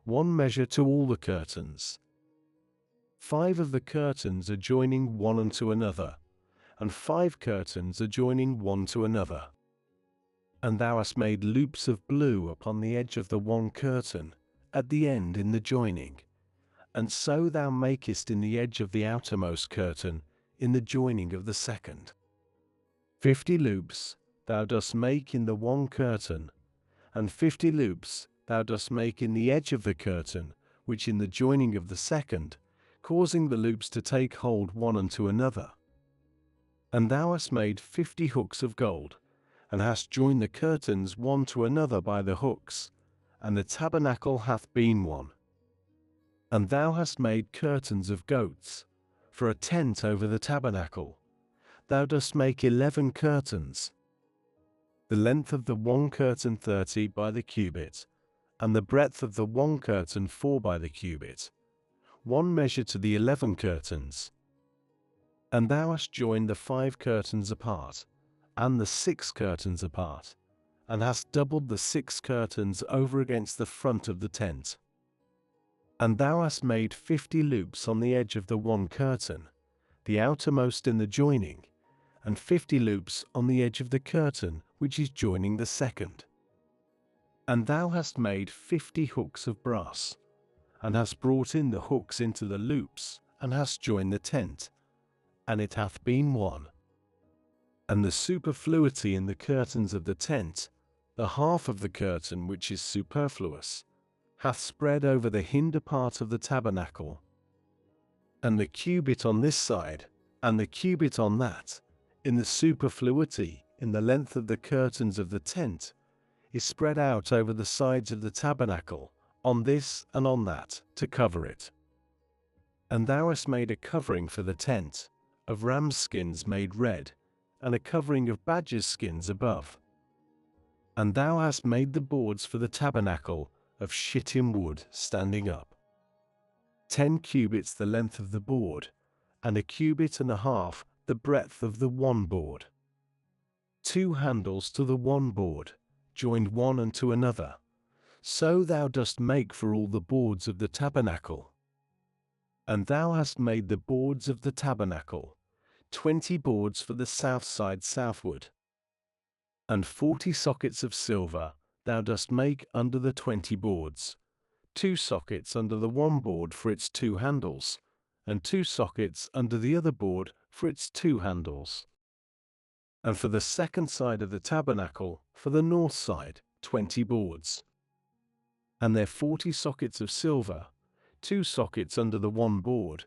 one measure to all the curtains. 5 of the curtains adjoining one unto another, and 5 curtains adjoining one to another. And thou hast made loops of blue upon the edge of the one curtain, at the end in the joining, and so thou makest in the edge of the outermost curtain, in the joining of the second. 50 loops thou dost make in the one curtain, and 50 loops thou dost make in the edge of the curtain, which in the joining of the second, causing the loops to take hold one unto another. And thou hast made 50 hooks of gold, and hast joined the curtains one to another by the hooks, and the tabernacle hath been one. And thou hast made curtains of goats, for a tent over the tabernacle. Thou dost make 11 curtains. The length of the one curtain 30 by the cubit, and the breadth of the one curtain 4 by the cubit, one measure to the 11 curtains. And thou hast joined the 5 curtains apart, and the 6 curtains apart, and hast doubled the 6 curtains over against the front of the tent. And thou hast made 50 loops on the edge of the one curtain, the outermost in the joining, and 50 loops on the edge of the curtain which is joining the second. And thou hast made 50 hooks of brass, and hast brought in the hooks into the loops, and hast joined the tent, and it hath been one. And the superfluity in the curtains of the tent, the half of the curtain which is superfluous, hath spread over the hinder part of the tabernacle. And the cubit on this side, and the cubit on that, in the superfluity in the length of the curtains of the tent, is spread out over the sides of the tabernacle, on this and on that, to cover it. And thou hast made a covering for the tent, of rams' skins made red, and a covering of badgers' skins above. And thou hast made the boards for the tabernacle of shittim wood standing up. 10 cubits the length of the board, and a cubit and a half the breadth of the one board. 2 handles to the one board, joined one unto another. So thou dost make for all the boards of the tabernacle. And thou hast made the boards of the tabernacle, 20 boards for the south side southward. And 40 sockets of silver thou dost make under the 20 boards, 2 sockets under the one board for its 2 handles, and 2 sockets under the other board for its 2 handles. And for the second side of the tabernacle, for the north side, 20 boards. And their 40 sockets of silver, 2 sockets under the one board,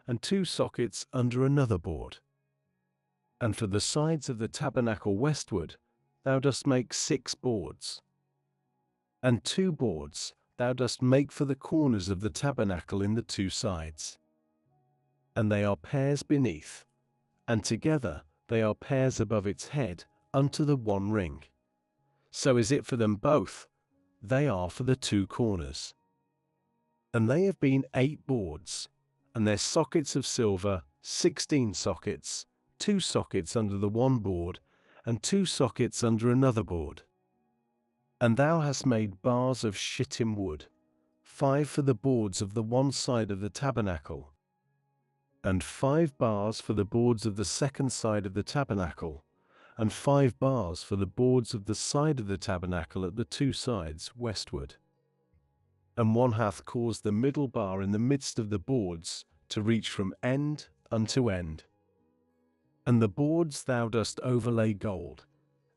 and 2 sockets under another board. And for the sides of the tabernacle westward, thou dost make 6 boards. And 2 boards thou dost make for the corners of the tabernacle in the 2 sides. And they are pairs beneath, and together they are pairs above its head, unto the one ring. So is it for them both, they are for the 2 corners. And they have been 8 boards, and their sockets of silver, 16 sockets, 2 sockets under the one board, and 2 sockets under another board. And thou hast made bars of shittim wood, 5 for the boards of the one side of the tabernacle, and 5 bars for the boards of the second side of the tabernacle, and 5 bars for the boards of the side of the tabernacle at the 2 sides westward. And one hath caused the middle bar in the midst of the boards to reach from end unto end. And the boards thou dost overlay gold,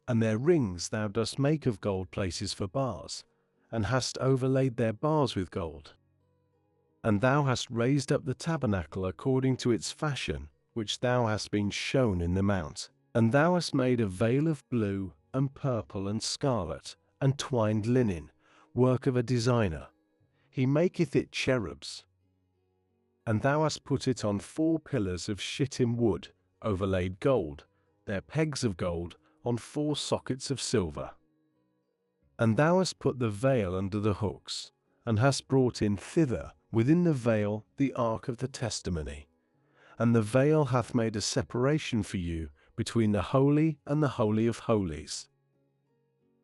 and their rings thou dost make of gold places for bars, and hast overlaid their bars with gold. And thou hast raised up the tabernacle according to its fashion, which thou hast been shown in the mount. And thou hast made a veil of blue, and purple, and scarlet, and twined linen, work of a designer. He maketh it cherubs. And thou hast put it on 4 pillars of shittim wood, overlaid gold, their pegs of gold, on 4 sockets of silver. And thou hast put the veil under the hooks, and hast brought in thither within the veil the ark of the testimony. And the veil hath made a separation for you between the holy and the holy of holies.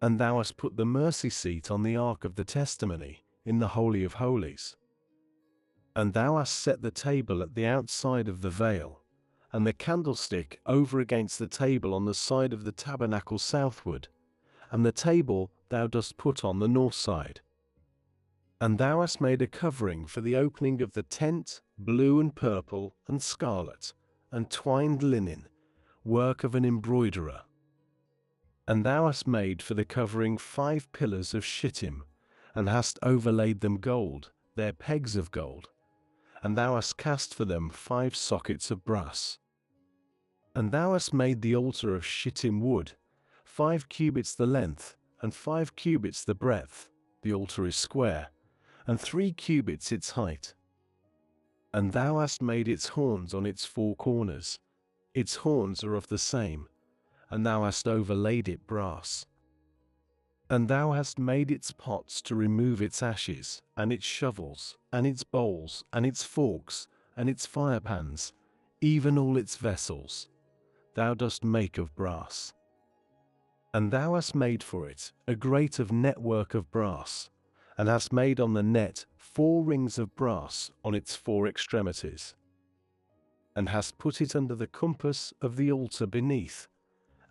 And thou hast put the mercy seat on the ark of the testimony in the holy of holies. And thou hast set the table at the outside of the veil, and the candlestick over against the table on the side of the tabernacle southward, and the table thou dost put on the north side. And thou hast made a covering for the opening of the tent, blue and purple and scarlet, and twined linen, work of an embroiderer. And thou hast made for the covering 5 pillars of shittim, and hast overlaid them gold, their pegs of gold. And thou hast cast for them 5 sockets of brass. And thou hast made the altar of shittim wood, 5 cubits the length, and 5 cubits the breadth. The altar is square, and 3 cubits its height. And thou hast made its horns on its 4 corners. Its horns are of the same, and thou hast overlaid it brass. And thou hast made its pots to remove its ashes, and its shovels, and its bowls, and its forks, and its firepans, even all its vessels, thou dost make of brass. And thou hast made for it a grate of network of brass, and hast made on the net 4 rings of brass on its 4 extremities, and hast put it under the compass of the altar beneath,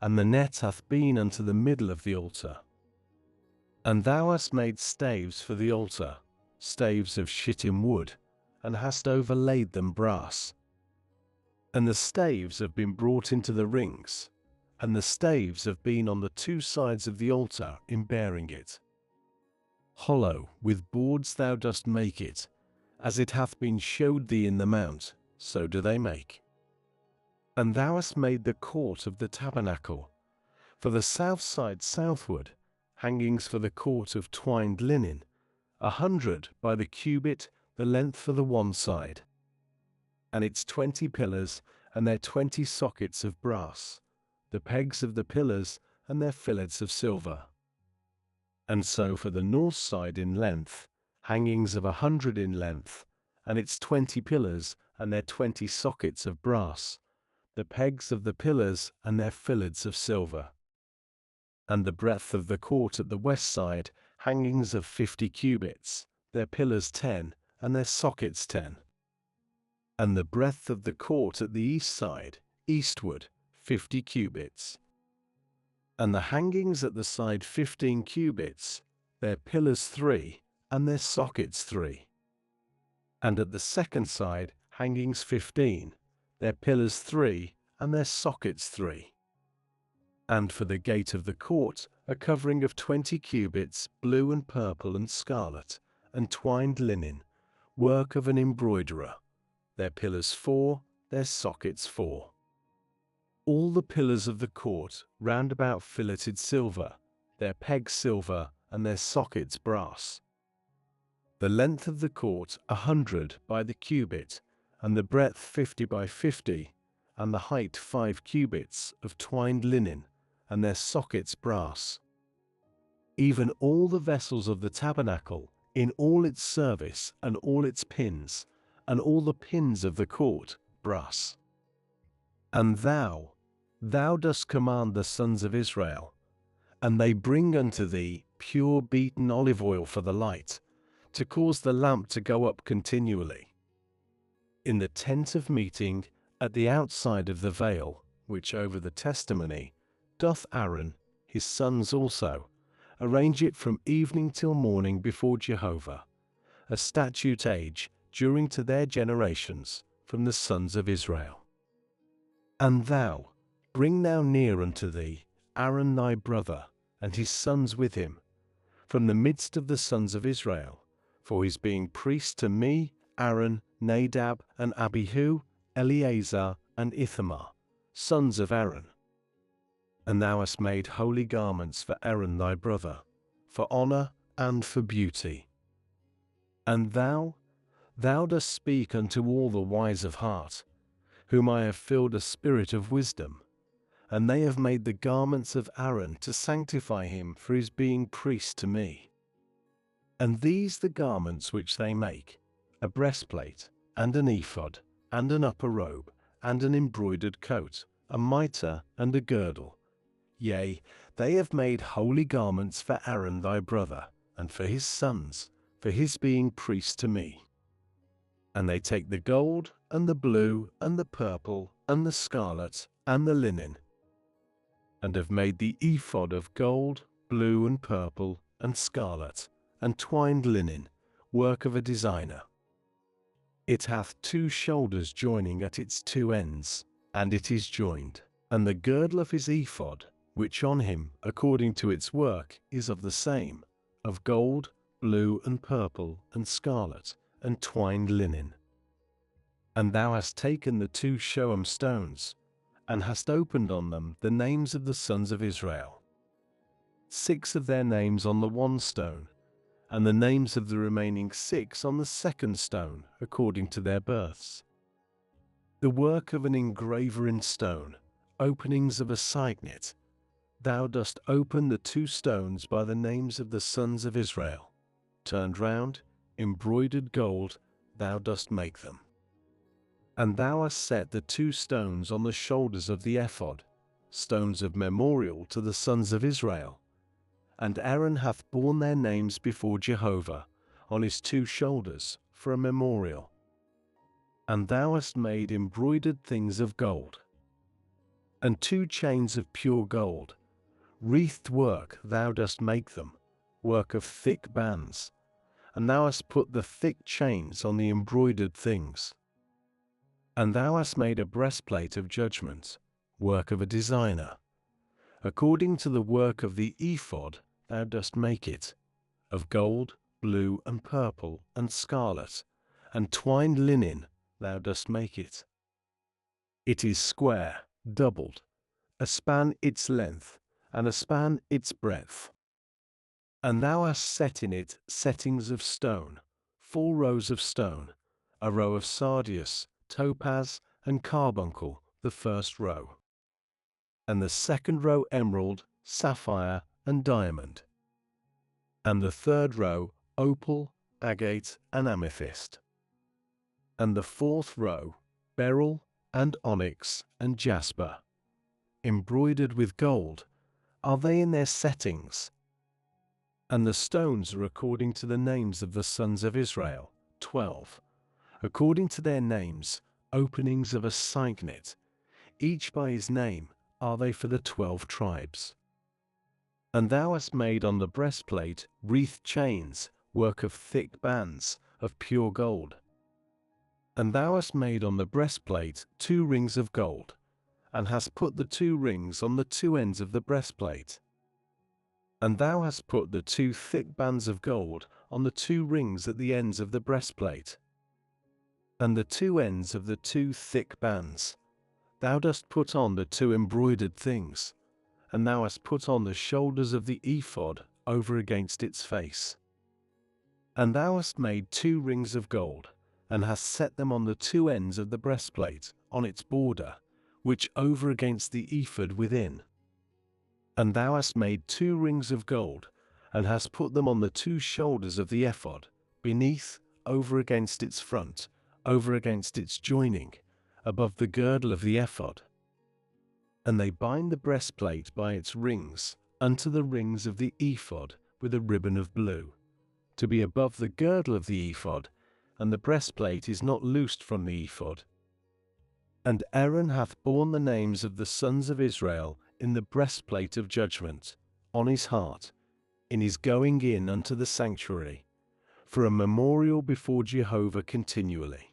and the net hath been unto the middle of the altar. And thou hast made staves for the altar, staves of shittim wood, and hast overlaid them brass. And the staves have been brought into the rings, and the staves have been on the 2 sides of the altar in bearing it. Hollow with boards thou dost make it, as it hath been showed thee in the mount, so do they make. And thou hast made the court of the tabernacle, for the south side southward, hangings for the court of twined linen, 100 by the cubit, the length for the one side. And its 20 pillars, and their 20 sockets of brass, the pegs of the pillars, and their fillets of silver. And so for the north side in length, hangings of 100 in length, and its 20 pillars, and their 20 sockets of brass, the pegs of the pillars, and their fillets of silver. And the breadth of the court at the west side, hangings of 50 cubits, their pillars 10, and their sockets 10. And the breadth of the court at the east side, eastward, 50 cubits. And the hangings at the side 15 cubits, their pillars 3, and their sockets 3. And at the second side, hangings 15, their pillars 3, and their sockets 3. And for the gate of the court, a covering of 20 cubits, blue and purple and scarlet, and twined linen, work of an embroiderer, their pillars 4, their sockets 4. All the pillars of the court round about filleted silver, their pegs silver, and their sockets brass. The length of the court 100 by the cubit, and the breadth 50 by 50, and the height 5 cubits of twined linen, and their sockets brass. Even all the vessels of the tabernacle, in all its service, and all its pins, and all the pins of the court, brass. And thou dost command the sons of Israel, and they bring unto thee pure beaten olive oil for the light, to cause the lamp to go up continually. In the tent of meeting, at the outside of the veil, which over the testimony, doth Aaron, his sons also, arrange it from evening till morning before Jehovah, a statute age during to their generations from the sons of Israel. And thou, bring now near unto thee Aaron thy brother, and his sons with him, from the midst of the sons of Israel, for his being priest to me, Aaron, Nadab, and Abihu, Eleazar, and Ithamar, sons of Aaron. And thou hast made holy garments for Aaron thy brother, for honor and for beauty. And thou dost speak unto all the wise of heart, whom I have filled a spirit of wisdom, and they have made the garments of Aaron to sanctify him for his being priest to me. And these the garments which they make, a breastplate, and an ephod, and an upper robe, and an embroidered coat, a mitre, and a girdle. Yea, they have made holy garments for Aaron thy brother, and for his sons, for his being priest to me. And they take the gold, and the blue, and the purple, and the scarlet, and the linen, and have made the ephod of gold, blue, and purple, and scarlet, and twined linen, work of a designer. It hath 2 shoulders joining at its 2 ends, and it is joined. And the girdle of his ephod, which on him, according to its work, is of the same, of gold, blue, and purple, and scarlet, and twined linen. And thou hast taken the 2 shoam stones, and hast opened on them the names of the sons of Israel. 6 of their names on the 1 stone, and the names of the remaining 6 on the 2nd stone, according to their births. The work of an engraver in stone, openings of a signet. Thou dost open the 2 stones by the names of the sons of Israel. Turned round, embroidered gold, thou dost make them. And thou hast set the 2 stones on the shoulders of the ephod, stones of memorial to the sons of Israel. And Aaron hath borne their names before Jehovah on his 2 shoulders for a memorial. And thou hast made embroidered things of gold, and 2 chains of pure gold, wreathed work thou dost make them, work of thick bands, and thou hast put the thick chains on the embroidered things. And thou hast made a breastplate of judgment, work of a designer. According to the work of the ephod thou dost make it, of gold, blue, and purple, and scarlet, and twined linen thou dost make it. It is square, doubled, a span its length, and a span its breadth. And thou hast set in it settings of stone, 4 rows of stone, a row of sardius, topaz, and carbuncle, the 1st row, and the 2nd row emerald, sapphire, and diamond, and the 3rd row opal, agate, and amethyst, and the 4th row beryl, and onyx, and jasper, embroidered with gold, are they in their settings. And the stones are according to the names of the sons of Israel, 12, according to their names, openings of a signet, each by his name are they for the 12 tribes. And thou hast made on the breastplate wreathed chains, work of thick bands, of pure gold. And thou hast made on the breastplate 2 rings of gold, and hast put the 2 rings on the 2 ends of the breastplate. And thou hast put the 2 thick bands of gold on the 2 rings at the ends of the breastplate. And the 2 ends of the 2 thick bands thou dost put on the 2 embroidered things, and thou hast put on the shoulders of the ephod over against its face. And thou hast made 2 rings of gold, and hast set them on the 2 ends of the breastplate, on its border, which over against the ephod within. And thou hast made 2 rings of gold, and hast put them on the 2 shoulders of the ephod, beneath, over against its front, over against its joining, above the girdle of the ephod. And they bind the breastplate by its rings unto the rings of the ephod with a ribbon of blue, to be above the girdle of the ephod, and the breastplate is not loosed from the ephod. And Aaron hath borne the names of the sons of Israel in the breastplate of judgment, on his heart, in his going in unto the sanctuary, for a memorial before Jehovah continually.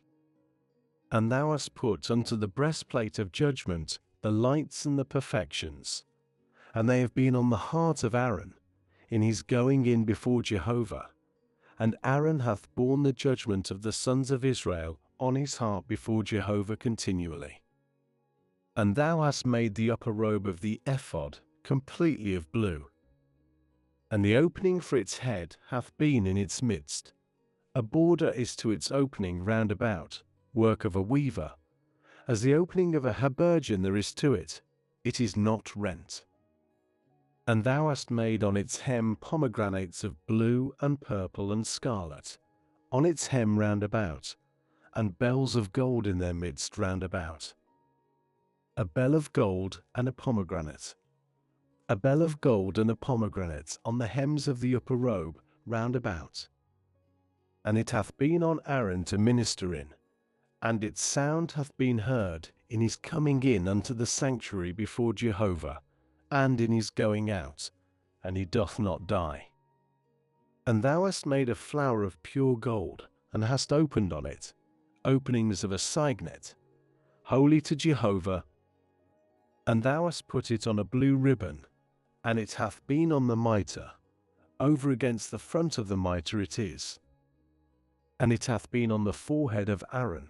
And thou hast put unto the breastplate of judgment the lights and the perfections, and they have been on the heart of Aaron, in his going in before Jehovah. And Aaron hath borne the judgment of the sons of Israel on his heart before Jehovah continually. And thou hast made the upper robe of the ephod completely of blue. And the opening for its head hath been in its midst. A border is to its opening round about, work of a weaver. As the opening of a habergeon there is to it, it is not rent. And thou hast made on its hem pomegranates of blue and purple and scarlet, on its hem round about, and bells of gold in their midst round about. A bell of gold and a pomegranate. A bell of gold and a pomegranate on the hems of the upper robe round about. And it hath been on Aaron to minister in, and its sound hath been heard in his coming in unto the sanctuary before Jehovah, and in his going out, and he doth not die. And thou hast made a flower of pure gold, and hast opened on it, openings of a signet, holy to Jehovah. And thou hast put it on a blue ribbon, and it hath been on the mitre, over against the front of the mitre it is. And it hath been on the forehead of Aaron,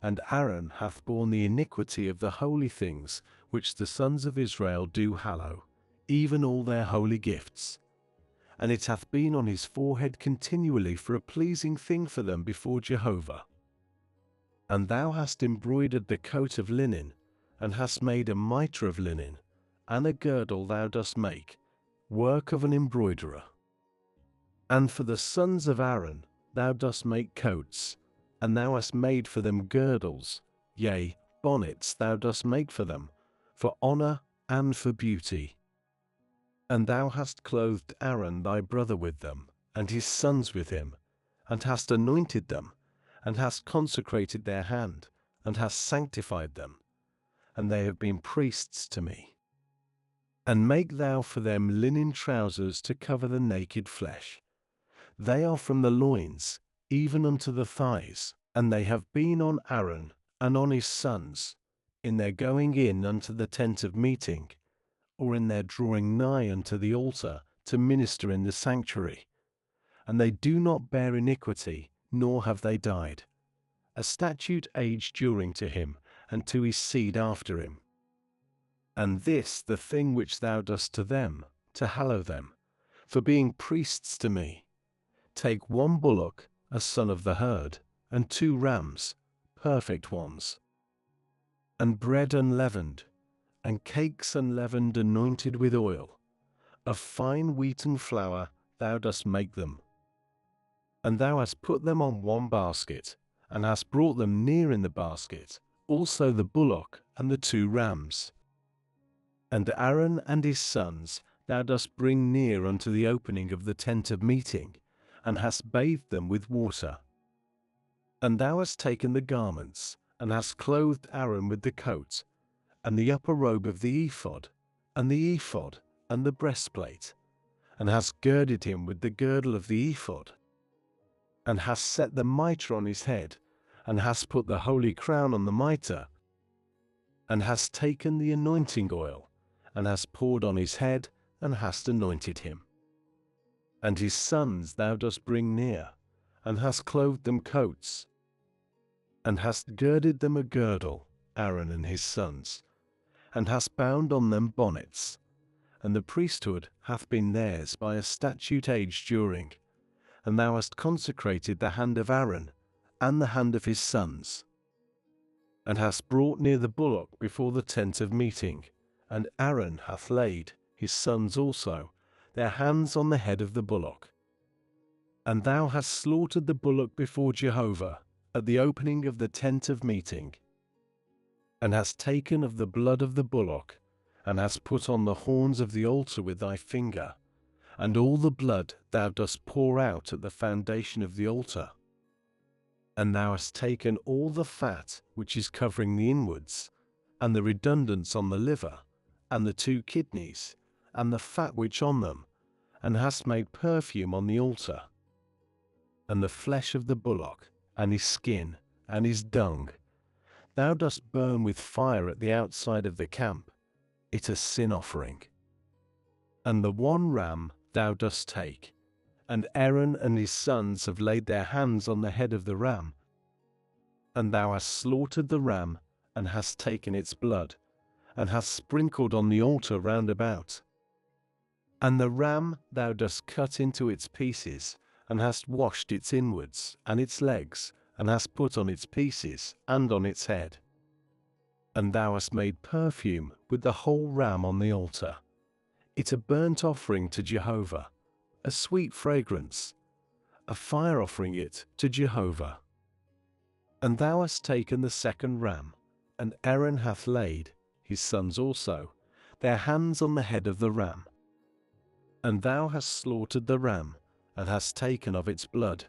and Aaron hath borne the iniquity of the holy things which the sons of Israel do hallow, even all their holy gifts. And it hath been on his forehead continually for a pleasing thing for them before Jehovah. And thou hast embroidered the coat of linen, and hast made a mitre of linen, and a girdle thou dost make, work of an embroiderer. And for the sons of Aaron thou dost make coats, and thou hast made for them girdles, yea, bonnets thou dost make for them, for honor and for beauty. And thou hast clothed Aaron thy brother with them, and his sons with him, and hast anointed them, and hast consecrated their hand, and hast sanctified them, and they have been priests to me. And make thou for them linen trousers to cover the naked flesh. They are from the loins, even unto the thighs, and they have been on Aaron and on his sons, in their going in unto the tent of meeting, or in their drawing nigh unto the altar to minister in the sanctuary. And they do not bear iniquity, nor have they died. A statute aged during to him, and to his seed after him. And this the thing which thou dost to them, to hallow them, for being priests to me. Take 1 bullock, a son of the herd, and 2 rams, perfect ones. And bread unleavened, and cakes unleavened anointed with oil. Of fine wheaten flour thou dost make them. And thou hast put them on 1 basket, and hast brought them near in the basket, also the bullock and the 2 rams. And Aaron and his sons thou dost bring near unto the opening of the tent of meeting, and hast bathed them with water. And thou hast taken the garments, and hast clothed Aaron with the coat, and the upper robe of the ephod, and the breastplate, and hast girded him with the girdle of the ephod, and hast set the mitre on his head, and hast put the holy crown on the mitre, and hast taken the anointing oil, and hast poured on his head, and hast anointed him. And his sons thou dost bring near, and hast clothed them coats, and hast girded them a girdle, Aaron and his sons, and hast bound on them bonnets, and the priesthood hath been theirs by a statute aged during, and thou hast consecrated the hand of Aaron, and the hand of his sons, and hast brought near the bullock before the tent of meeting, and Aaron hath laid, his sons also, their hands on the head of the bullock. And thou hast slaughtered the bullock before Jehovah, at the opening of the tent of meeting, and hast taken of the blood of the bullock, and hast put on the horns of the altar with thy finger, and all the blood thou dost pour out at the foundation of the altar. And thou hast taken all the fat which is covering the inwards, and the redundance on the liver, and the 2 kidneys, and the fat which on them, and hast made perfume on the altar. And the flesh of the bullock, and his skin, and his dung, thou dost burn with fire at the outside of the camp, it a sin offering. And the 1 ram thou dost take, and Aaron and his sons have laid their hands on the head of the ram. And thou hast slaughtered the ram, and hast taken its blood, and hast sprinkled on the altar round about. And the ram thou dost cut into its pieces, and hast washed its inwards, and its legs, and hast put on its pieces, and on its head. And thou hast made perfume with the whole ram on the altar, it a burnt offering to Jehovah, a sweet fragrance, a fire offering it to Jehovah. And thou hast taken the 2nd ram, and Aaron hath laid, his sons also, their hands on the head of the ram. And thou hast slaughtered the ram, and hast taken of its blood,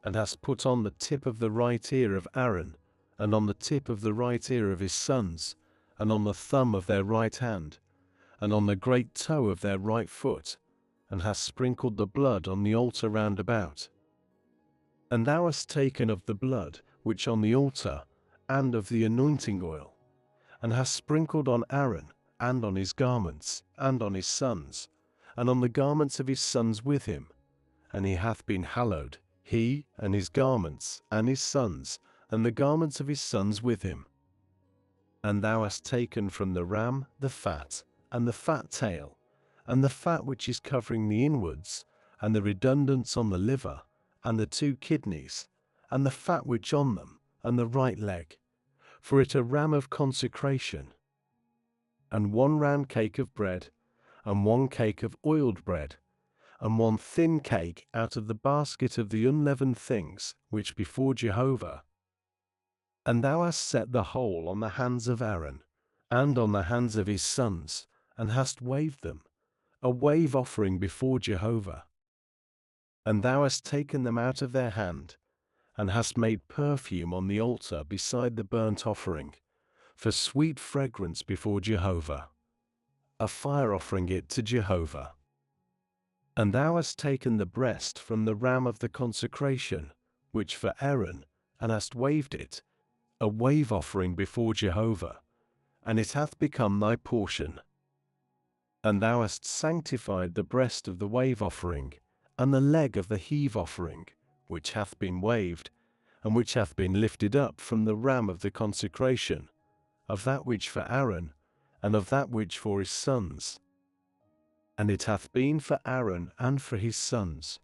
and hast put on the tip of the right ear of Aaron, and on the tip of the right ear of his sons, and on the thumb of their right hand, and on the great toe of their right foot, and hast sprinkled the blood on the altar round about. And thou hast taken of the blood which on the altar, and of the anointing oil, and hast sprinkled on Aaron, and on his garments, and on his sons, and on the garments of his sons with him, and he hath been hallowed, he, and his garments, and his sons, and the garments of his sons with him. And thou hast taken from the ram the fat, and the fat tail, and the fat which is covering the inwards, and the redundance on the liver, and the 2 kidneys, and the fat which on them, and the right leg, for it a ram of consecration. And 1 round cake of bread, and 1 cake of oiled bread, and 1 thin cake out of the basket of the unleavened things which before Jehovah. And thou hast set the whole on the hands of Aaron, and on the hands of his sons, and hast waved them, a wave offering before Jehovah. And thou hast taken them out of their hand, and hast made perfume on the altar beside the burnt offering, for sweet fragrance before Jehovah, a fire offering it to Jehovah. And thou hast taken the breast from the ram of the consecration, which for Aaron, and hast waved it, a wave offering before Jehovah, and it hath become thy portion. And thou hast sanctified the breast of the wave offering, and the leg of the heave offering, which hath been waved, and which hath been lifted up from the ram of the consecration, of that which for Aaron, and of that which for his sons. And it hath been for Aaron and for his sons,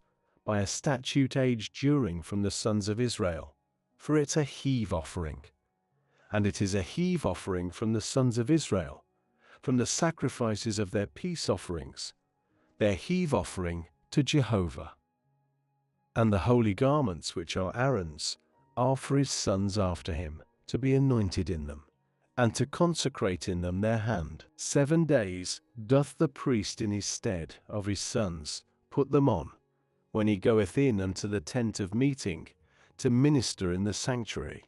by a statute age during from the sons of Israel, for it a heave offering. And it is a heave offering from the sons of Israel, from the sacrifices of their peace offerings, their heave offering to Jehovah. And the holy garments which are Aaron's are for his sons after him, to be anointed in them, and to consecrate in them their hand. 7 days doth the priest in his stead of his sons put them on, when he goeth in unto the tent of meeting, to minister in the sanctuary.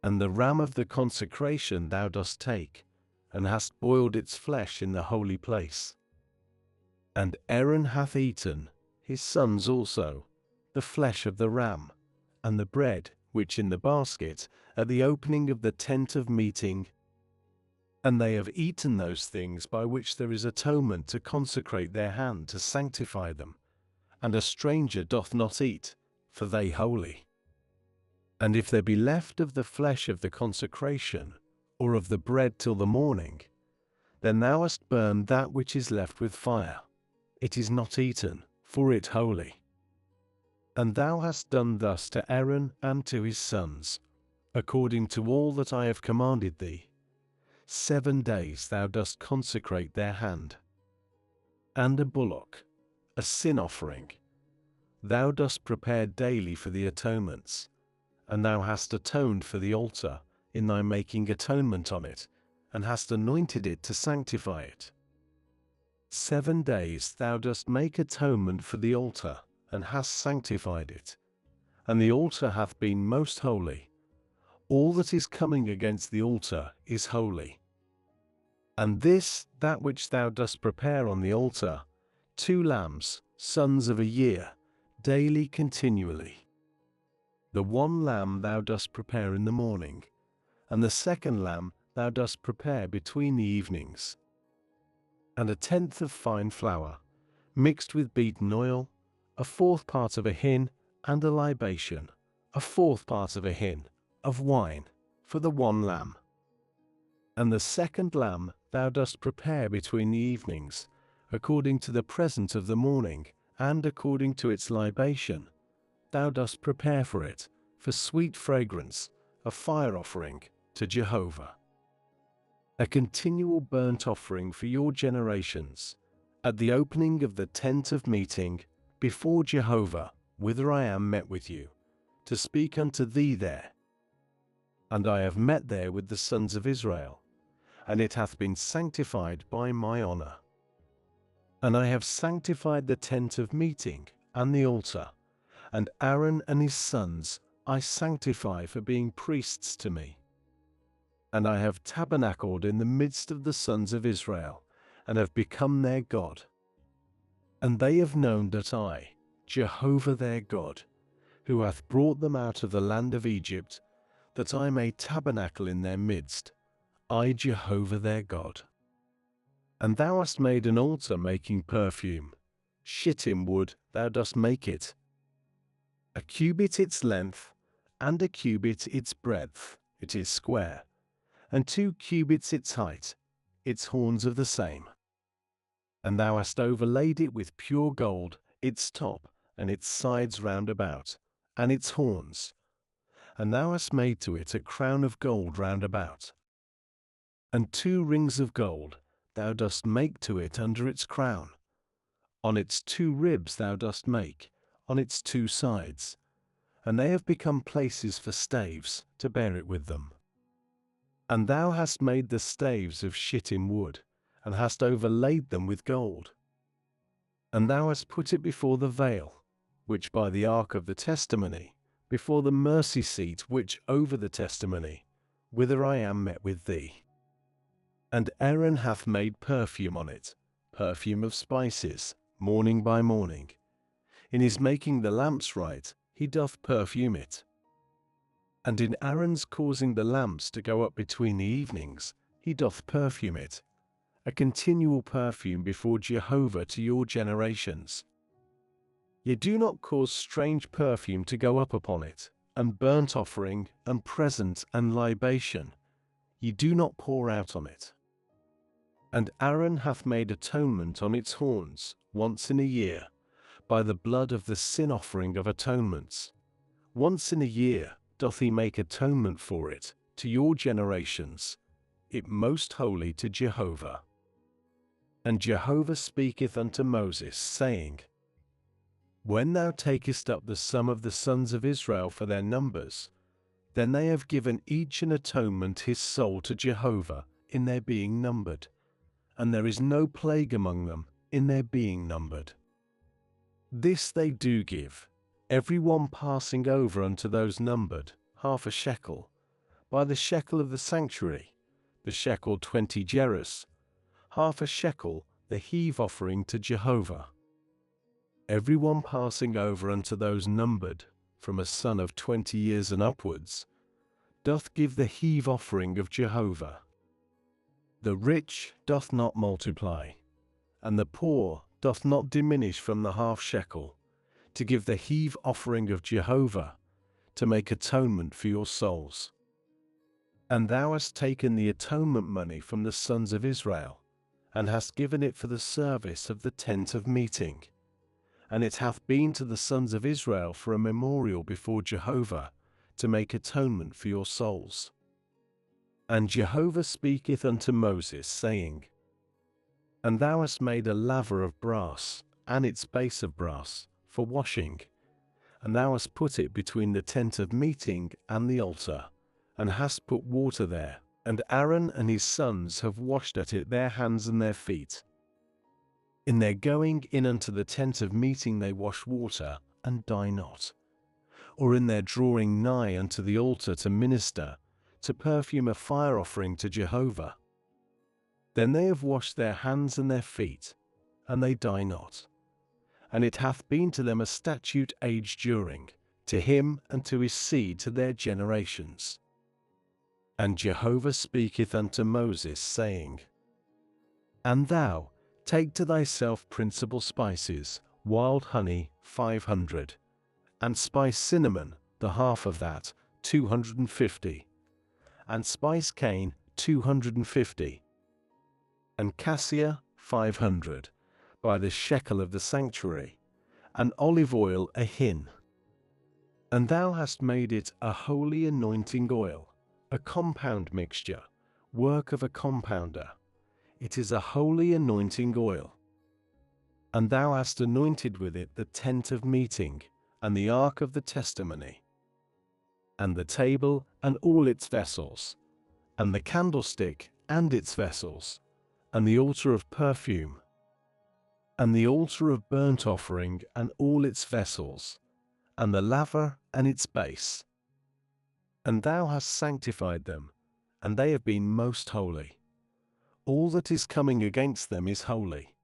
And the ram of the consecration thou dost take, and hast boiled its flesh in the holy place. And Aaron hath eaten, his sons also, the flesh of the ram, and the bread which in the basket, at the opening of the tent of meeting. And they have eaten those things by which there is atonement to consecrate their hand to sanctify them. And a stranger doth not eat, for they holy. And if there be left of the flesh of the consecration, or of the bread till the morning, then thou hast burned that which is left with fire. It is not eaten, for it holy. And thou hast done thus to Aaron and to his sons, according to all that I have commanded thee. 7 days thou dost consecrate their hand. And a bullock, a sin offering, thou dost prepare daily for the atonements, and thou hast atoned for the altar, in thy making atonement on it, and hast anointed it to sanctify it. 7 days thou dost make atonement for the altar, and hast sanctified it. And the altar hath been most holy. All that is coming against the altar is holy. And this, that which thou dost prepare on the altar, 2 lambs, sons of a year, daily continually. The 1 lamb thou dost prepare in the morning, and the 2nd lamb thou dost prepare between the evenings. And 1/10 of fine flour, mixed with beaten oil, 1/4 part of a hin, and a libation, 1/4 part of a hin, of wine, for the 1 lamb. And the 2nd lamb thou dost prepare between the evenings, according to the present of the morning, and according to its libation, thou dost prepare for it, for sweet fragrance, a fire offering to Jehovah. A continual burnt offering for your generations, at the opening of the tent of meeting, before Jehovah, whither I am met with you, to speak unto thee there. And I have met there with the sons of Israel, and it hath been sanctified by my honor. And I have sanctified the tent of meeting, and the altar, and Aaron and his sons I sanctify for being priests to me. And I have tabernacled in the midst of the sons of Israel, and have become their God. And they have known that I, Jehovah their God, who hath brought them out of the land of Egypt, that I may tabernacle in their midst, I Jehovah their God. And thou hast made an altar making perfume, shittim wood thou dost make it, 1 cubit its length, and 1 cubit its breadth, it is square, and 2 cubits its height, its horns of the same. And thou hast overlaid it with pure gold, its top, and its sides round about, and its horns. And thou hast made to it a crown of gold round about. And 2 rings of gold thou dost make to it under its crown. On its 2 ribs thou dost make, on its 2 sides, and they have become places for staves, to bear it with them. And thou hast made the staves of shittim wood, and hast overlaid them with gold. And thou hast put it before the veil, which by the ark of the testimony, before the mercy seat which over the testimony, whither I am met with thee. And Aaron hath made perfume on it, perfume of spices, morning by morning. In his making the lamps right, he doth perfume it. And in Aaron's causing the lamps to go up between the evenings, he doth perfume it, a continual perfume before Jehovah to your generations. Ye do not cause strange perfume to go up upon it, and burnt offering, and present, and libation, ye do not pour out on it. And Aaron hath made atonement on its horns, once in a year, by the blood of the sin offering of atonements. Once in a year doth he make atonement for it, to your generations, it most holy to Jehovah. And Jehovah speaketh unto Moses, saying, When thou takest up the sum of the sons of Israel for their numbers, then they have given each an atonement his soul to Jehovah in their being numbered, and there is no plague among them in their being numbered. This they do give, every one passing over unto those numbered, 1/2 shekel, by the shekel of the sanctuary, the shekel 20 gerahs, 1/2 shekel, the heave offering to Jehovah. Every one passing over unto those numbered, from a son of 20 years and upwards, doth give the heave offering of Jehovah. The rich doth not multiply, and the poor doth not diminish from the 1/2 shekel, to give the heave offering of Jehovah, to make atonement for your souls. And thou hast taken the atonement money from the sons of Israel, and hast given it for the service of the tent of meeting. And it hath been to the sons of Israel for a memorial before Jehovah, to make atonement for your souls. And Jehovah speaketh unto Moses, saying, And thou hast made a laver of brass, and its base of brass, for washing. And thou hast put it between the tent of meeting and the altar, and hast put water there, and Aaron and his sons have washed at it their hands and their feet. In their going in unto the tent of meeting they wash water, and die not. Or in their drawing nigh unto the altar to minister, to perfume a fire offering to Jehovah. Then they have washed their hands and their feet, and they die not. And it hath been to them a statute age during, to him and to his seed to their generations. And Jehovah speaketh unto Moses, saying, And thou, take to thyself principal spices, wild honey, 500, and spice cinnamon, the half of that, 250, and spice cane, 250, and cassia, 500, by the shekel of the sanctuary, and olive oil a hin. And thou hast made it a holy anointing oil, a compound mixture, work of a compounder. It is a holy anointing oil. And thou hast anointed with it the tent of meeting, and the ark of the testimony, and the table and all its vessels, and the candlestick and its vessels, and the altar of perfume, and the altar of burnt offering and all its vessels, and the laver and its base. And thou hast sanctified them, and they have been most holy. All that is coming against them is holy.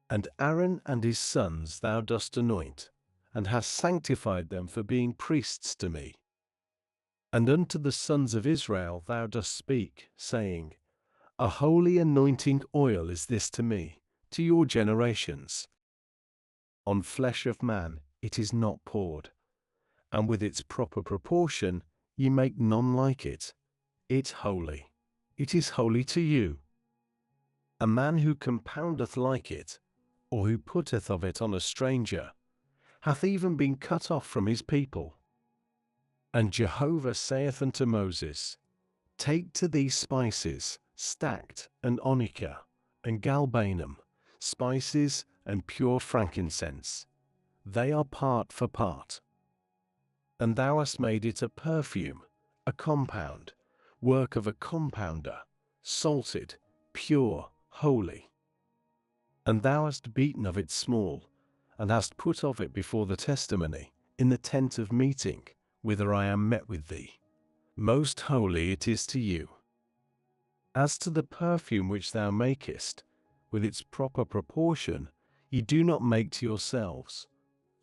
And Aaron and his sons thou dost anoint, and hast sanctified them for being priests to me. And unto the sons of Israel thou dost speak, saying, A holy anointing oil is this to me, to your generations. On flesh of man it is not poured, and with its proper proportion ye make none like it. It holy. It is holy to you. A man who compoundeth like it, or who putteth of it on a stranger, hath even been cut off from his people. And Jehovah saith unto Moses, Take to thee spices, stacked, and onycha, and galbanum, spices, and pure frankincense. They are part for part. And thou hast made it a perfume, a compound, work of a compounder, salted, pure, holy. And thou hast beaten of it small, and hast put of it before the testimony, in the tent of meeting, whither I am met with thee. Most holy it is to you. As to the perfume which thou makest, with its proper proportion, ye do not make to yourselves.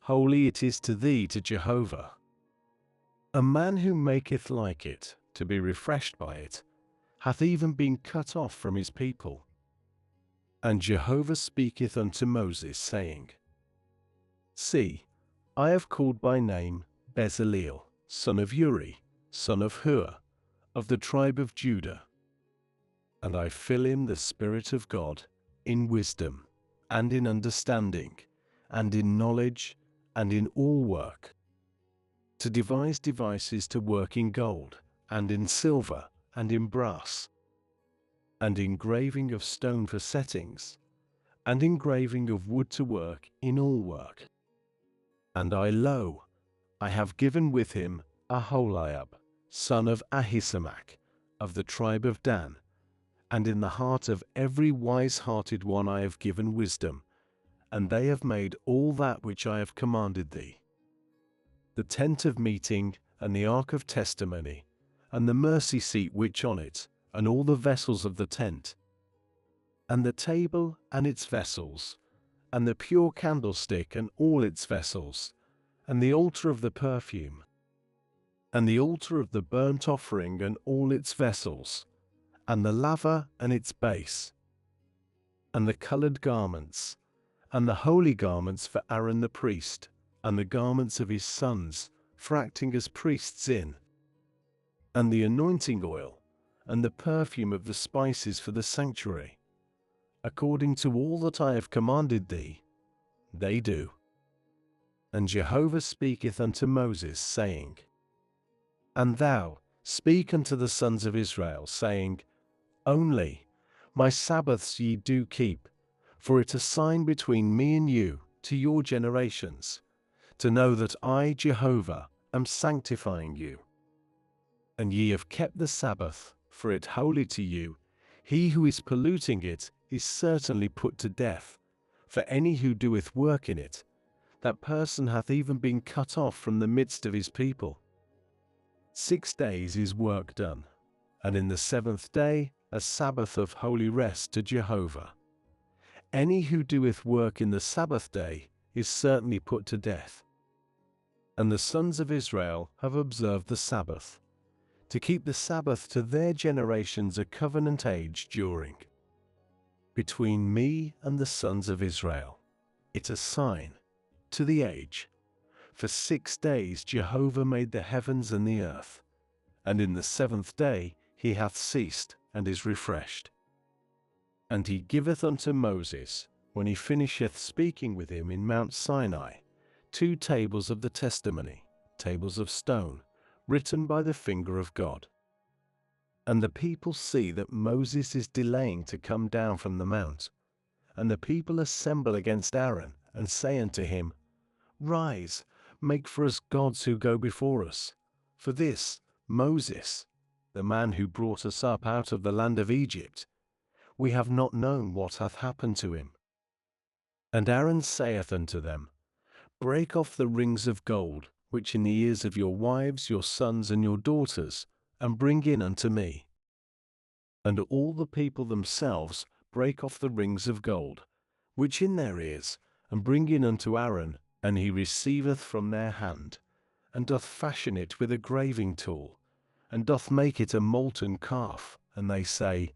Holy it is to thee, to Jehovah. A man who maketh like it, to be refreshed by it, hath even been cut off from his people. And Jehovah speaketh unto Moses, saying, See, I have called by name Bezaleel, son of Uri, son of Hur, of the tribe of Judah. And I fill him the Spirit of God, in wisdom, and in understanding, and in knowledge, and in all work, to devise devices to work in gold, and in silver, and in brass, and engraving of stone for settings, and engraving of wood to work in all work. And lo, I have given with him Aholiab, son of Ahisamach, of the tribe of Dan, and in the heart of every wise-hearted one I have given wisdom, and they have made all that which I have commanded thee. The tent of meeting, and the ark of testimony, and the mercy seat which on it, and all the vessels of the tent, and the table and its vessels, and the pure candlestick and all its vessels, and the altar of the perfume, and the altar of the burnt offering and all its vessels, and the laver and its base, and the colored garments, and the holy garments for Aaron the priest, and the garments of his sons, for acting as priests in, and the anointing oil, and the perfume of the spices for the sanctuary, according to all that I have commanded thee, they do. And Jehovah speaketh unto Moses, saying, And thou speak unto the sons of Israel, saying, Only my Sabbaths ye do keep, for it a sign between me and you, to your generations, to know that I, Jehovah, am sanctifying you. And ye have kept the Sabbath, for it holy to you. He who is polluting it is certainly put to death, for any who doeth work in it, that person hath even been cut off from the midst of his people. 6 days is work done, and in the 7th day a Sabbath of holy rest to Jehovah. Any who doeth work in the Sabbath day is certainly put to death. And the sons of Israel have observed the Sabbath, to keep the Sabbath to their generations a covenant age during. Between me and the sons of Israel, it's a sign to the age. For 6 days Jehovah made the heavens and the earth, and in the 7th day he hath ceased and is refreshed. And he giveth unto Moses, when he finisheth speaking with him in Mount Sinai, 2 tables of the testimony, tables of stone, written by the finger of God. And the people see that Moses is delaying to come down from the mount. And the people assemble against Aaron, and say unto him, Rise, make for us gods who go before us. For this Moses, the man who brought us up out of the land of Egypt, we have not known what hath happened to him. And Aaron saith unto them, Break off the rings of gold, which in the ears of your wives, your sons, and your daughters, and bring in unto me. And all the people themselves break off the rings of gold, which in their ears, and bring in unto Aaron, and he receiveth from their hand, and doth fashion it with a graving tool, and doth make it a molten calf. And they say,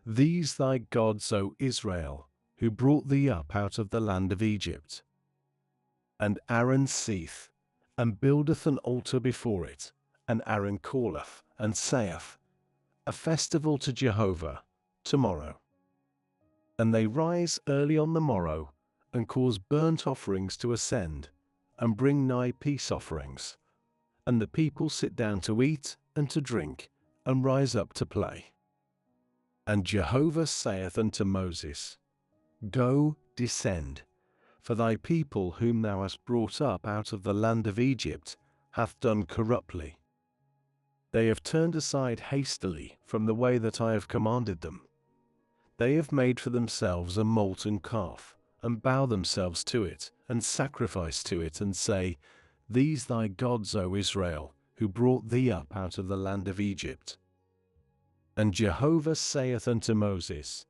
These thy gods, O Israel, who brought thee up out of the land of Egypt. And Aaron seeth, and buildeth an altar before it, and Aaron calleth, and saith, A festival to Jehovah, tomorrow. And they rise early on the morrow, and cause burnt offerings to ascend, and bring nigh peace offerings. And the people sit down to eat and to drink, and rise up to play. And Jehovah saith unto Moses, Go, descend, for thy people whom thou hast brought up out of the land of Egypt hath done corruptly. They have turned aside hastily from the way that I have commanded them. They have made for themselves a molten calf, and bow themselves to it, and sacrifice to it, and say, These thy gods, O Israel, who brought thee up out of the land of Egypt. And Jehovah saith unto Moses,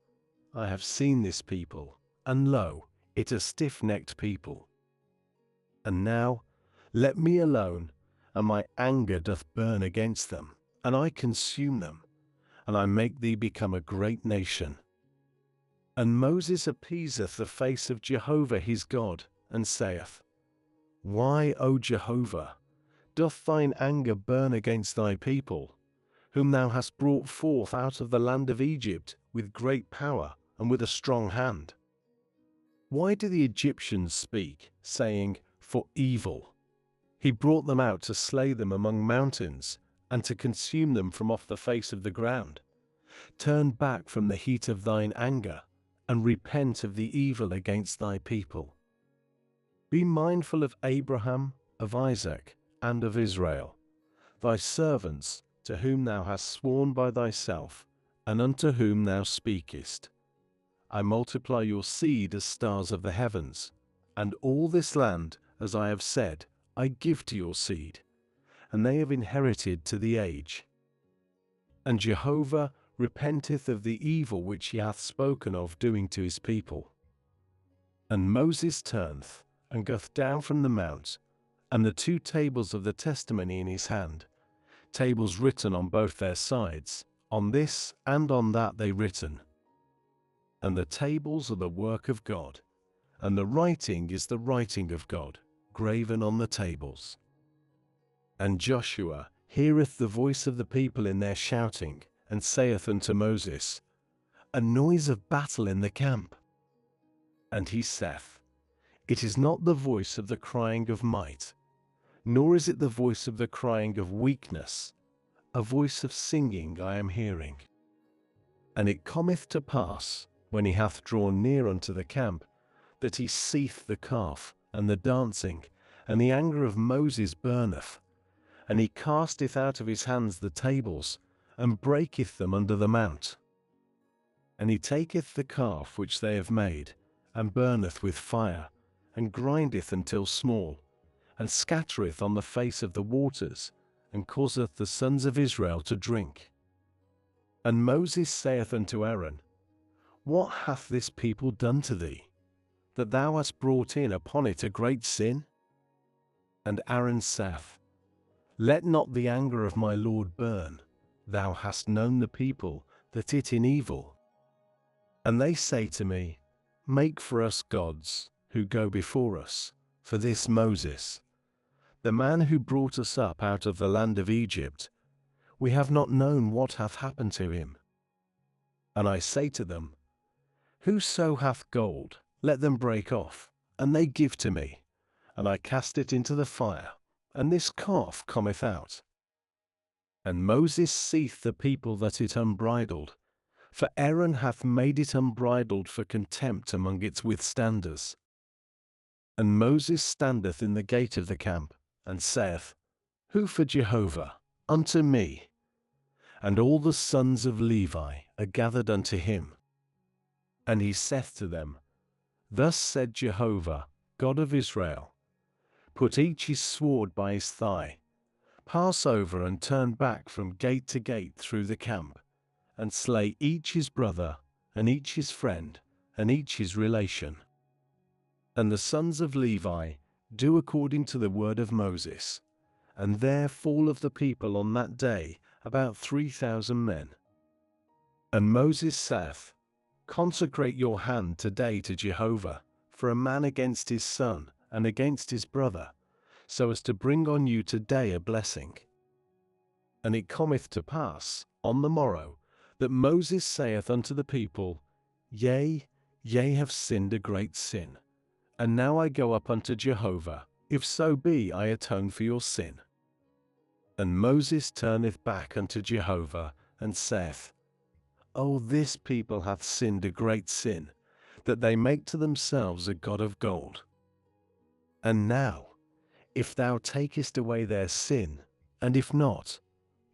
I have seen this people, and lo, it a stiff-necked people. And now let me alone, and my anger doth burn against them, and I consume them, and I make thee become a great nation. And Moses appeaseth the face of Jehovah his God, and saith, Why, O Jehovah, doth thine anger burn against thy people, whom thou hast brought forth out of the land of Egypt with great power and with a strong hand? Why do the Egyptians speak, saying, For evil? He brought them out to slay them among mountains, and to consume them from off the face of the ground. Turn back from the heat of thine anger, and repent of the evil against thy people. Be mindful of Abraham, of Isaac, and of Israel, thy servants, to whom thou hast sworn by thyself, and unto whom thou speakest. I multiply your seed as stars of the heavens, and all this land, as I have said, I give to your seed, and they have inherited to the age. And Jehovah repenteth of the evil which he hath spoken of doing to his people. And Moses turneth, and goeth down from the mount, and the 2 tables of the testimony in his hand, tables written on both their sides, on this and on that they written. And the tables are the work of God, and the writing is the writing of God, graven on the tables. And Joshua heareth the voice of the people in their shouting, and saith unto Moses, A noise of battle in the camp. And he saith, It is not the voice of the crying of might, nor is it the voice of the crying of weakness, a voice of singing I am hearing. And it cometh to pass, when he hath drawn near unto the camp, that he seeth the calf, and the dancing, and the anger of Moses burneth, and he casteth out of his hands the tables, and breaketh them under the mount. And he taketh the calf which they have made, and burneth with fire, and grindeth until small, and scattereth on the face of the waters, and causeth the sons of Israel to drink. And Moses saith unto Aaron, What hath this people done to thee, that thou hast brought in upon it a great sin? And Aaron saith, Let not the anger of my Lord burn. Thou hast known the people that it in evil. And they say to me, Make for us gods, who go before us. For this Moses, the man who brought us up out of the land of Egypt, we have not known what hath happened to him. And I say to them, Whoso hath gold, let them break off, and they give to me, and I cast it into the fire, and this calf cometh out. And Moses seeth the people that it unbridled, for Aaron hath made it unbridled for contempt among its withstanders. And Moses standeth in the gate of the camp, and saith, Who for Jehovah? Unto me. And all the sons of Levi are gathered unto him. And he saith to them, Thus said Jehovah, God of Israel, Put each his sword by his thigh, pass over and turn back from gate to gate through the camp, and slay each his brother, and each his friend, and each his relation. And the sons of Levi do according to the word of Moses, and there fall of the people on that day about 3,000 men. And Moses saith, Consecrate your hand today to Jehovah, for a man against his son, and against his brother, so as to bring on you today a blessing. And it cometh to pass, on the morrow, that Moses saith unto the people, Yea, ye have sinned a great sin. And now I go up unto Jehovah, if so be I atone for your sin. And Moses turneth back unto Jehovah, and saith, O this people hath sinned a great sin, that they make to themselves a god of gold. And now, if thou takest away their sin, and if not,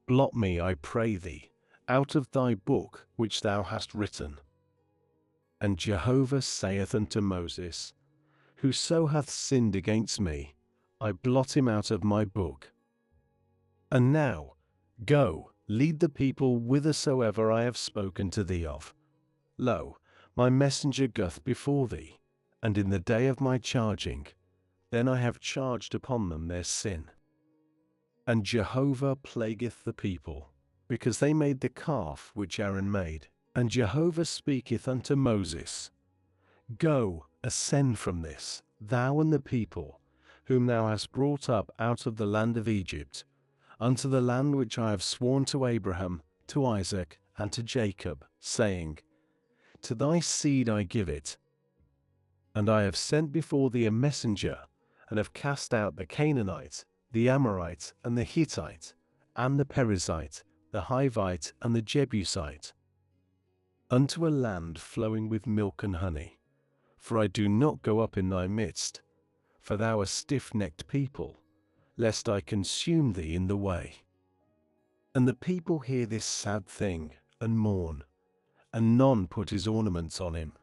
blot me, I pray thee, out of thy book which thou hast written. And Jehovah saith unto Moses, Whoso hath sinned against me, I blot him out of my book. And now, go, lead the people whithersoever I have spoken to thee of. Lo, my messenger goeth before thee, and in the day of my charging, then I have charged upon them their sin. And Jehovah plagueth the people, because they made the calf which Aaron made. And Jehovah speaketh unto Moses, Go, ascend from this, thou and the people, whom thou hast brought up out of the land of Egypt, unto the land which I have sworn to Abraham, to Isaac, and to Jacob, saying, To thy seed I give it. And I have sent before thee a messenger, and have cast out the Canaanite, the Amorite, and the Hittite, and the Perizzite, the Hivite, and the Jebusite, unto a land flowing with milk and honey. For I do not go up in thy midst, for thou a stiff-necked people, lest I consume thee in the way. And the people hear this sad thing, and mourn, and none put his ornaments on him.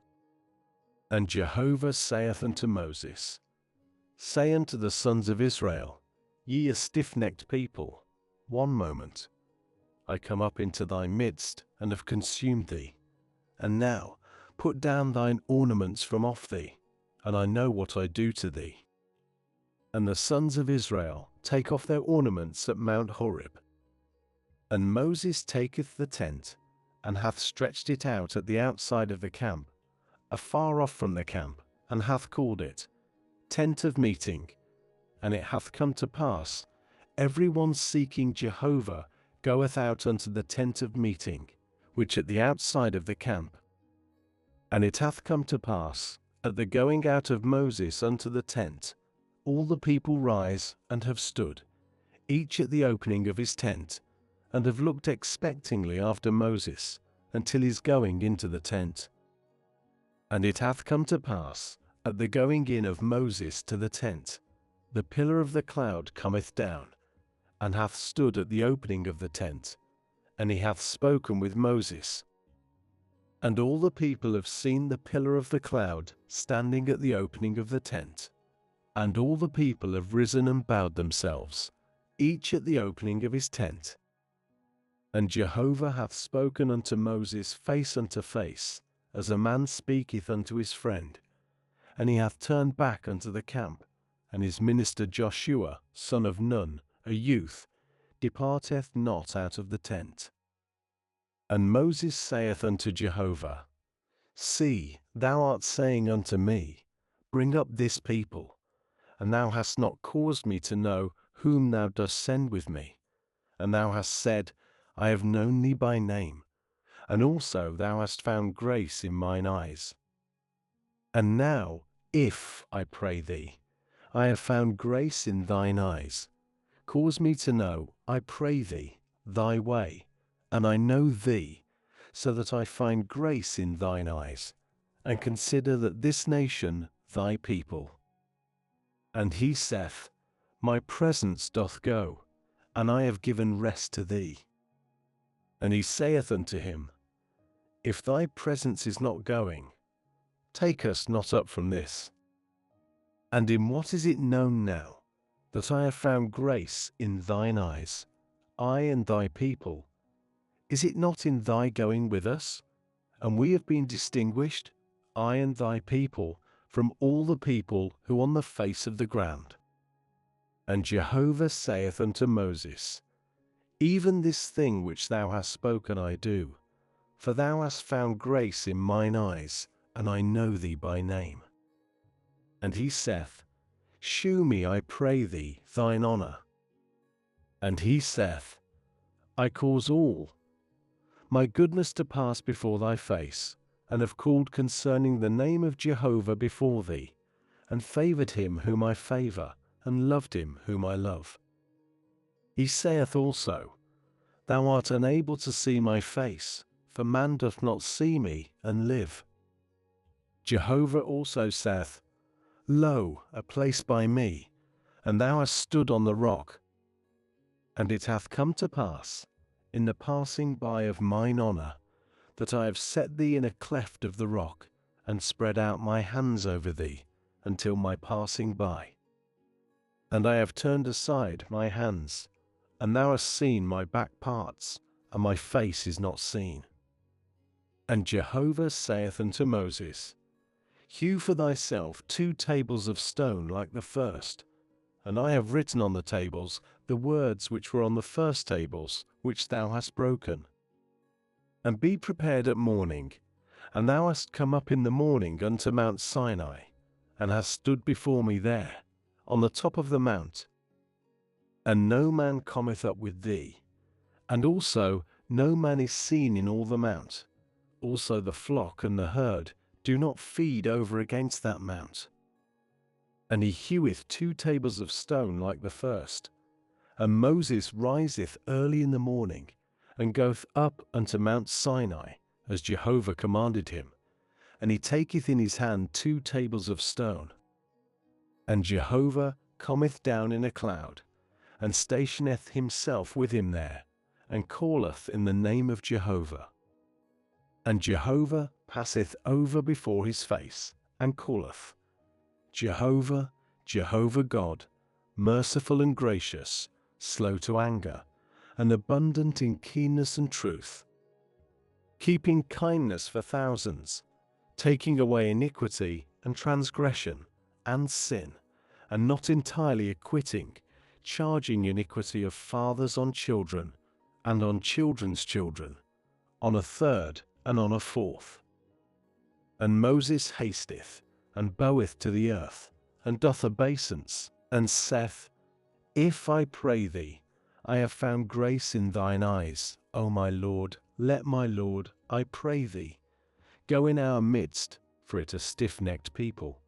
And Jehovah saith unto Moses, Say unto the sons of Israel, Ye a stiff-necked people, one moment, I come up into thy midst, and have consumed thee. And now, put down thine ornaments from off thee, and I know what I do to thee. And the sons of Israel take off their ornaments at Mount Horeb. And Moses taketh the tent, and hath stretched it out at the outside of the camp, afar off from the camp, and hath called it, Tent of Meeting. And it hath come to pass, every one seeking Jehovah goeth out unto the tent of meeting, which at the outside of the camp. And it hath come to pass, at the going out of Moses unto the tent, all the people rise and have stood, each at the opening of his tent, and have looked expectingly after Moses, until his going into the tent. And it hath come to pass, at the going in of Moses to the tent, the pillar of the cloud cometh down, and hath stood at the opening of the tent, and he hath spoken with Moses. And all the people have seen the pillar of the cloud standing at the opening of the tent. And all the people have risen and bowed themselves, each at the opening of his tent. And Jehovah hath spoken unto Moses face unto face, as a man speaketh unto his friend. And he hath turned back unto the camp, and his minister Joshua, son of Nun, a youth, departeth not out of the tent. And Moses saith unto Jehovah, See, thou art saying unto me, Bring up this people, and thou hast not caused me to know whom thou dost send with me. And thou hast said, I have known thee by name, and also thou hast found grace in mine eyes. And now, if, I pray thee, I have found grace in thine eyes, cause me to know, I pray thee, thy way, and I know thee, so that I find grace in thine eyes, and consider that this nation thy people. And he saith, My presence doth go, and I have given rest to thee. And he saith unto him, If thy presence is not going, take us not up from this. And in what is it known now, that I have found grace in thine eyes, I and thy people? Is it not in thy going with us? And we have been distinguished, I and thy people, from all the people who on the face of the ground. And Jehovah saith unto Moses, Even this thing which thou hast spoken I do, for thou hast found grace in mine eyes, and I know thee by name. And he saith, Shew me, I pray thee, thine honour. And he saith, I cause all my goodness to pass before thy face, and have called concerning the name of Jehovah before thee, and favoured him whom I favour, and loved him whom I love. He saith also, Thou art unable to see my face, for man doth not see me and live. Jehovah also saith, Lo, a place by me, and thou hast stood on the rock. And it hath come to pass, in the passing by of mine honour, that I have set thee in a cleft of the rock, and spread out my hands over thee, until my passing by. And I have turned aside my hands, and thou hast seen my back parts, and my face is not seen. And Jehovah saith unto Moses, Hew for thyself 2 tables of stone like the first, and I have written on the tables the words which were on the first tables, which thou hast broken. And be prepared at morning, and thou hast come up in the morning unto Mount Sinai, and hast stood before me there, on the top of the mount. And no man cometh up with thee, and also no man is seen in all the mount. Also the flock and the herd do not feed over against that mount. And he heweth 2 tables of stone like the first. And Moses riseth early in the morning, and goeth up unto Mount Sinai, as Jehovah commanded him. And he taketh in his hand 2 tables of stone. And Jehovah cometh down in a cloud, and stationeth himself with him there, and calleth in the name of Jehovah. And Jehovah passeth over before his face, and calleth, Jehovah, Jehovah God, merciful and gracious, slow to anger, and abundant in keenness and truth, keeping kindness for thousands, taking away iniquity and transgression and sin, and not entirely acquitting, charging iniquity of fathers on children, and on children's children, on a third and on a fourth. And Moses hasteth, and boweth to the earth, and doth obeisance, and saith, If I pray thee, I have found grace in thine eyes, O my Lord, let my Lord, I pray thee, go in our midst, for it a stiff-necked people.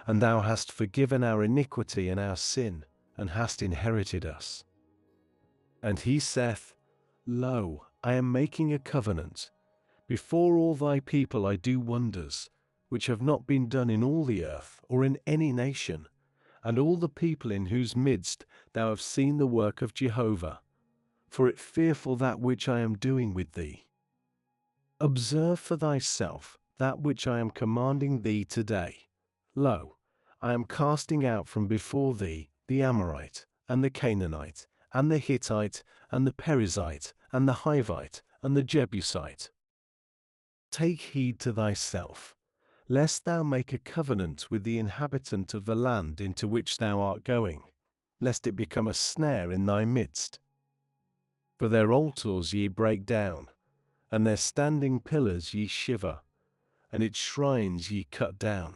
And thou hast forgiven our iniquity and our sin, and hast inherited us. And he saith, Lo, I am making a covenant. Before all thy people I do wonders, which have not been done in all the earth, or in any nation, and all the people in whose midst thou hast seen the work of Jehovah. For it fearful that which I am doing with thee. Observe for thyself that which I am commanding thee today. Lo, I am casting out from before thee the Amorite, and the Canaanite, and the Hittite, and the Perizzite, and the Hivite, and the Jebusite. Take heed to thyself, lest thou make a covenant with the inhabitant of the land into which thou art going, lest it become a snare in thy midst. For their altars ye break down, and their standing pillars ye shiver, and its shrines ye cut down.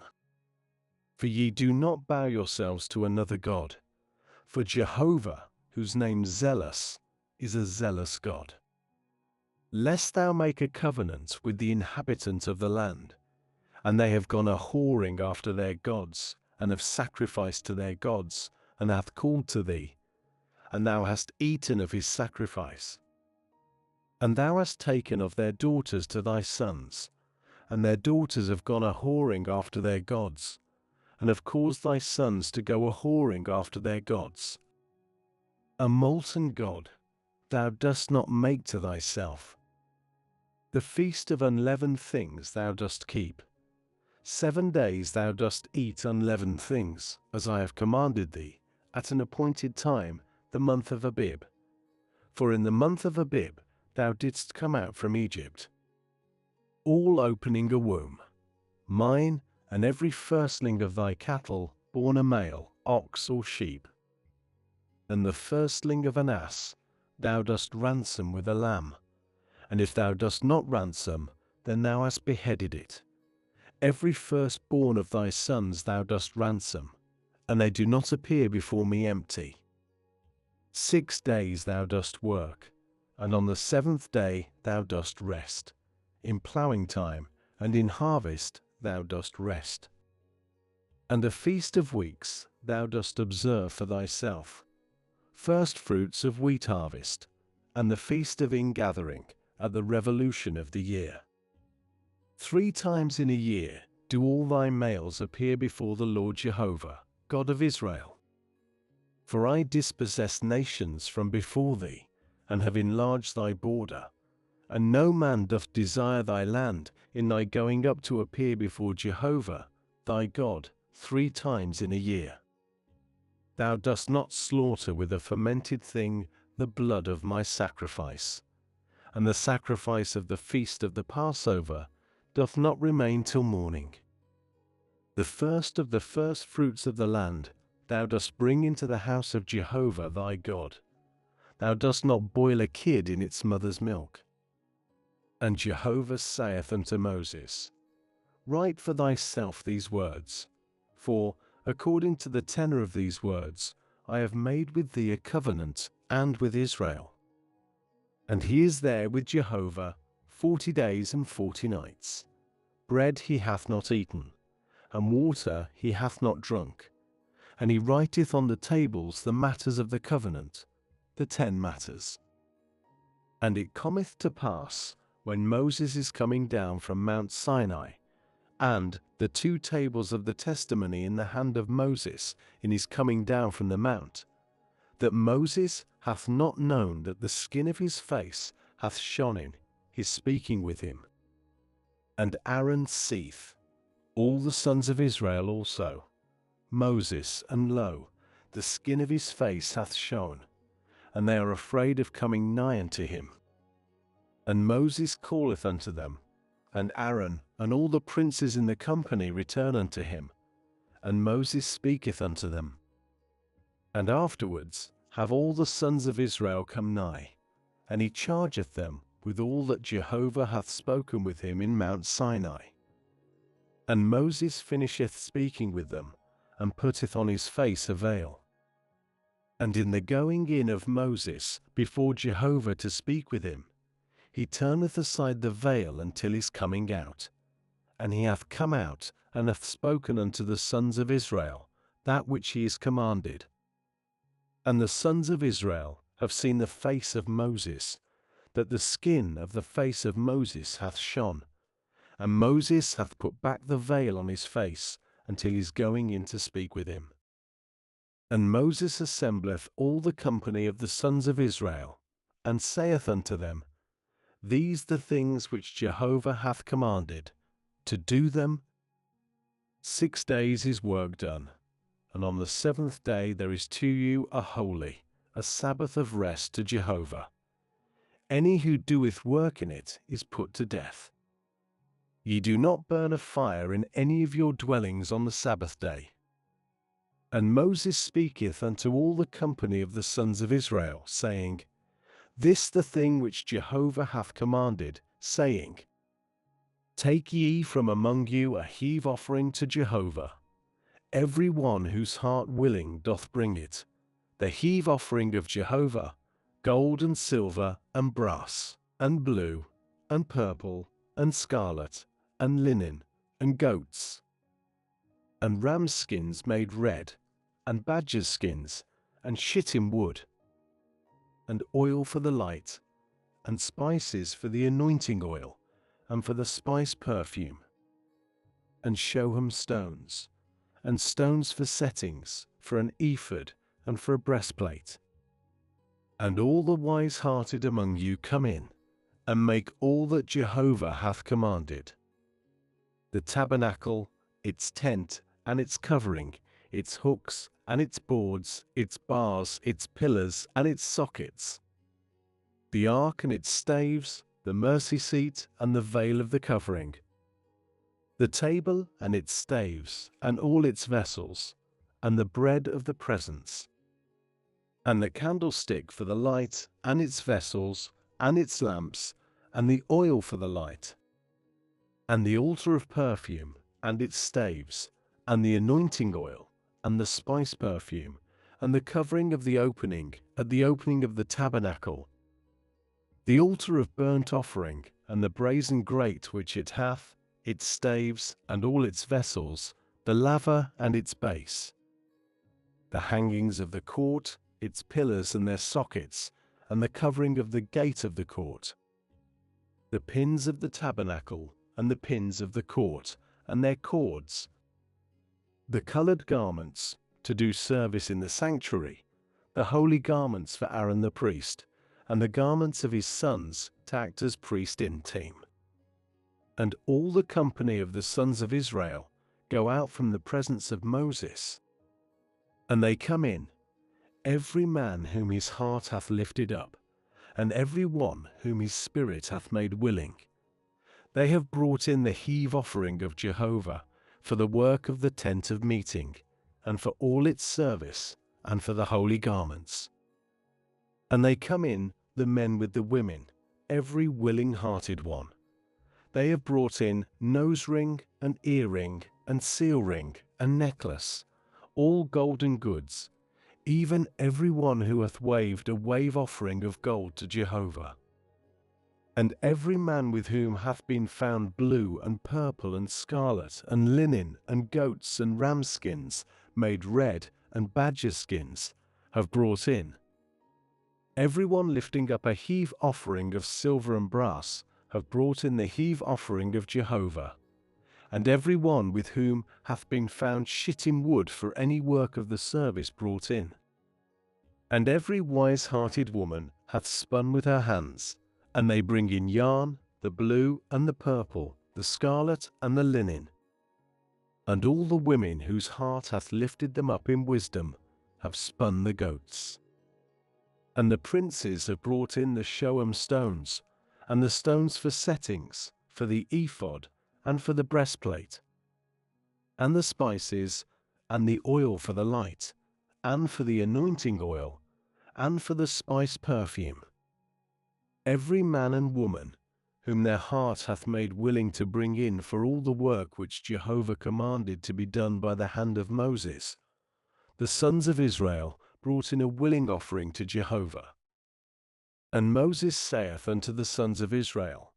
For ye do not bow yourselves to another God, for Jehovah, whose name Zealous, is a zealous God. Lest thou make a covenant with the inhabitant of the land, and they have gone a whoring after their gods, and have sacrificed to their gods, and hath called to thee, and thou hast eaten of his sacrifice. And thou hast taken of their daughters to thy sons, and their daughters have gone a whoring after their gods, and have caused thy sons to go a whoring after their gods. A molten god thou dost not make to thyself. The feast of unleavened things thou dost keep. 7 days thou dost eat unleavened things, as I have commanded thee, at an appointed time, the month of Abib. For in the month of Abib thou didst come out from Egypt. All opening a womb, mine, and every firstling of thy cattle, born a male, ox or sheep. And the firstling of an ass thou dost ransom with a lamb. And if thou dost not ransom, then thou hast beheaded it. Every firstborn of thy sons thou dost ransom, and they do not appear before me empty. 6 days thou dost work, and on the 7th day thou dost rest. In ploughing time and in harvest thou dost rest. And a feast of weeks thou dost observe for thyself, first fruits of wheat harvest, and the feast of ingathering at the revolution of the year. 3 times in a year do all thy males appear before the Lord Jehovah, God of Israel. For I dispossess nations from before thee, and have enlarged thy border, and no man doth desire thy land in thy going up to appear before Jehovah, thy God, 3 times in a year. Thou dost not slaughter with a fermented thing the blood of my sacrifice, and the sacrifice of the feast of the Passover doth not remain till morning. The first of the first fruits of the land thou dost bring into the house of Jehovah thy God. Thou dost not boil a kid in its mother's milk. And Jehovah saith unto Moses, Write for thyself these words, for, according to the tenor of these words, I have made with thee a covenant, and with Israel. And he is there with Jehovah 40 days and 40 nights. Bread he hath not eaten, and water he hath not drunk. And he writeth on the tables the matters of the covenant, the 10 matters. And it cometh to pass, when Moses is coming down from Mount Sinai, and the 2 tables of the testimony in the hand of Moses in his coming down from the mount, that Moses hath not known that the skin of his face hath shone in his speaking with him. And Aaron seeth, all the sons of Israel also, Moses, and lo, the skin of his face hath shone, and they are afraid of coming nigh unto him. And Moses calleth unto them, and Aaron and all the princes in the company return unto him, and Moses speaketh unto them. And afterwards have all the sons of Israel come nigh, and he chargeth them with all that Jehovah hath spoken with him in Mount Sinai. And Moses finisheth speaking with them, and putteth on his face a veil. And in the going in of Moses before Jehovah to speak with him, he turneth aside the veil until his coming out. And he hath come out, and hath spoken unto the sons of Israel that which he is commanded. And the sons of Israel have seen the face of Moses, that the skin of the face of Moses hath shone. And Moses hath put back the veil on his face until his going in to speak with him. And Moses assembleth all the company of the sons of Israel, and saith unto them, These the things which Jehovah hath commanded, to do them. 6 days is work done, and on the 7th day there is to you a holy, a Sabbath of rest to Jehovah. Any who doeth work in it is put to death. Ye do not burn a fire in any of your dwellings on the Sabbath day. And Moses speaketh unto all the company of the sons of Israel, saying, This the thing which Jehovah hath commanded, saying, Take ye from among you a heave offering to Jehovah. Every one whose heart willing doth bring it, the heave offering of Jehovah, gold and silver and brass, and blue, and purple, and scarlet, and linen, and goats, and rams' skins made red, and badgers' skins, and shittim wood, and oil for the light, and spices for the anointing oil, and for the spice perfume, and shoham stones, and stones for settings, for an ephod, and for a breastplate. And all the wise-hearted among you come in, and make all that Jehovah hath commanded. The tabernacle, its tent, and its covering, its hooks, and its boards, its bars, its pillars, and its sockets. The ark and its staves, the mercy seat, and the veil of the covering. The table and its staves, and all its vessels, and the bread of the presence. And the candlestick for the light, and its vessels, and its lamps, and the oil for the light. And the altar of perfume, and its staves, and the anointing oil, and the spice perfume, and the covering of the opening, at the opening of the tabernacle. The altar of burnt offering, and the brazen grate which it hath, its staves, and all its vessels, the laver and its base. The hangings of the court, its pillars and their sockets, and the covering of the gate of the court. The pins of the tabernacle, and the pins of the court, and their cords. The colored garments, to do service in the sanctuary, the holy garments for Aaron the priest, and the garments of his sons, to act as priest in team. And all the company of the sons of Israel go out from the presence of Moses. And they come in, every man whom his heart hath lifted up, and every one whom his spirit hath made willing. They have brought in the heave offering of Jehovah, for the work of the tent of meeting, and for all its service, and for the holy garments. And they come in, the men with the women, every willing-hearted one. They have brought in nose ring, and ear ring, and seal ring, and necklace, all golden goods, even every one who hath waved a wave offering of gold to Jehovah. And every man with whom hath been found blue and purple and scarlet and linen and goats and ram skins made red and badger skins have brought in. Every one lifting up a heave offering of silver and brass have brought in the heave offering of Jehovah. And every one with whom hath been found shittim wood for any work of the service brought in. And every wise-hearted woman hath spun with her hands, and they bring in yarn, the blue and the purple, the scarlet and the linen. And all the women whose heart hath lifted them up in wisdom have spun the goats. And the princes have brought in the shoham stones, and the stones for settings, for the ephod, and for the breastplate, and the spices, and the oil for the light, and for the anointing oil, and for the spice perfume. Every man and woman, whom their heart hath made willing to bring in for all the work which Jehovah commanded to be done by the hand of Moses, the sons of Israel brought in a willing offering to Jehovah. And Moses saith unto the sons of Israel,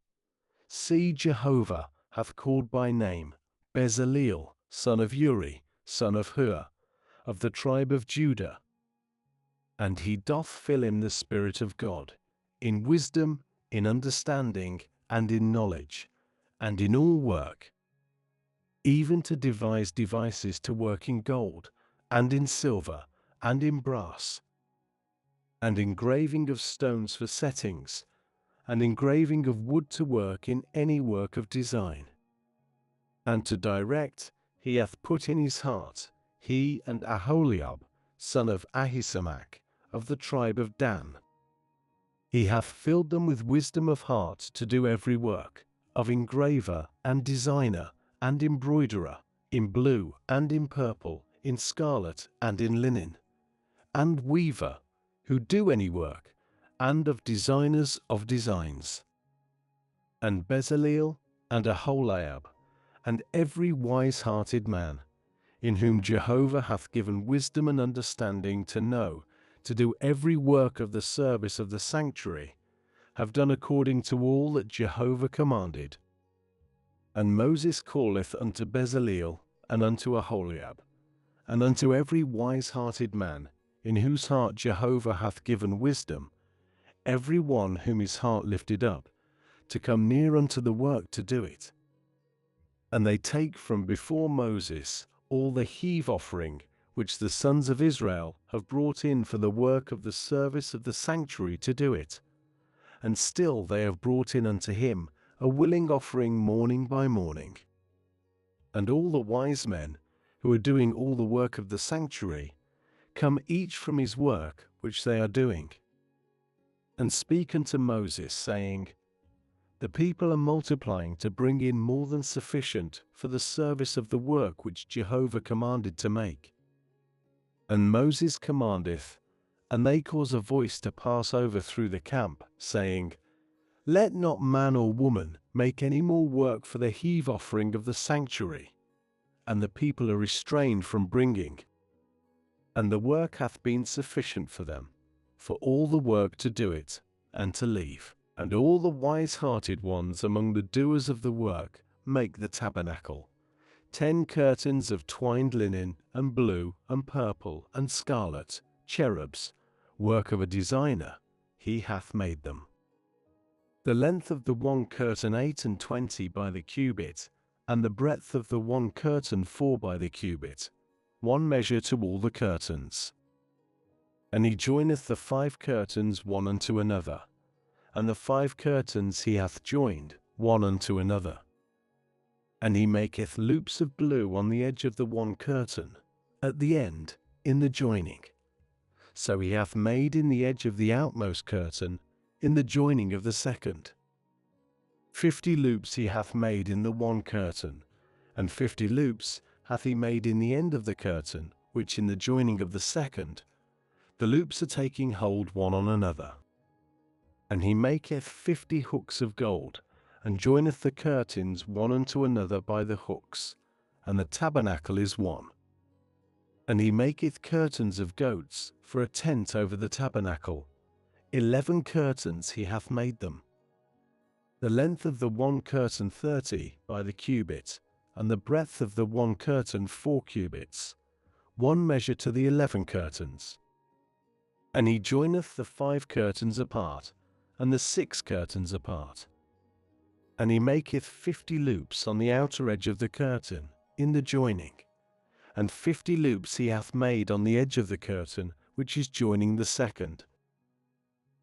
See, Jehovah hath called by name Bezaleel, son of Uri, son of Hur, of the tribe of Judah. And he doth fill him the Spirit of God, in wisdom, in understanding, and in knowledge, and in all work, even to devise devices to work in gold, and in silver, and in brass, and engraving of stones for settings, and engraving of wood to work in any work of design. And to direct he hath put in his heart, he and Aholiab, son of Ahisamach, of the tribe of Dan. He hath filled them with wisdom of heart to do every work, of engraver and designer and embroiderer, in blue and in purple, in scarlet and in linen, and weaver, who do any work, and of designers of designs, and Bezaleel, and Aholiab, and every wise-hearted man, in whom Jehovah hath given wisdom and understanding to know, to do every work of the service of the sanctuary, have done according to all that Jehovah commanded. And Moses calleth unto Bezaleel, and unto Aholiab, and unto every wise-hearted man, in whose heart Jehovah hath given wisdom, every one whom his heart lifted up, to come near unto the work to do it. And they take from before Moses all the heave offering which the sons of Israel have brought in for the work of the service of the sanctuary to do it. And still they have brought in unto him a willing offering morning by morning. And all the wise men, who are doing all the work of the sanctuary, come each from his work which they are doing, and speak unto Moses, saying, The people are multiplying to bring in more than sufficient for the service of the work which Jehovah commanded to make. And Moses commandeth, and they cause a voice to pass over through the camp, saying, Let not man or woman make any more work for the heave offering of the sanctuary. And the people are restrained from bringing. And the work hath been sufficient for them, for all the work to do it, and to leave. And all the wise-hearted ones among the doers of the work make the tabernacle. 10 curtains of twined linen, and blue, and purple, and scarlet, cherubs, work of a designer, he hath made them. The length of the one curtain 28 by the cubit, and the breadth of the one curtain 4 by the cubit, one measure to all the curtains. And he joineth the 5 curtains one unto another, and the 5 curtains he hath joined one unto another. And he maketh loops of blue on the edge of the one curtain, at the end, in the joining. So he hath made in the edge of the outmost curtain, in the joining of the second. 50 loops he hath made in the one curtain, and 50 loops hath he made in the end of the curtain, which in the joining of the second, the loops are taking hold one on another. And he maketh 50 hooks of gold, and joineth the curtains one unto another by the hooks, and the tabernacle is one. And he maketh curtains of goats for a tent over the tabernacle. 11 curtains he hath made them. The length of the one curtain 30 by the cubit, and the breadth of the one curtain 4 cubits, one measure to the 11 curtains. And he joineth the 5 curtains apart, and the 6 curtains apart. And he maketh 50 loops on the outer edge of the curtain, in the joining, and 50 loops he hath made on the edge of the curtain, which is joining the second.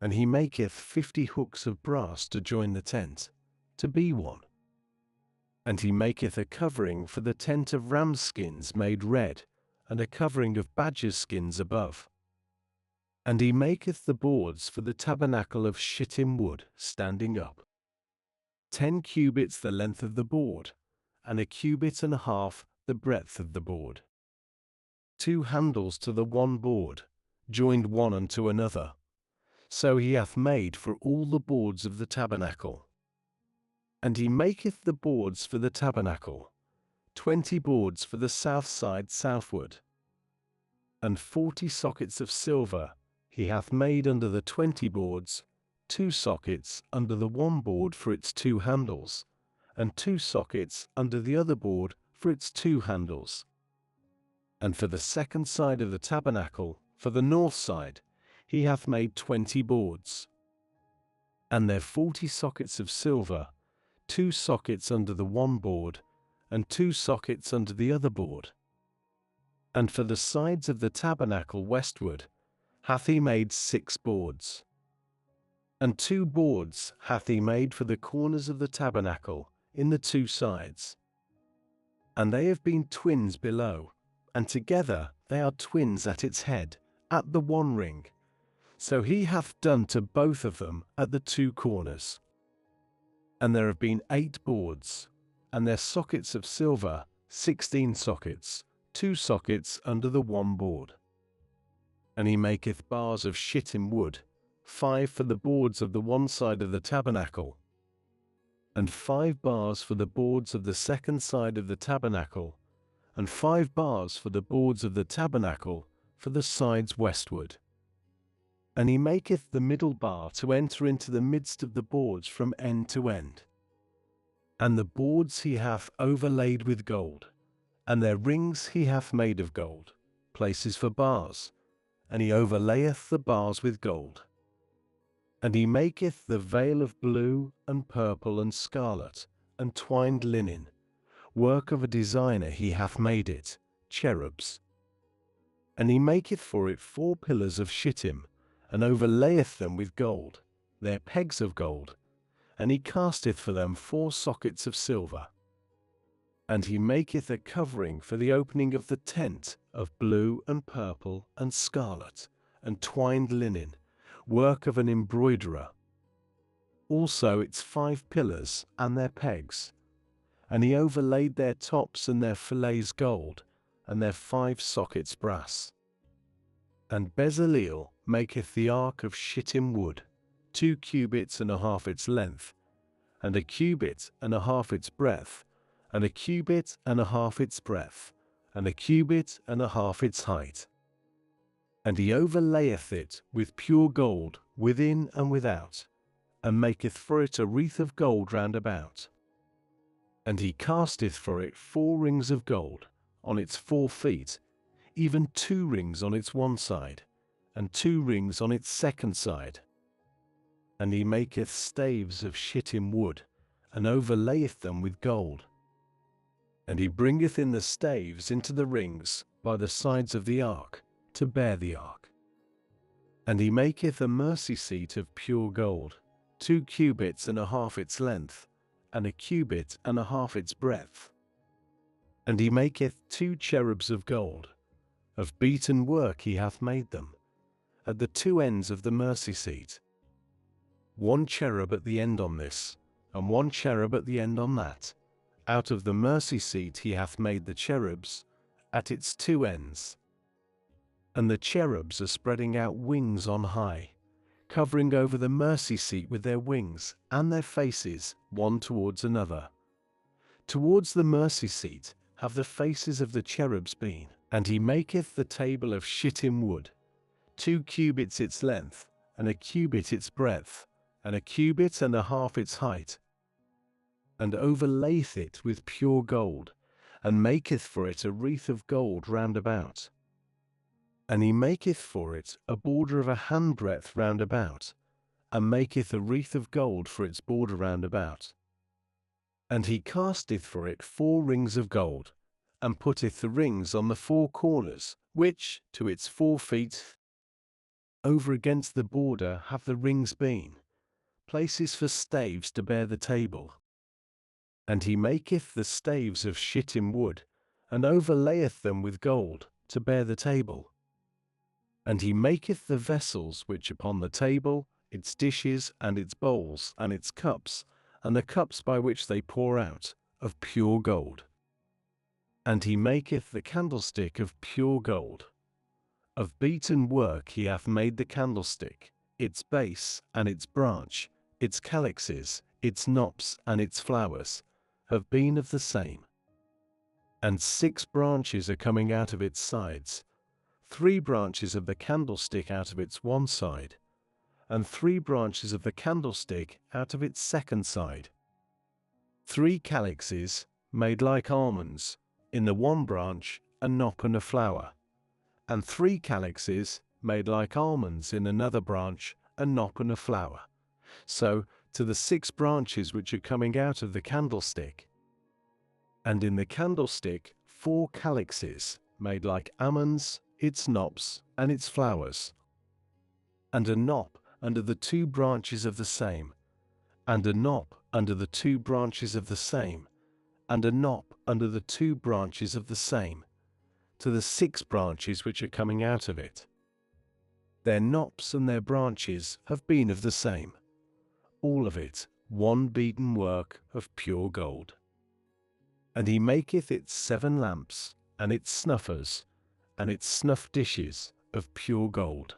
And he maketh 50 hooks of brass to join the tent, to be one. And he maketh a covering for the tent of rams' skins made red, and a covering of badgers' skins above. And he maketh the boards for the tabernacle of shittim wood, standing up. 10 cubits the length of the board, and 1.5 cubits the breadth of the board. 2 handles to the one board, joined one unto another. So he hath made for all the boards of the tabernacle. And he maketh the boards for the tabernacle, 20 boards for the south side southward. And 40 sockets of silver he hath made under the 20 boards, 2 sockets under the one board for its 2 handles, and 2 sockets under the other board for its 2 handles. And for the second side of the tabernacle, for the north side, he hath made 20 boards. And their 40 sockets of silver, 2 sockets under the one board, and 2 sockets under the other board. And for the sides of the tabernacle westward, hath he made 6 boards. And 2 boards hath he made for the corners of the tabernacle, in the 2 sides. And they have been twins below, and together they are twins at its head, at the one ring. So he hath done to both of them at the two corners. And there have been 8 boards, and their sockets of silver, 16 sockets, 2 sockets under the one board. And he maketh bars of shittim wood, 5 for the boards of the one side of the tabernacle, and 5 bars for the boards of the second side of the tabernacle, and 5 bars for the boards of the tabernacle for the sides westward. And he maketh the middle bar to enter into the midst of the boards from end to end. And the boards he hath overlaid with gold, and their rings he hath made of gold, places for bars, and he overlayeth the bars with gold. And he maketh the veil of blue and purple and scarlet, and twined linen, work of a designer he hath made it, cherubs. And he maketh for it 4 pillars of shittim, and overlayeth them with gold, their pegs of gold, and he casteth for them 4 sockets of silver. And he maketh a covering for the opening of the tent of blue and purple and scarlet, and twined linen, work of an embroiderer. Also its 5 pillars and their pegs. And he overlaid their tops and their fillets gold, and their 5 sockets brass. And Bezaleel maketh the ark of shittim wood, 2 cubits and a half its length, and a cubit and a half its breadth, and a cubit and a half its breadth, and a cubit and a half its height. And he overlayeth it with pure gold within and without, and maketh for it a wreath of gold round about. And he casteth for it 4 rings of gold on its 4 feet, even 2 rings on its one side, and 2 rings on its second side. And he maketh staves of shittim wood, and overlayeth them with gold. And he bringeth in the staves into the rings by the sides of the ark, to bear the ark. And he maketh a mercy seat of pure gold, 2 cubits and a half its length, and a cubit and a half its breadth. And he maketh 2 cherubs of gold, of beaten work he hath made them, at the 2 ends of the mercy seat. 1 cherub at the end on this, and 1 cherub at the end on that. Out of the mercy seat he hath made the cherubs, at its 2 ends. And the cherubs are spreading out wings on high, covering over the mercy seat with their wings, and their faces, one towards another. Towards the mercy seat have the faces of the cherubs been. And he maketh the table of shittim wood, 2 cubits its length, and a cubit its breadth, and a cubit and a half its height, and overlayeth it with pure gold, and maketh for it a wreath of gold round about. And he maketh for it a border of a handbreadth round about, and maketh a wreath of gold for its border round about. And he casteth for it 4 rings of gold, and putteth the rings on the 4 corners, which, to its 4 feet, over against the border have the rings been, places for staves to bear the table. And he maketh the staves of shittim wood, and overlayeth them with gold, to bear the table. And he maketh the vessels which upon the table, its dishes, and its bowls, and its cups, and the cups by which they pour out, of pure gold. And he maketh the candlestick of pure gold. Of beaten work he hath made the candlestick, its base, and its branch, its calyxes, its knops, and its flowers, have been of the same. And 6 branches are coming out of its sides, 3 branches of the candlestick out of its one side, and 3 branches of the candlestick out of its second side. 3 calyxes, made like almonds, in the one branch, a knop and a flower, and 3 calyxes, made like almonds in another branch, a knop and a flower. So, to the 6 branches which are coming out of the candlestick. And in the candlestick 4 calyxes, made like almonds, its knops, and its flowers. And a knop under the 2 branches of the same, and a knop under the 2 branches of the same, and a knop under the 2 branches of the same, to the 6 branches which are coming out of it. Their knops and their branches have been of the same. All of it one beaten work of pure gold. And he maketh its 7 lamps, and its snuffers, and its snuff dishes of pure gold.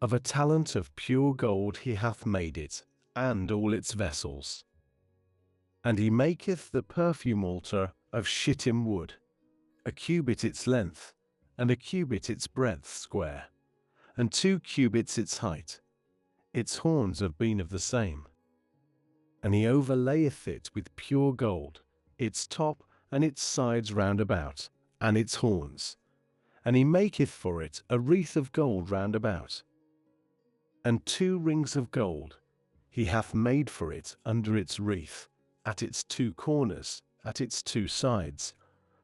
Of a talent of pure gold he hath made it, and all its vessels. And he maketh the perfume altar of shittim wood, a cubit its length, and a cubit its breadth square, and 2 cubits its height. Its horns have been of the same. And he overlayeth it with pure gold, its top and its sides round about, and its horns. And he maketh for it a wreath of gold round about. And 2 rings of gold he hath made for it under its wreath, at its 2 corners, at its 2 sides,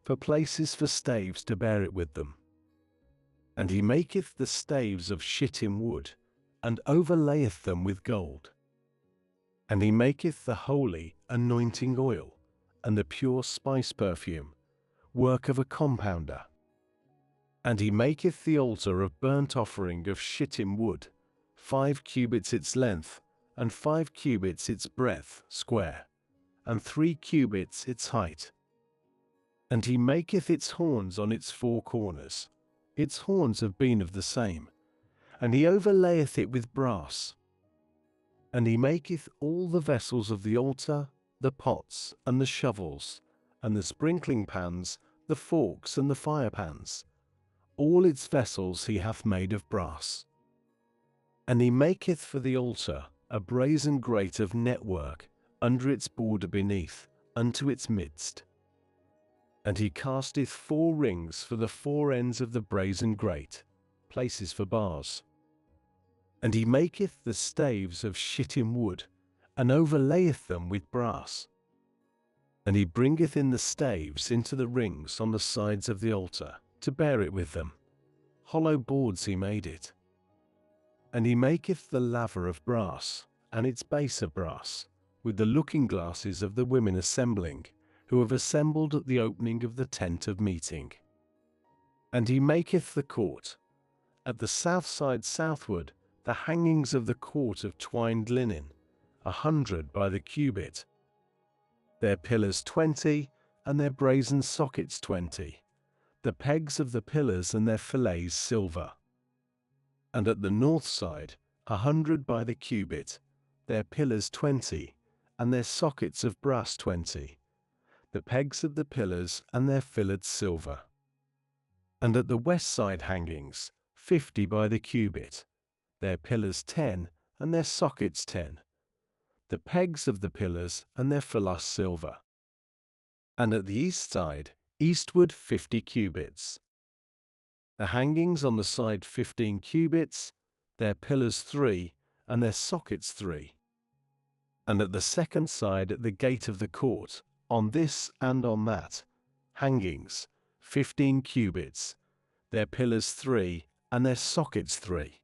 for places for staves to bear it with them. And he maketh the staves of shittim wood, and overlayeth them with gold. And he maketh the holy anointing oil, and the pure spice perfume, work of a compounder. And he maketh the altar of burnt offering of shittim wood, 5 cubits its length, and 5 cubits its breadth square, and 3 cubits its height. And he maketh its horns on its 4 corners. Its horns have been of the same. And he overlayeth it with brass. And he maketh all the vessels of the altar, the pots, and the shovels, and the sprinkling pans, the forks, and the firepans. All its vessels he hath made of brass. And he maketh for the altar a brazen grate of network, under its border beneath, unto its midst. And he casteth 4 rings for the 4 ends of the brazen grate, places for bars. And he maketh the staves of shittim wood, and overlayeth them with brass. And he bringeth in the staves into the rings on the sides of the altar, to bear it with them. Hollow boards he made it. And he maketh the laver of brass, and its base of brass, with the looking glasses of the women assembling, who have assembled at the opening of the tent of meeting. And he maketh the court, at the south side southward, the hangings of the court of twined linen, 100 by the cubit. Their pillars 20, and their brazen sockets 20. The pegs of the pillars and their fillets silver. And at the north side, 100 by the cubit, their pillars 20, and their sockets of brass 20. The pegs of the pillars and their fillets silver. And at the west side hangings, 50 by the cubit, their pillars 10, and their sockets 10. The pegs of the pillars and their fillets silver. And at the east side, eastward 50 cubits. The hangings on the side 15 cubits, their pillars 3, and their sockets 3. And at the second side at the gate of the court, on this and on that, hangings 15 cubits, their pillars 3, and their sockets 3.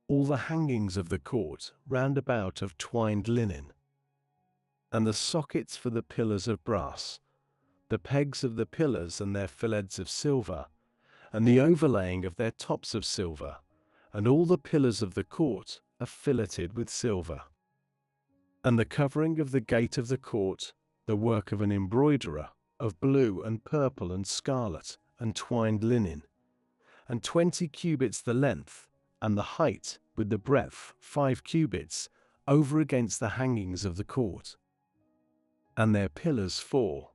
All the hangings of the court round about of twined linen. And the sockets for the pillars of brass, the pegs of the pillars and their fillets of silver, and the overlaying of their tops of silver, and all the pillars of the court are filleted with silver. And the covering of the gate of the court, the work of an embroiderer, of blue and purple and scarlet and twined linen, and 20 cubits the length, and the height, with the breadth 5 cubits, over against the hangings of the court. And their pillars 4,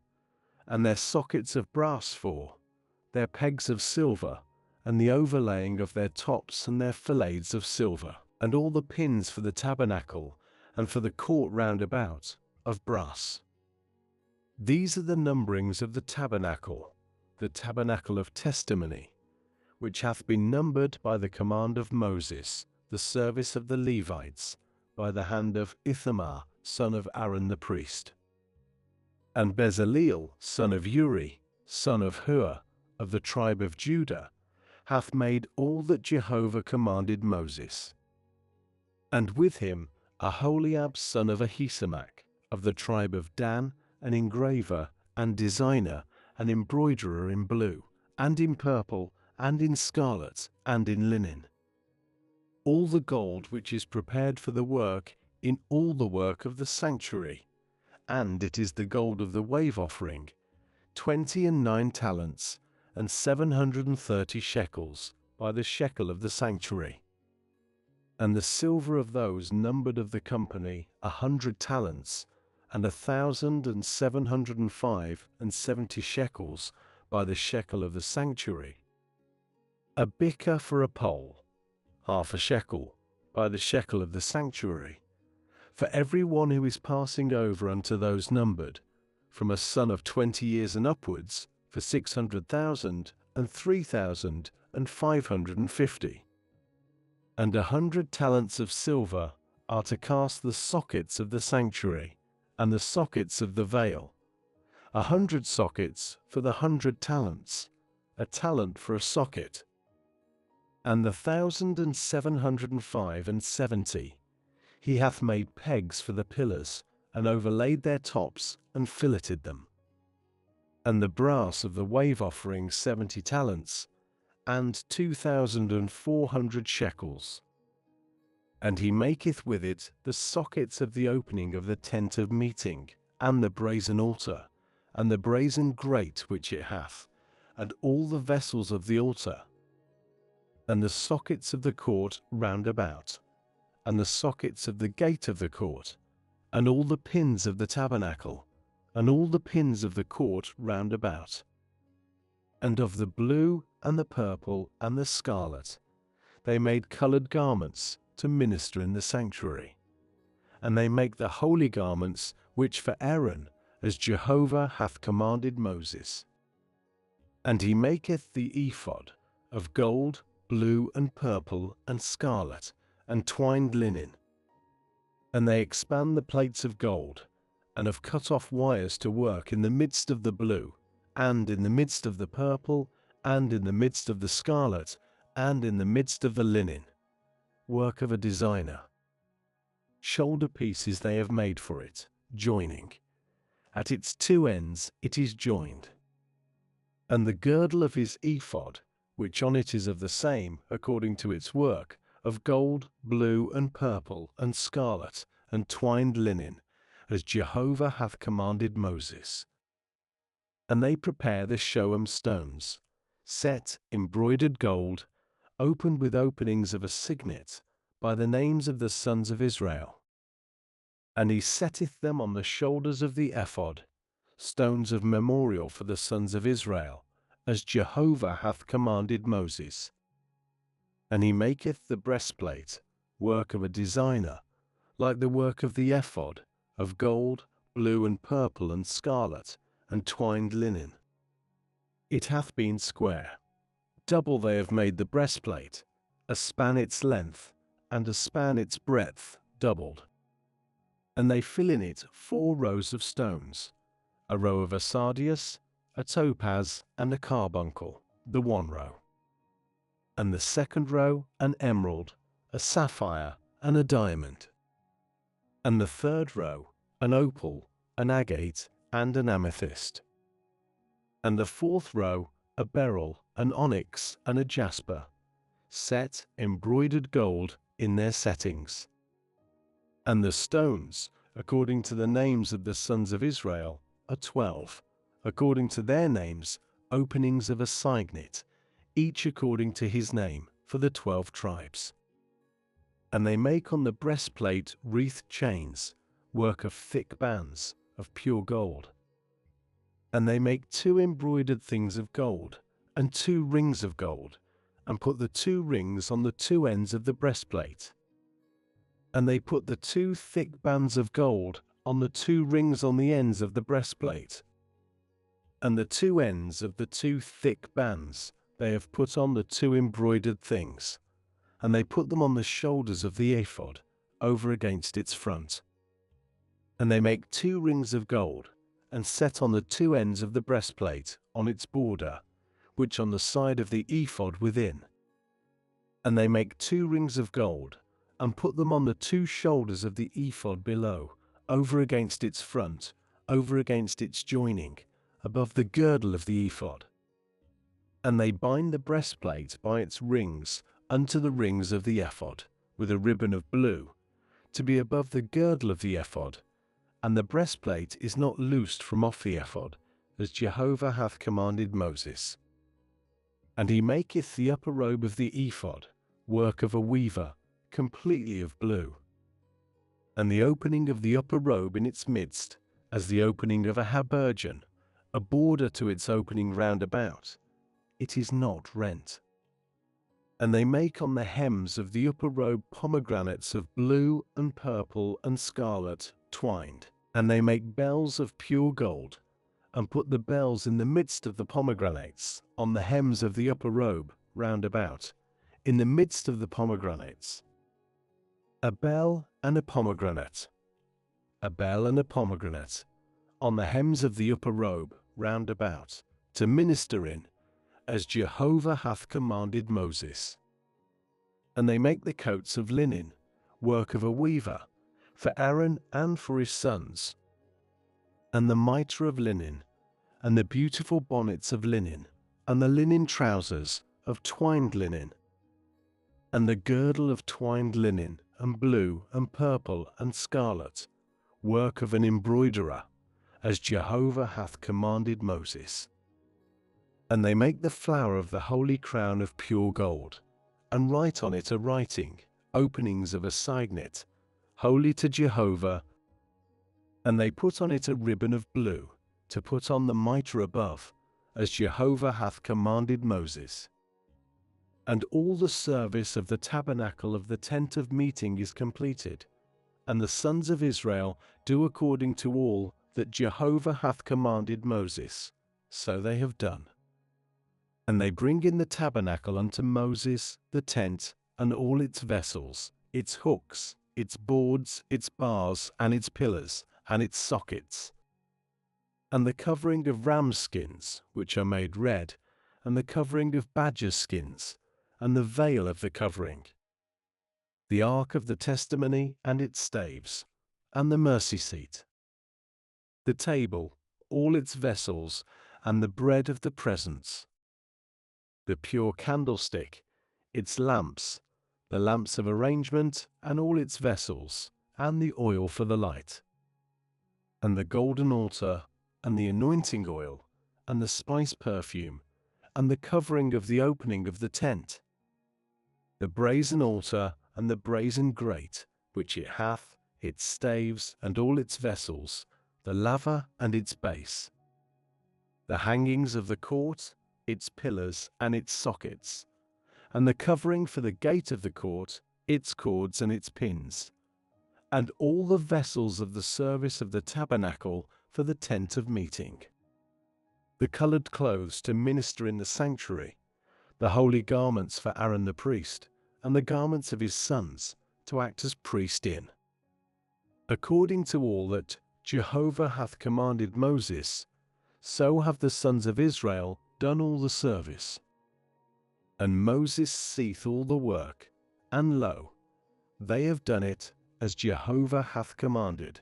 and their sockets of brass 4, their pegs of silver, and the overlaying of their tops and their fillets of silver, and all the pins for the tabernacle, and for the court round about, of brass. These are the numberings of the tabernacle of testimony, which hath been numbered by the command of Moses, the service of the Levites, by the hand of Ithamar, son of Aaron the priest. And Bezaleel, son of Uri, son of Hur, of the tribe of Judah, hath made all that Jehovah commanded Moses. And with him Aholiab, son of Ahisamach, of the tribe of Dan, an engraver, and designer, an embroiderer in blue, and in purple, and in scarlet, and in linen, all the gold which is prepared for the work, in all the work of the sanctuary. And it is the gold of the wave offering, 29 talents, and 730 shekels, by the shekel of the sanctuary. And the silver of those numbered of the company, 100 talents, and 1,705 and 70 shekels, by the shekel of the sanctuary. A bicker for a pole, half a shekel, by the shekel of the sanctuary, for every one who is passing over unto those numbered, from a son of 20 years and upwards, for 600,000 and 3,550. And 100 talents of silver are to cast the sockets of the sanctuary, and the sockets of the veil, 100 sockets for the 100 talents, a talent for a socket. And the 1,705 and 70, he hath made pegs for the pillars, and overlaid their tops, and filleted them. And the brass of the wave offering 70 talents, and 2,400 shekels. And he maketh with it the sockets of the opening of the tent of meeting, and the brazen altar, and the brazen grate which it hath, and all the vessels of the altar, and the sockets of the court round about, and the sockets of the gate of the court, and all the pins of the tabernacle, and all the pins of the court round about. And of the blue, and the purple, and the scarlet, they made coloured garments to minister in the sanctuary. And they make the holy garments which for Aaron, as Jehovah hath commanded Moses. And he maketh the ephod of gold, blue, and purple, and scarlet, and twined linen. And they expand the plates of gold, and have cut off wires to work in the midst of the blue, and in the midst of the purple, and in the midst of the scarlet, and in the midst of the linen, work of a designer. Shoulder pieces they have made for it, joining. At its two ends it is joined. And the girdle of his ephod, which on it is of the same, according to its work, of gold, blue, and purple, and scarlet, and twined linen, as Jehovah hath commanded Moses. And they prepare the shoam stones, set, embroidered gold, opened with openings of a signet, by the names of the sons of Israel. And he setteth them on the shoulders of the ephod, stones of memorial for the sons of Israel, as Jehovah hath commanded Moses. And he maketh the breastplate, work of a designer, like the work of the ephod, of gold, blue, and purple, and scarlet, and twined linen. It hath been square. Double they have made the breastplate, a span its length, and a span its breadth, doubled. And they fill in it 4 rows of stones, a row of a sardius, a topaz, and a carbuncle, the one row. And the second row an emerald, a sapphire, and a diamond. And the third row an opal, an agate, and an amethyst. And the fourth row a beryl, an onyx, and a jasper, set, embroidered gold, in their settings. And the stones, according to the names of the sons of Israel, are 12, according to their names, openings of a signet, each according to his name, for the 12 tribes. And they make on the breastplate wreathed chains, work of thick bands, of pure gold. And they make 2 embroidered things of gold, and 2 rings of gold, and put the 2 rings on the 2 ends of the breastplate. And they put the 2 thick bands of gold on the 2 rings on the ends of the breastplate. And the 2 ends of the 2 thick bands they have put on the 2 embroidered things, and they put them on the shoulders of the ephod, over against its front. And they make 2 rings of gold, and set on the 2 ends of the breastplate, on its border, which on the side of the ephod within. And they make 2 rings of gold, and put them on the 2 shoulders of the ephod below, over against its front, over against its joining, above the girdle of the ephod. And they bind the breastplate by its rings unto the rings of the ephod, with a ribbon of blue, to be above the girdle of the ephod, and the breastplate is not loosed from off the ephod, as Jehovah hath commanded Moses. And he maketh the upper robe of the ephod, work of a weaver, completely of blue. And the opening of the upper robe in its midst, as the opening of a habergeon, a border to its opening round about, it is not rent. And they make on the hems of the upper robe pomegranates of blue and purple and scarlet twined. And they make bells of pure gold, and put the bells in the midst of the pomegranates, on the hems of the upper robe round about, in the midst of the pomegranates. A bell and a pomegranate, a bell and a pomegranate, on the hems of the upper robe round about, to minister in, as Jehovah hath commanded Moses. And they make the coats of linen, work of a weaver, for Aaron and for his sons, and the mitre of linen, and the beautiful bonnets of linen, and the linen trousers of twined linen, and the girdle of twined linen, and blue, and purple, and scarlet, work of an embroiderer, as Jehovah hath commanded Moses. And they make the flower of the holy crown of pure gold, and write on it a writing, openings of a signet, holy to Jehovah. And they put on it a ribbon of blue, to put on the mitre above, as Jehovah hath commanded Moses. And all the service of the tabernacle of the tent of meeting is completed, and the sons of Israel do according to all that Jehovah hath commanded Moses, so they have done. And they bring in the tabernacle unto Moses, the tent, and all its vessels, its hooks, its boards, its bars, and its pillars, and its sockets, and the covering of ram skins, which are made red, and the covering of badger skins, and the veil of the covering, the ark of the testimony and its staves, and the mercy seat, the table, all its vessels, and the bread of the presence, the pure candlestick, its lamps, the lamps of arrangement, and all its vessels, and the oil for the light, and the golden altar, and the anointing oil, and the spice perfume, and the covering of the opening of the tent, the brazen altar, and the brazen grate, which it hath, its staves, and all its vessels, the laver and its base, the hangings of the court, its pillars, and its sockets, and the covering for the gate of the court, its cords and its pins, and all the vessels of the service of the tabernacle for the tent of meeting, the colored clothes to minister in the sanctuary, the holy garments for Aaron the priest, and the garments of his sons, to act as priest in, according to all that Jehovah hath commanded Moses, so have the sons of Israel done all the service. And Moses seeth all the work, and lo, they have done it as Jehovah hath commanded,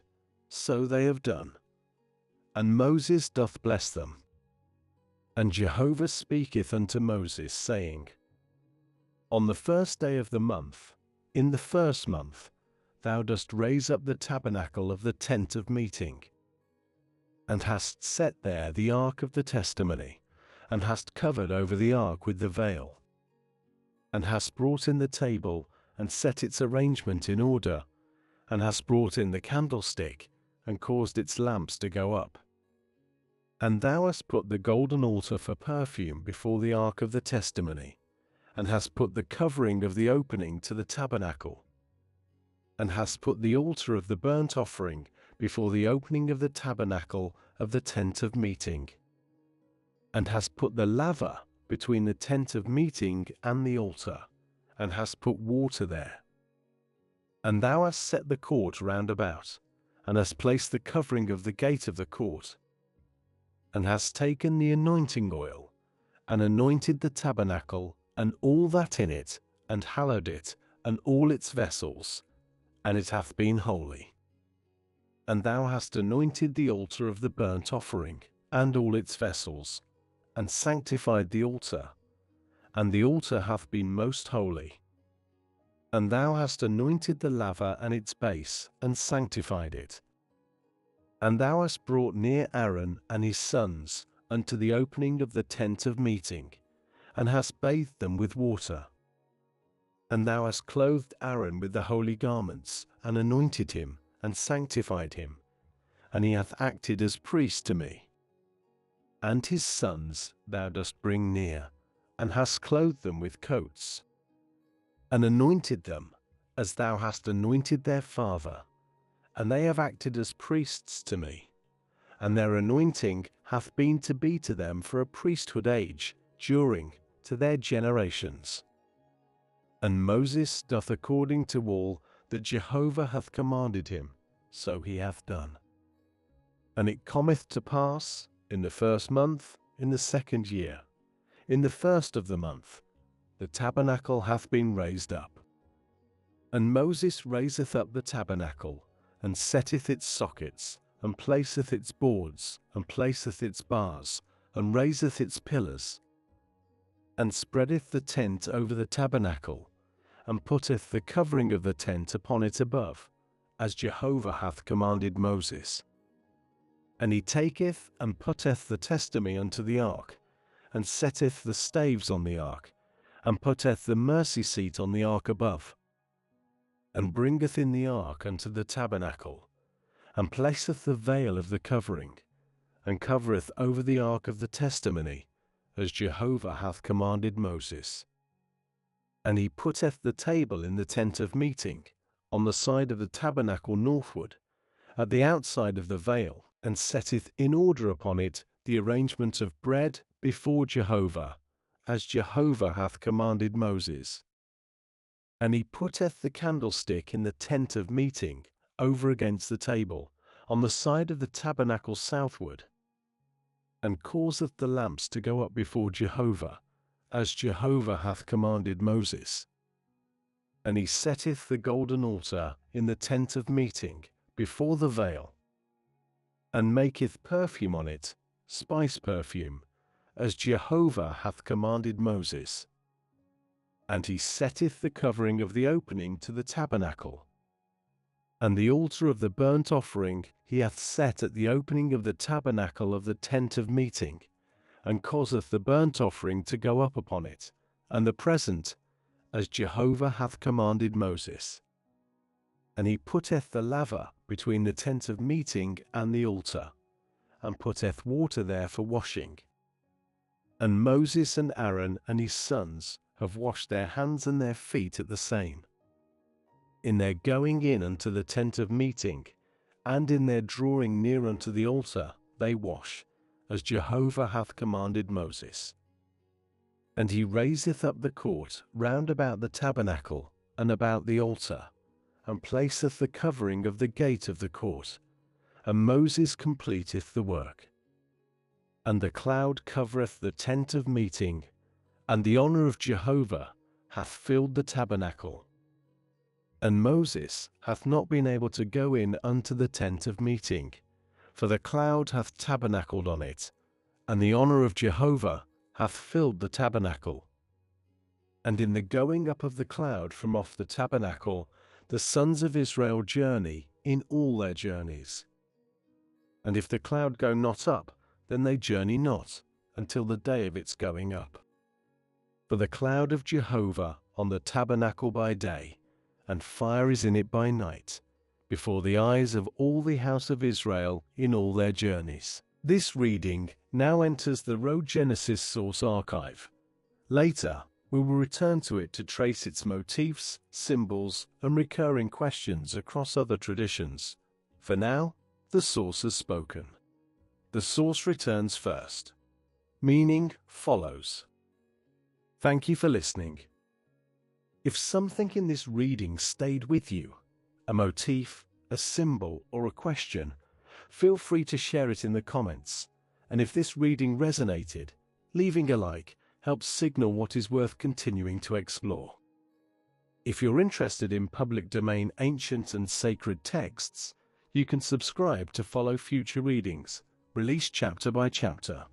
so they have done. And Moses doth bless them. And Jehovah speaketh unto Moses, saying, On the first day of the month, in the first month, thou dost raise up the tabernacle of the tent of meeting, and hast set there the ark of the testimony, and hast covered over the ark with the veil, and hast brought in the table, and set its arrangement in order, and hast brought in the candlestick, and caused its lamps to go up. And thou hast put the golden altar for perfume before the ark of the testimony, and hast put the covering of the opening to the tabernacle, and hast put the altar of the burnt offering before the opening of the tabernacle of the tent of meeting, and hast put the laver between the tent of meeting and the altar, and hast put water there. And thou hast set the court round about, and hast placed the covering of the gate of the court, and hast taken the anointing oil, and anointed the tabernacle, and all that in it, and hallowed it, and all its vessels, and it hath been holy. And thou hast anointed the altar of the burnt offering, and all its vessels, and sanctified the altar, and the altar hath been most holy. And thou hast anointed the laver and its base, and sanctified it. And thou hast brought near Aaron and his sons unto the opening of the tent of meeting, and hast bathed them with water. And thou hast clothed Aaron with the holy garments, and anointed him, and sanctified him, and he hath acted as priest to me. And his sons thou dost bring near, and hast clothed them with coats, and anointed them, as thou hast anointed their father, and they have acted as priests to me, and their anointing hath been to be to them for a priesthood age, during to their generations. And Moses doth according to all that Jehovah hath commanded him, so he hath done. And it cometh to pass, in the first month, in the second year, in the first of the month, the tabernacle hath been raised up. And Moses raiseth up the tabernacle, and setteth its sockets, and placeth its boards, and placeth its bars, and raiseth its pillars, and spreadeth the tent over the tabernacle, and putteth the covering of the tent upon it above, as Jehovah hath commanded Moses. And he taketh and putteth the testimony unto the ark, and setteth the staves on the ark, and putteth the mercy seat on the ark above, and bringeth in the ark unto the tabernacle, and placeth the veil of the covering, and covereth over the ark of the testimony, as Jehovah hath commanded Moses. And he putteth the table in the tent of meeting, on the side of the tabernacle northward, at the outside of the veil, and setteth in order upon it the arrangement of bread before Jehovah, as Jehovah hath commanded Moses. And he putteth the candlestick in the tent of meeting, over against the table, on the side of the tabernacle southward, and causeth the lamps to go up before Jehovah, as Jehovah hath commanded Moses. And he setteth the golden altar in the tent of meeting, before the veil, and maketh perfume on it, spice perfume, as Jehovah hath commanded Moses. And he setteth the covering of the opening to the tabernacle. And the altar of the burnt offering he hath set at the opening of the tabernacle of the tent of meeting, and causeth the burnt offering to go up upon it, and the present, as Jehovah hath commanded Moses. And he putteth the laver between the tent of meeting and the altar, and putteth water there for washing. And Moses and Aaron and his sons have washed their hands and their feet at the same, in their going in unto the tent of meeting, and in their drawing near unto the altar they wash, as Jehovah hath commanded Moses. And he raiseth up the court round about the tabernacle, and about the altar, and placeth the covering of the gate of the court, and Moses completeth the work. And the cloud covereth the tent of meeting, and the honor of Jehovah hath filled the tabernacle. And Moses hath not been able to go in unto the tent of meeting, for the cloud hath tabernacled on it, and the honor of Jehovah hath filled the tabernacle. And in the going up of the cloud from off the tabernacle, the sons of Israel journey in all their journeys. And if the cloud go not up, then they journey not, until the day of its going up. For the cloud of Jehovah on the tabernacle by day, and fire is in it by night, before the eyes of all the house of Israel in all their journeys. This reading now enters the Rhogenesis Source Archive. Later, we will return to it to trace its motifs, symbols, and recurring questions across other traditions. For now, the source has spoken. The source returns first. Meaning follows. Thank you for listening. If something in this reading stayed with you, a motif, a symbol, or a question, feel free to share it in the comments. And if this reading resonated, leaving a like helps signal what is worth continuing to explore. If you're interested in public domain ancient and sacred texts, you can subscribe to follow future readings, released chapter by chapter.